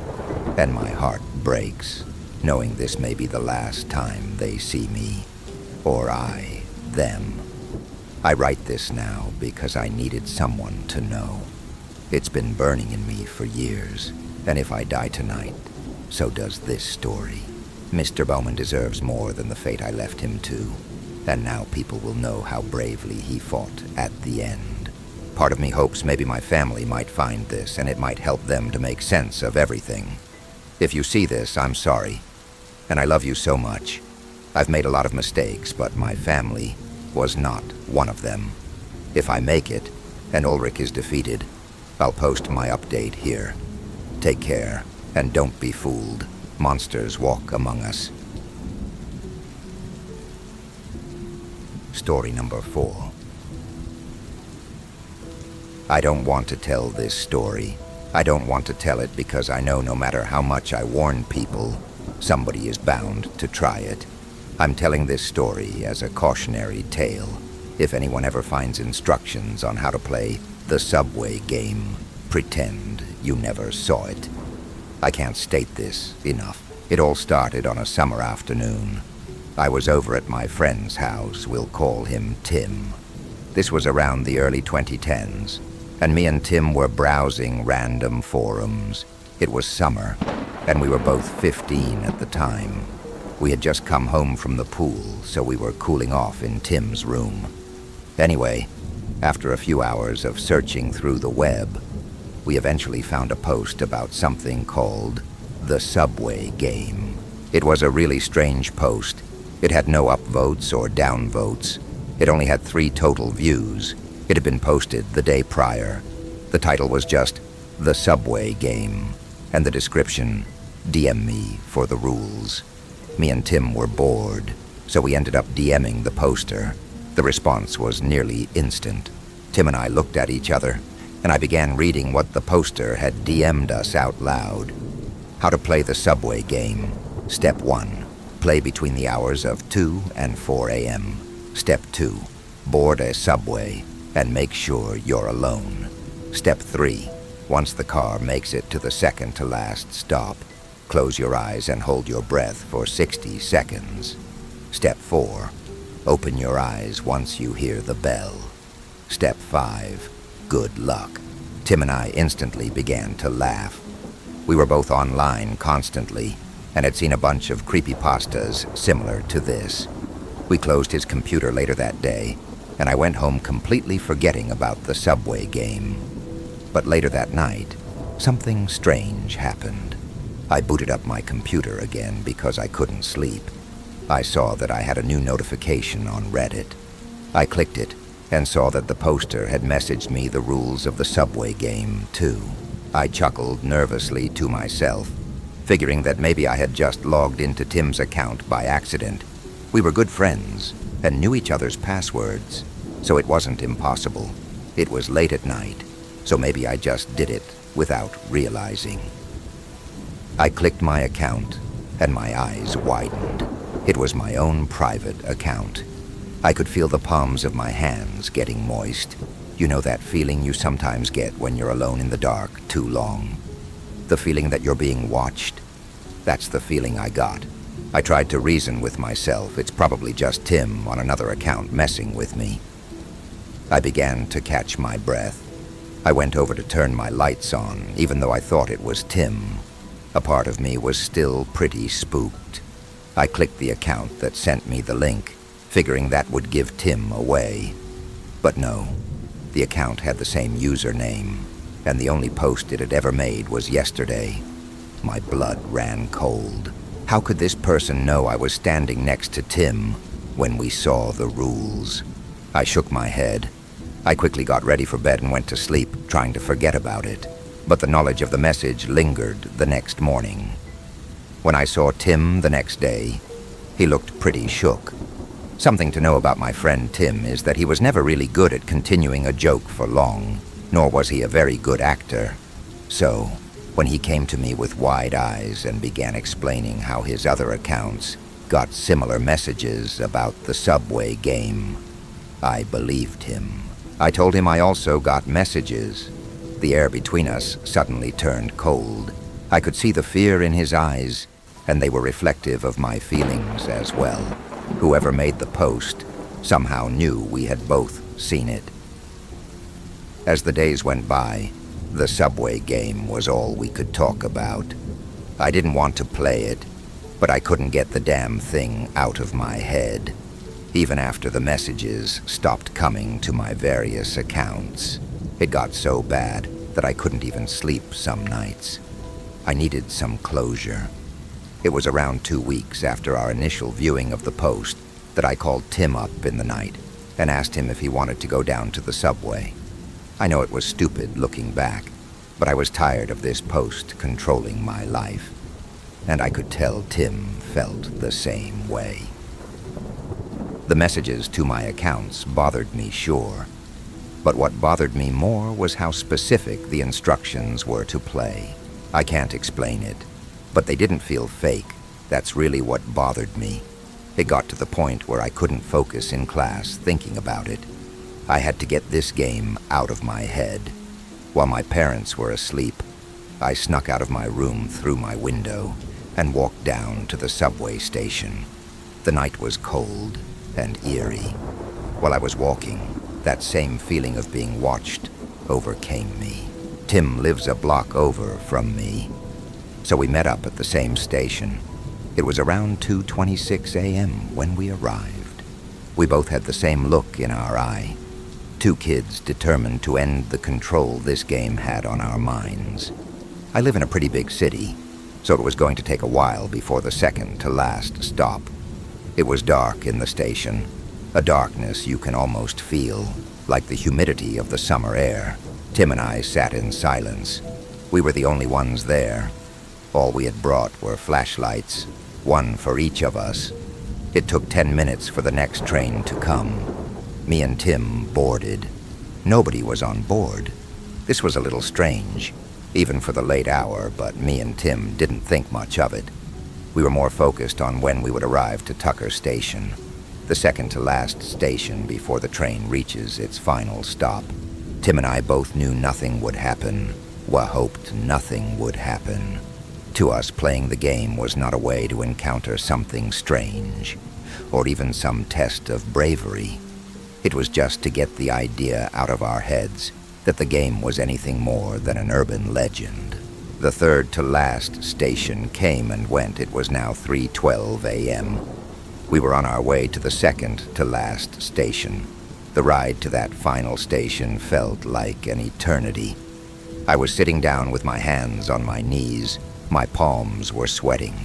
and my heart breaks, knowing this may be the last time they see me, or I, them. I write this now because I needed someone to know. It's been burning in me for years, and if I die tonight, so does this story. Mr. Bauman deserves more than the fate I left him to, and now people will know how bravely he fought at the end. Part of me hopes maybe my family might find this, and it might help them to make sense of everything. If you see this, I'm sorry, and I love you so much. I've made a lot of mistakes, but my family was not one of them. If I make it, and Ulrich is defeated, I'll post my update here. Take care, and don't be fooled. Monsters walk among us. Story number 4. I don't want to tell this story. I don't want to tell it because I know no matter how much I warn people, somebody is bound to try it. I'm telling this story as a cautionary tale. If anyone ever finds instructions on how to play the subway game, pretend you never saw it. I can't state this enough. It all started on a summer afternoon. I was over at my friend's house, we'll call him Tim. This was around the early 2010s, and me and Tim were browsing random forums. It was summer, and we were both 15 at the time. We had just come home from the pool, so we were cooling off in Tim's room. Anyway, after a few hours of searching through the web, we eventually found a post about something called the subway game. It was a really strange post. It had no upvotes or downvotes. It only had 3 total views. It had been posted the day prior. The title was just The Subway Game, and the description, DM me for the rules. Me and Tim were bored, so we ended up DMing the poster. The response was nearly instant. Tim and I looked at each other, and I began reading what the poster had DM'd us out loud. How to play the subway game. Step 1. Play between the hours of 2 and 4 a.m. Step 2. Board a subway and make sure you're alone. Step 3. Once the car makes it to the second to last stop, close your eyes and hold your breath for 60 seconds. Step 4. Open your eyes once you hear the bell. Step 5. Good luck. Tim and I instantly began to laugh. We were both online constantly and had seen a bunch of creepypastas similar to this. We closed his computer later that day, and I went home completely forgetting about the subway game. But later that night, something strange happened. I booted up my computer again because I couldn't sleep. I saw that I had a new notification on Reddit. I clicked it and saw that the poster had messaged me the rules of the subway game, too. I chuckled nervously to myself, figuring that maybe I had just logged into Tim's account by accident. We were good friends and knew each other's passwords, so it wasn't impossible. It was late at night, so maybe I just did it without realizing. I clicked my account, and my eyes widened. It was my own private account. I could feel the palms of my hands getting moist. You know that feeling you sometimes get when you're alone in the dark too long? The feeling that you're being watched? That's the feeling I got. I tried to reason with myself. It's probably just Tim on another account messing with me. I began to catch my breath. I went over to turn my lights on, even though I thought it was Tim. A part of me was still pretty spooked. I clicked the account that sent me the link, figuring that would give Tim away. But no, the account had the same username, and the only post it had ever made was yesterday. My blood ran cold. How could this person know I was standing next to Tim when we saw the rules? I shook my head. I quickly got ready for bed and went to sleep, trying to forget about it. But the knowledge of the message lingered the next morning. When I saw Tim the next day, he looked pretty shook. Something to know about my friend Tim is that he was never really good at continuing a joke for long, nor was he a very good actor. So, when he came to me with wide eyes and began explaining how his other accounts got similar messages about the subway game, I believed him. I told him I also got messages. The air between us suddenly turned cold. I could see the fear in his eyes, and they were reflective of my feelings as well. Whoever made the post somehow knew we had both seen it. As the days went by, the subway game was all we could talk about. I didn't want to play it, but I couldn't get the damn thing out of my head, even after the messages stopped coming to my various accounts. It got so bad that I couldn't even sleep some nights. I needed some closure. It was around 2 weeks after our initial viewing of the post that I called Tim up in the night and asked him if he wanted to go down to the subway. I know it was stupid looking back, but I was tired of this post controlling my life, and I could tell Tim felt the same way. The messages to my accounts bothered me, sure, but what bothered me more was how specific the instructions were to play. I can't explain it, but they didn't feel fake. That's really what bothered me. It got to the point where I couldn't focus in class thinking about it. I had to get this game out of my head. While my parents were asleep, I snuck out of my room through my window and walked down to the subway station. The night was cold and eerie. While I was walking, that same feeling of being watched overcame me. Tim lives a block over from me, so we met up at the same station. It was around 2:26 a.m. when we arrived. We both had the same look in our eye. Two kids determined to end the control this game had on our minds. I live in a pretty big city, so it was going to take a while before the second to last stop. It was dark in the station, a darkness you can almost feel, like the humidity of the summer air. Tim and I sat in silence. We were the only ones there. All we had brought were flashlights, one for each of us. It took 10 minutes for the next train to come. Me and Tim boarded. Nobody was on board. This was a little strange, even for the late hour, but me and Tim didn't think much of it. We were more focused on when we would arrive to Tucker Station. the second to last station before the train reaches its final stop. Tim and I both knew nothing would happen, hoped nothing would happen. To us, playing the game was not a way to encounter something strange, or even some test of bravery. It was just to get the idea out of our heads that the game was anything more than an urban legend. The third to last station came and went. It was now 3:12 a.m. We were on our way to the second to last station. The ride to that final station felt like an eternity. I was sitting down with my hands on my knees. My palms were sweating,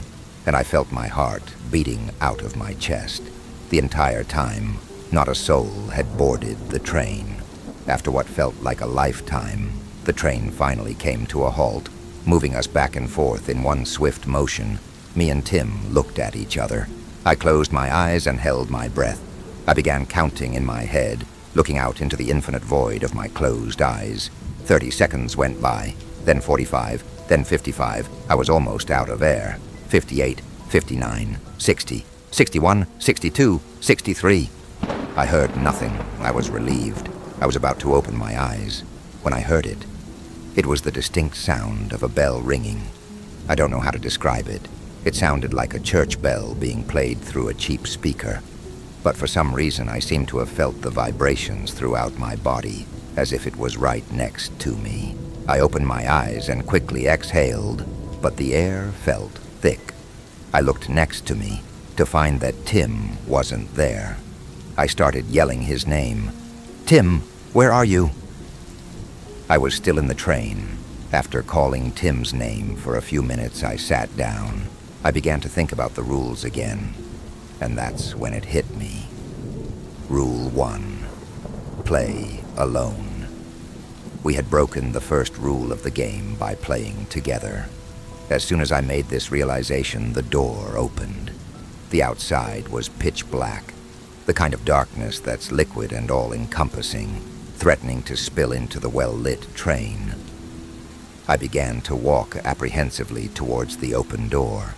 and I felt my heart beating out of my chest. The entire time, not a soul had boarded the train. After what felt like a lifetime, the train finally came to a halt, moving us back and forth in one swift motion. Me and Tim looked at each other. I closed my eyes and held my breath. I began counting in my head, looking out into the infinite void of my closed eyes. 30 seconds went by, then 45, then 55. I was almost out of air. 58, 59, 60, 61, 62, 63. I heard nothing. I was relieved. I was about to open my eyes when I heard it. It was the distinct sound of a bell ringing. I don't know how to describe it. It sounded like a church bell being played through a cheap speaker. But for some reason, I seemed to have felt the vibrations throughout my body, as if it was right next to me. I opened my eyes and quickly exhaled, but the air felt thick. I looked next to me to find that Tim wasn't there. I started yelling his name. "Tim, where are you?" I was still in the train. After calling Tim's name for a few minutes, I sat down. I began to think about the rules again, and that's when it hit me. Rule 1. Play alone. We had broken the first rule of the game by playing together. As soon as I made this realization, the door opened. The outside was pitch black, the kind of darkness that's liquid and all-encompassing, threatening to spill into the well-lit train. I began to walk apprehensively towards the open door.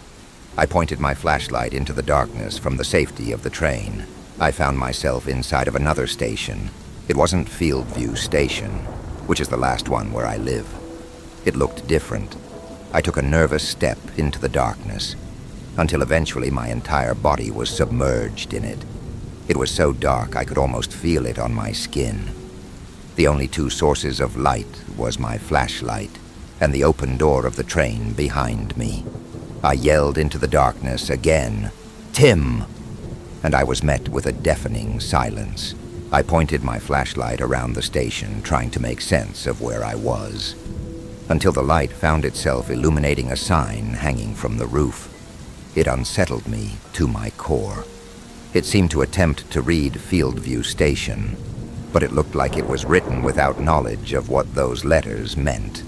I pointed my flashlight into the darkness from the safety of the train. I found myself inside of another station. It wasn't Fieldview Station, which is the last one where I live. It looked different. I took a nervous step into the darkness, until eventually my entire body was submerged in it. It was so dark I could almost feel it on my skin. The only two sources of light was my flashlight and the open door of the train behind me. I yelled into the darkness again, "Tim!" and I was met with a deafening silence. I pointed my flashlight around the station, trying to make sense of where I was, until the light found itself illuminating a sign hanging from the roof. It unsettled me to my core. It seemed to attempt to read Fieldview Station, but it looked like it was written without knowledge of what those letters meant.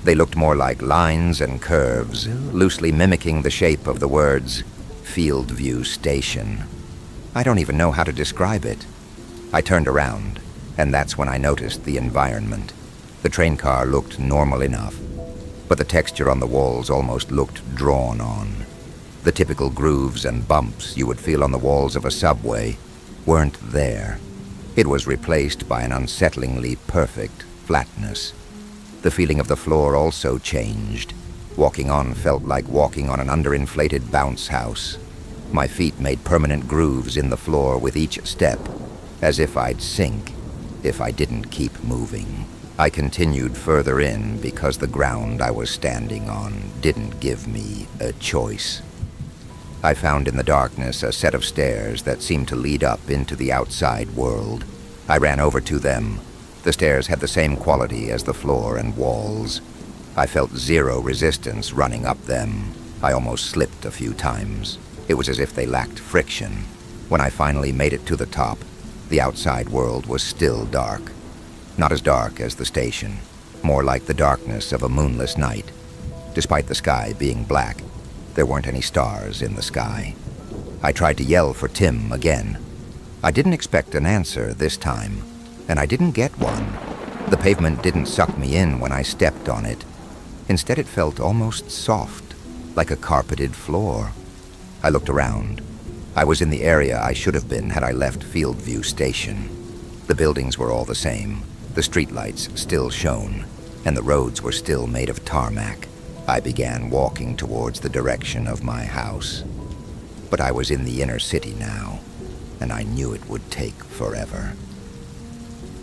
They looked more like lines and curves, loosely mimicking the shape of the words Fieldview Station. I don't even know how to describe it. I turned around, and that's when I noticed the environment. The train car looked normal enough, but the texture on the walls almost looked drawn on. The typical grooves and bumps you would feel on the walls of a subway weren't there. It was replaced by an unsettlingly perfect flatness. The feeling of the floor also changed. Walking on felt like walking on an underinflated bounce house. My feet made permanent grooves in the floor with each step, as if I'd sink if I didn't keep moving. I continued further in because the ground I was standing on didn't give me a choice. I found in the darkness a set of stairs that seemed to lead up into the outside world. I ran over to them. The stairs had the same quality as the floor and walls. I felt zero resistance running up them. I almost slipped a few times. It was as if they lacked friction. When I finally made it to the top, the outside world was still dark. Not as dark as the station, more like the darkness of a moonless night. Despite the sky being black, there weren't any stars in the sky. I tried to yell for Tim again. I didn't expect an answer this time, and I didn't get one. The pavement didn't suck me in when I stepped on it. Instead, it felt almost soft, like a carpeted floor. I looked around. I was in the area I should have been had I left Fieldview Station. The buildings were all the same, the streetlights still shone, and the roads were still made of tarmac. I began walking towards the direction of my house. But I was in the inner city now, and I knew it would take forever.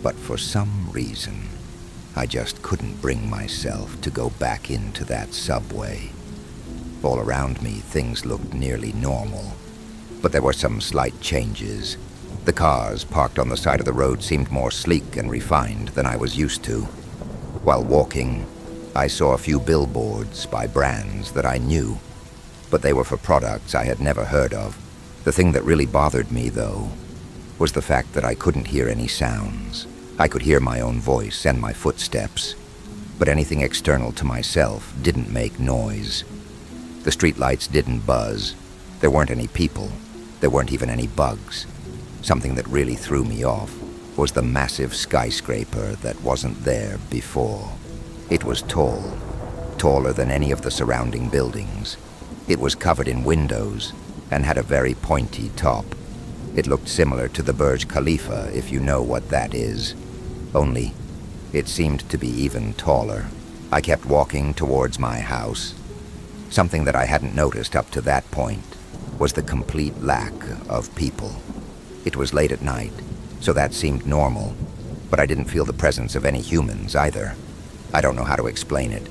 But for some reason, I just couldn't bring myself to go back into that subway. All around me, things looked nearly normal, but there were some slight changes. The cars parked on the side of the road seemed more sleek and refined than I was used to. While walking, I saw a few billboards by brands that I knew, but they were for products I had never heard of. The thing that really bothered me, though, was the fact that I couldn't hear any sounds. I could hear my own voice and my footsteps, but anything external to myself didn't make noise. The streetlights didn't buzz. There weren't any people. There weren't even any bugs. Something that really threw me off was the massive skyscraper that wasn't there before. It was tall, taller than any of the surrounding buildings. It was covered in windows and had a very pointy top. It looked similar to the Burj Khalifa, if you know what that is. Only, it seemed to be even taller. I kept walking towards my house. Something that I hadn't noticed up to that point was the complete lack of people. It was late at night, so that seemed normal, but I didn't feel the presence of any humans either. I don't know how to explain it.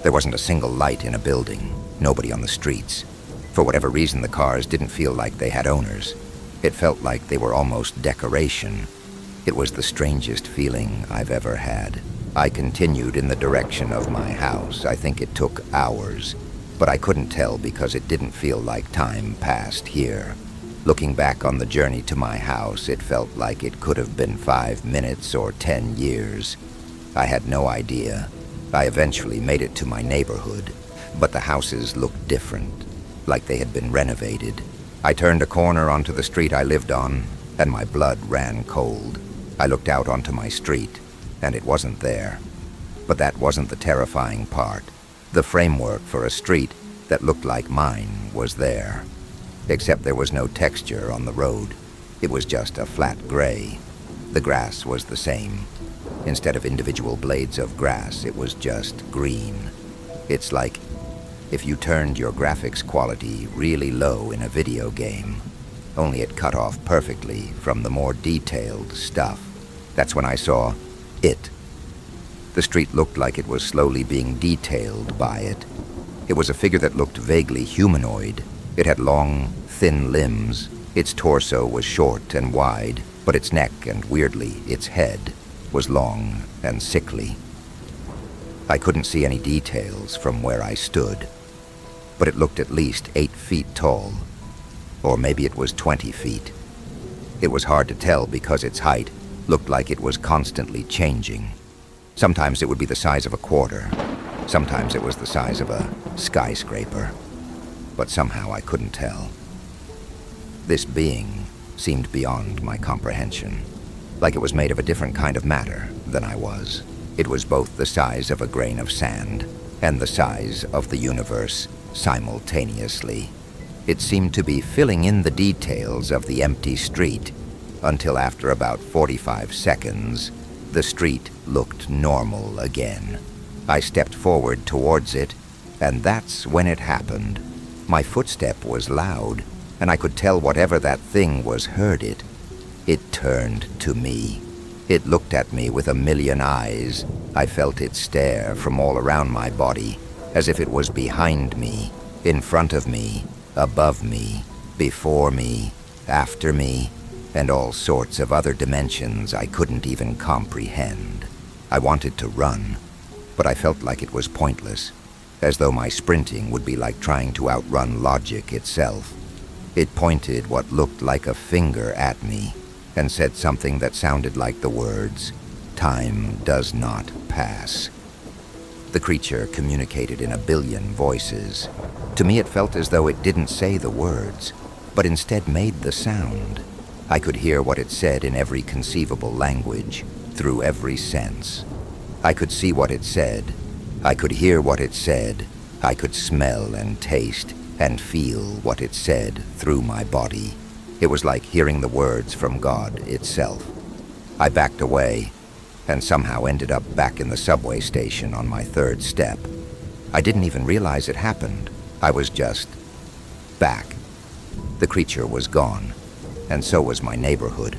There wasn't a single light in a building, nobody on the streets. For whatever reason, the cars didn't feel like they had owners. It felt like they were almost decoration. It was the strangest feeling I've ever had. I continued in the direction of my house. I think it took hours, but I couldn't tell because it didn't feel like time passed here. Looking back on the journey to my house, it felt like it could have been 5 minutes or 10 years. I had no idea. I eventually made it to my neighborhood, but the houses looked different, like they had been renovated. I turned a corner onto the street I lived on, and my blood ran cold. I looked out onto my street, and it wasn't there. But that wasn't the terrifying part. The framework for a street that looked like mine was there. Except there was no texture on the road. It was just a flat gray. The grass was the same. Instead of individual blades of grass, it was just green. It's like if you turned your graphics quality really low in a video game, only it cut off perfectly from the more detailed stuff. That's when I saw it. The street looked like it was slowly being detailed by it. It was a figure that looked vaguely humanoid. It had long, thin limbs. Its torso was short and wide, but its neck and, weirdly, its head was long and sickly. I couldn't see any details from where I stood, but it looked at least 8 feet tall, or maybe it was 20 feet. It was hard to tell because its height looked like it was constantly changing. Sometimes it would be the size of a quarter. Sometimes it was the size of a skyscraper. But somehow I couldn't tell. This being seemed beyond my comprehension, like it was made of a different kind of matter than I was. It was both the size of a grain of sand and the size of the universe simultaneously. It seemed to be filling in the details of the empty street until after about 45 seconds, the street looked normal again. I stepped forward towards it, and that's when it happened. My footstep was loud, and I could tell whatever that thing was heard it. It turned to me. It looked at me with a million eyes. I felt it stare from all around my body, as if it was behind me, in front of me, above me, before me, after me, and all sorts of other dimensions I couldn't even comprehend. I wanted to run, but I felt like it was pointless, as though my sprinting would be like trying to outrun logic itself. It pointed what looked like a finger at me and said something that sounded like the words, "Time does not pass." The creature communicated in a billion voices. To me it felt as though it didn't say the words, but instead made the sound. I could hear what it said in every conceivable language, through every sense. I could see what it said. I could hear what it said. I could smell and taste and feel what it said through my body. It was like hearing the words from God itself. I backed away and somehow ended up back in the subway station on my third step. I didn't even realize it happened. I was just back. The creature was gone, and so was my neighborhood.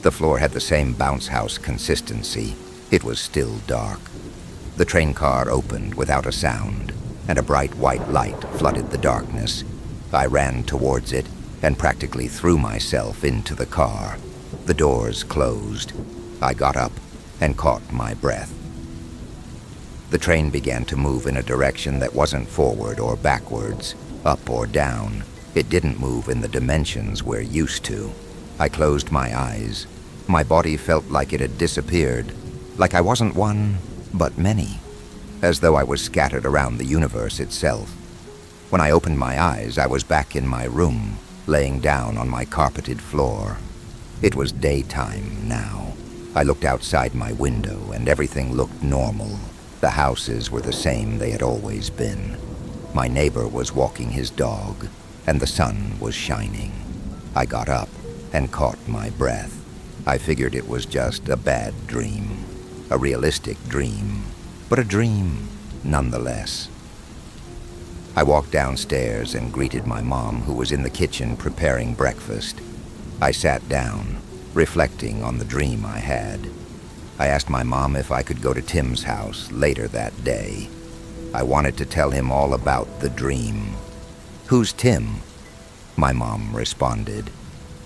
The floor had the same bounce house consistency. It was still dark. The train car opened without a sound, and a bright white light flooded the darkness. I ran towards it and practically threw myself into the car. The doors closed. I got up and caught my breath. The train began to move in a direction that wasn't forward or backwards, up or down. It didn't move in the dimensions we're used to. I closed my eyes. My body felt like it had disappeared, like I wasn't one, but many, as though I was scattered around the universe itself. When I opened my eyes, I was back in my room, laying down on my carpeted floor. It was daytime now. I looked outside my window, and everything looked normal. The houses were the same they had always been. My neighbor was walking his dog, and the sun was shining. I got up and caught my breath. I figured it was just a bad dream, a realistic dream, but a dream nonetheless. I walked downstairs and greeted my mom, who was in the kitchen preparing breakfast. I sat down, reflecting on the dream I had. I asked my mom if I could go to Tim's house later that day. I wanted to tell him all about the dream. "Who's Tim?" my mom responded.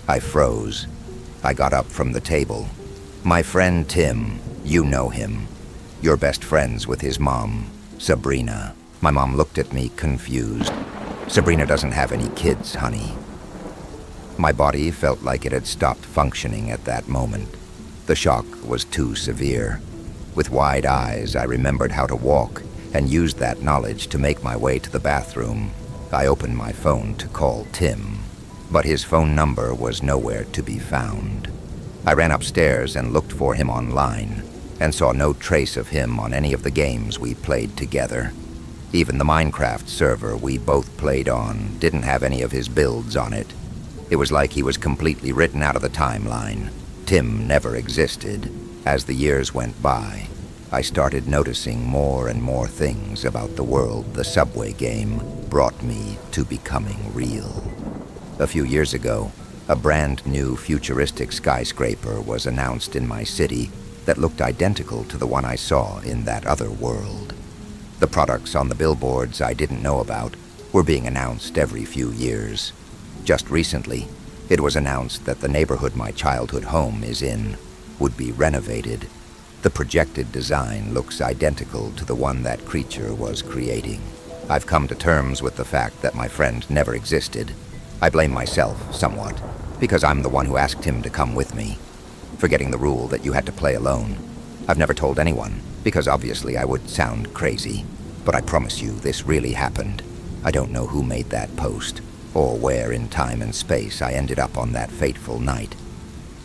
I froze. I got up from the table. "My friend Tim, you know him. You're best friends with his mom, Sabrina." My mom looked at me confused. "Sabrina doesn't have any kids, honey." My body felt like it had stopped functioning at that moment. The shock was too severe. With wide eyes, I remembered how to walk and used that knowledge to make my way to the bathroom. I opened my phone to call Tim, but his phone number was nowhere to be found. I ran upstairs and looked for him online and saw no trace of him on any of the games we played together. Even the Minecraft server we both played on didn't have any of his builds on it. It was like he was completely written out of the timeline. Tim never existed. As the years went by, I started noticing more and more things about the world the subway game brought me to becoming real. A few years ago, a brand new futuristic skyscraper was announced in my city that looked identical to the one I saw in that other world. The products on the billboards I didn't know about were being announced every few years. Just recently, it was announced that the neighborhood my childhood home is in would be renovated. The projected design looks identical to the one that creature was creating. I've come to terms with the fact that my friend never existed. I blame myself somewhat, because I'm the one who asked him to come with me, forgetting the rule that you had to play alone. I've never told anyone, because obviously I would sound crazy, but I promise you this really happened. I don't know who made that post, or where in time and space I ended up on that fateful night.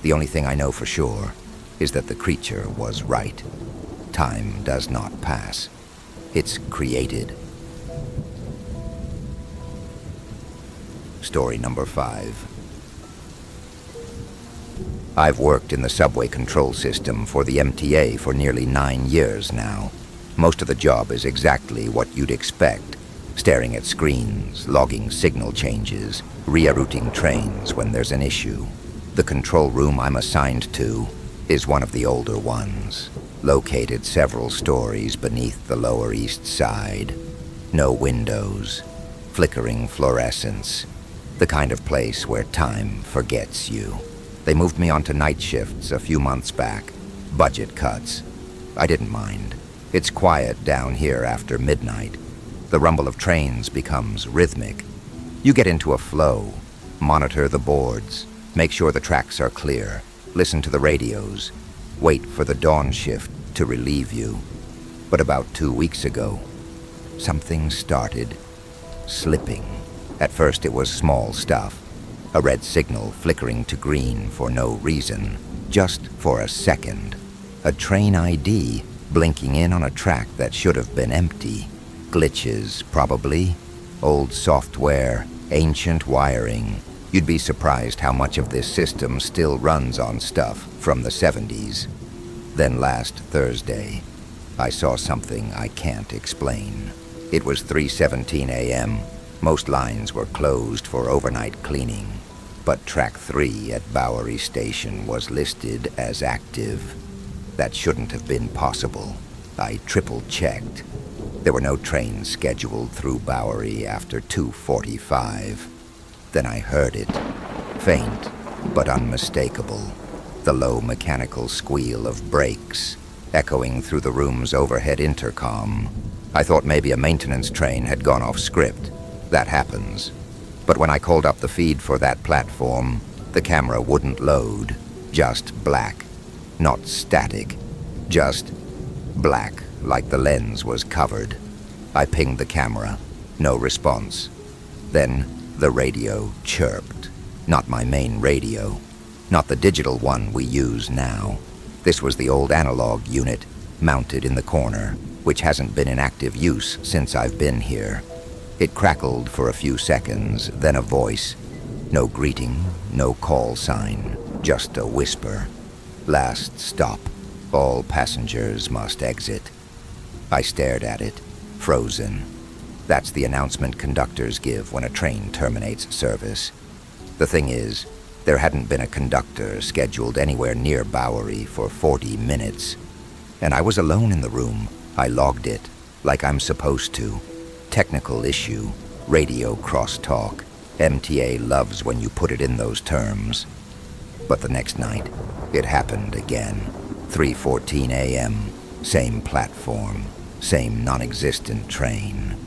The only thing I know for sure is that the creature was right. Time does not pass. It's created. Story number 5. I've worked in the subway control system for the MTA for nearly 9 years now. Most of the job is exactly what you'd expect. Staring at screens, logging signal changes, rerouting trains when there's an issue. The control room I'm assigned to is one of the older ones, located several stories beneath the Lower East Side. No windows, flickering fluorescence, the kind of place where time forgets you. They moved me onto night shifts a few months back. Budget cuts. I didn't mind. It's quiet down here after midnight. The rumble of trains becomes rhythmic. You get into a flow, monitor the boards, make sure the tracks are clear, listen to the radios, wait for the dawn shift to relieve you. But about 2 weeks ago, something started slipping. At first it was small stuff, a red signal flickering to green for no reason, just for a second. A train ID blinking in on a track that should have been empty. Glitches, probably. Old software, ancient wiring. You'd be surprised how much of this system still runs on stuff from the 70s. Then last Thursday, I saw something I can't explain. It was 3:17 a.m. Most lines were closed for overnight cleaning, but Track 3 at Bowery Station was listed as active. That shouldn't have been possible. I triple-checked. There were no trains scheduled through Bowery after 2:45. Then I heard it, faint but unmistakable, the low mechanical squeal of brakes echoing through the room's overhead intercom. I thought maybe a maintenance train had gone off script. That happens. But when I called up the feed for that platform, the camera wouldn't load. Just black. Not static. Just black, like the lens was covered. I pinged the camera. No response. Then the radio chirped. Not my main radio. Not the digital one we use now. This was the old analog unit, mounted in the corner, which hasn't been in active use since I've been here. It crackled for a few seconds, then a voice. No greeting, no call sign, just a whisper. Last stop. All passengers must exit. I stared at it, frozen. That's the announcement conductors give when a train terminates service. The thing is, there hadn't been a conductor scheduled anywhere near Bowery for 40 minutes. And I was alone in the room. I logged it, like I'm supposed to. Technical issue, radio crosstalk. MTA loves when you put it in those terms. But the next night, it happened again. 3:14 a.m., same platform, same non-existent train.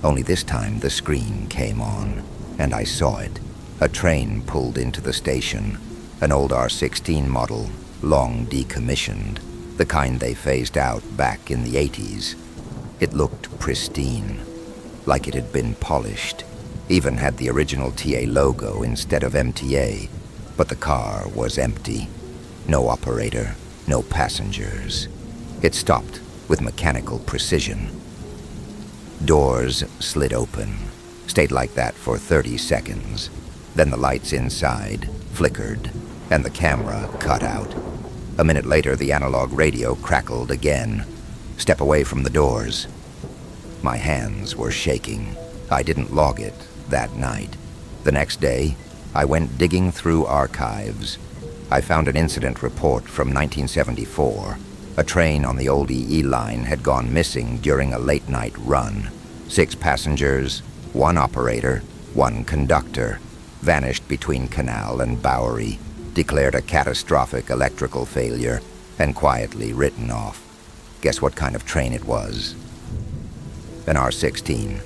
Only this time the screen came on, and I saw it. A train pulled into the station, an old R16 model, long decommissioned, the kind they phased out back in the 80s. It looked pristine, like it had been polished, even had the original TA logo instead of MTA, but the car was empty. No operator, no passengers. It stopped with mechanical precision. Doors slid open, stayed like that for 30 seconds. Then the lights inside flickered, and the camera cut out. A minute later, the analog radio crackled again. Step away from the doors. My hands were shaking. I didn't log it that night. The next day, I went digging through archives. I found an incident report from 1974. A train on the old EE line had gone missing during a late-night run. 6 passengers, 1 operator, 1 conductor. Vanished between Canal and Bowery, declared a catastrophic electrical failure, and quietly written off. Guess what kind of train it was? An R16.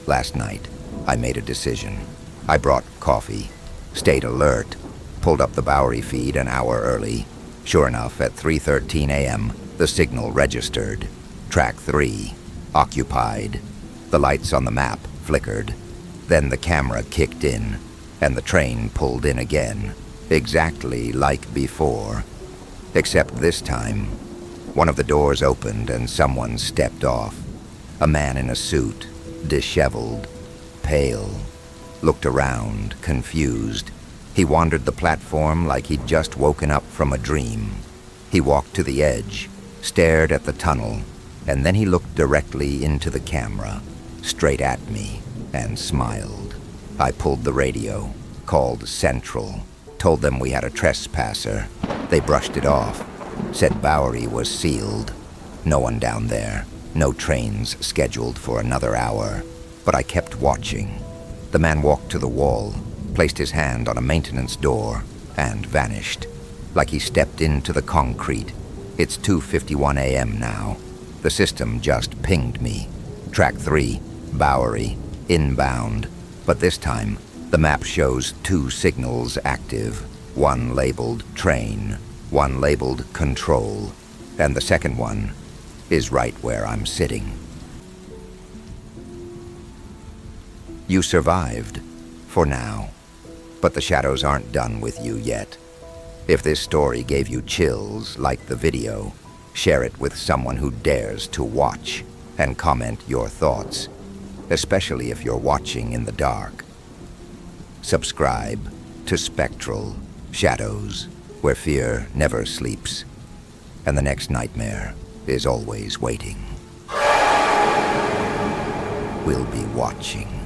Last night, I made a decision. I brought coffee, stayed alert, pulled up the Bowery feed an hour early. Sure enough, at 3:13 a.m., the signal registered. Track 3, occupied. The lights on the map flickered. Then the camera kicked in, and the train pulled in again, exactly like before. Except this time, one of the doors opened and someone stepped off. A man in a suit, disheveled, pale, looked around, confused. He wandered the platform like he'd just woken up from a dream. He walked to the edge, stared at the tunnel, and then he looked directly into the camera, straight at me, and smiled. I pulled the radio, called Central, told them we had a trespasser. They brushed it off, said Bowery was sealed. No one down there, no trains scheduled for another hour. But I kept watching. The man walked to the wall, placed his hand on a maintenance door, and vanished, like he stepped into the concrete. It's 2:51 a.m. now. The system just pinged me. Track 3, Bowery, inbound. But this time, the map shows 2 signals active, one labeled train, one labeled control, and the second one is right where I'm sitting. You survived, for now, but the shadows aren't done with you yet. If this story gave you chills like the video, share it with someone who dares to watch and comment your thoughts, especially if you're watching in the dark. Subscribe to Spectral, shadows, where fear never sleeps, and the next nightmare is always waiting. We'll be watching.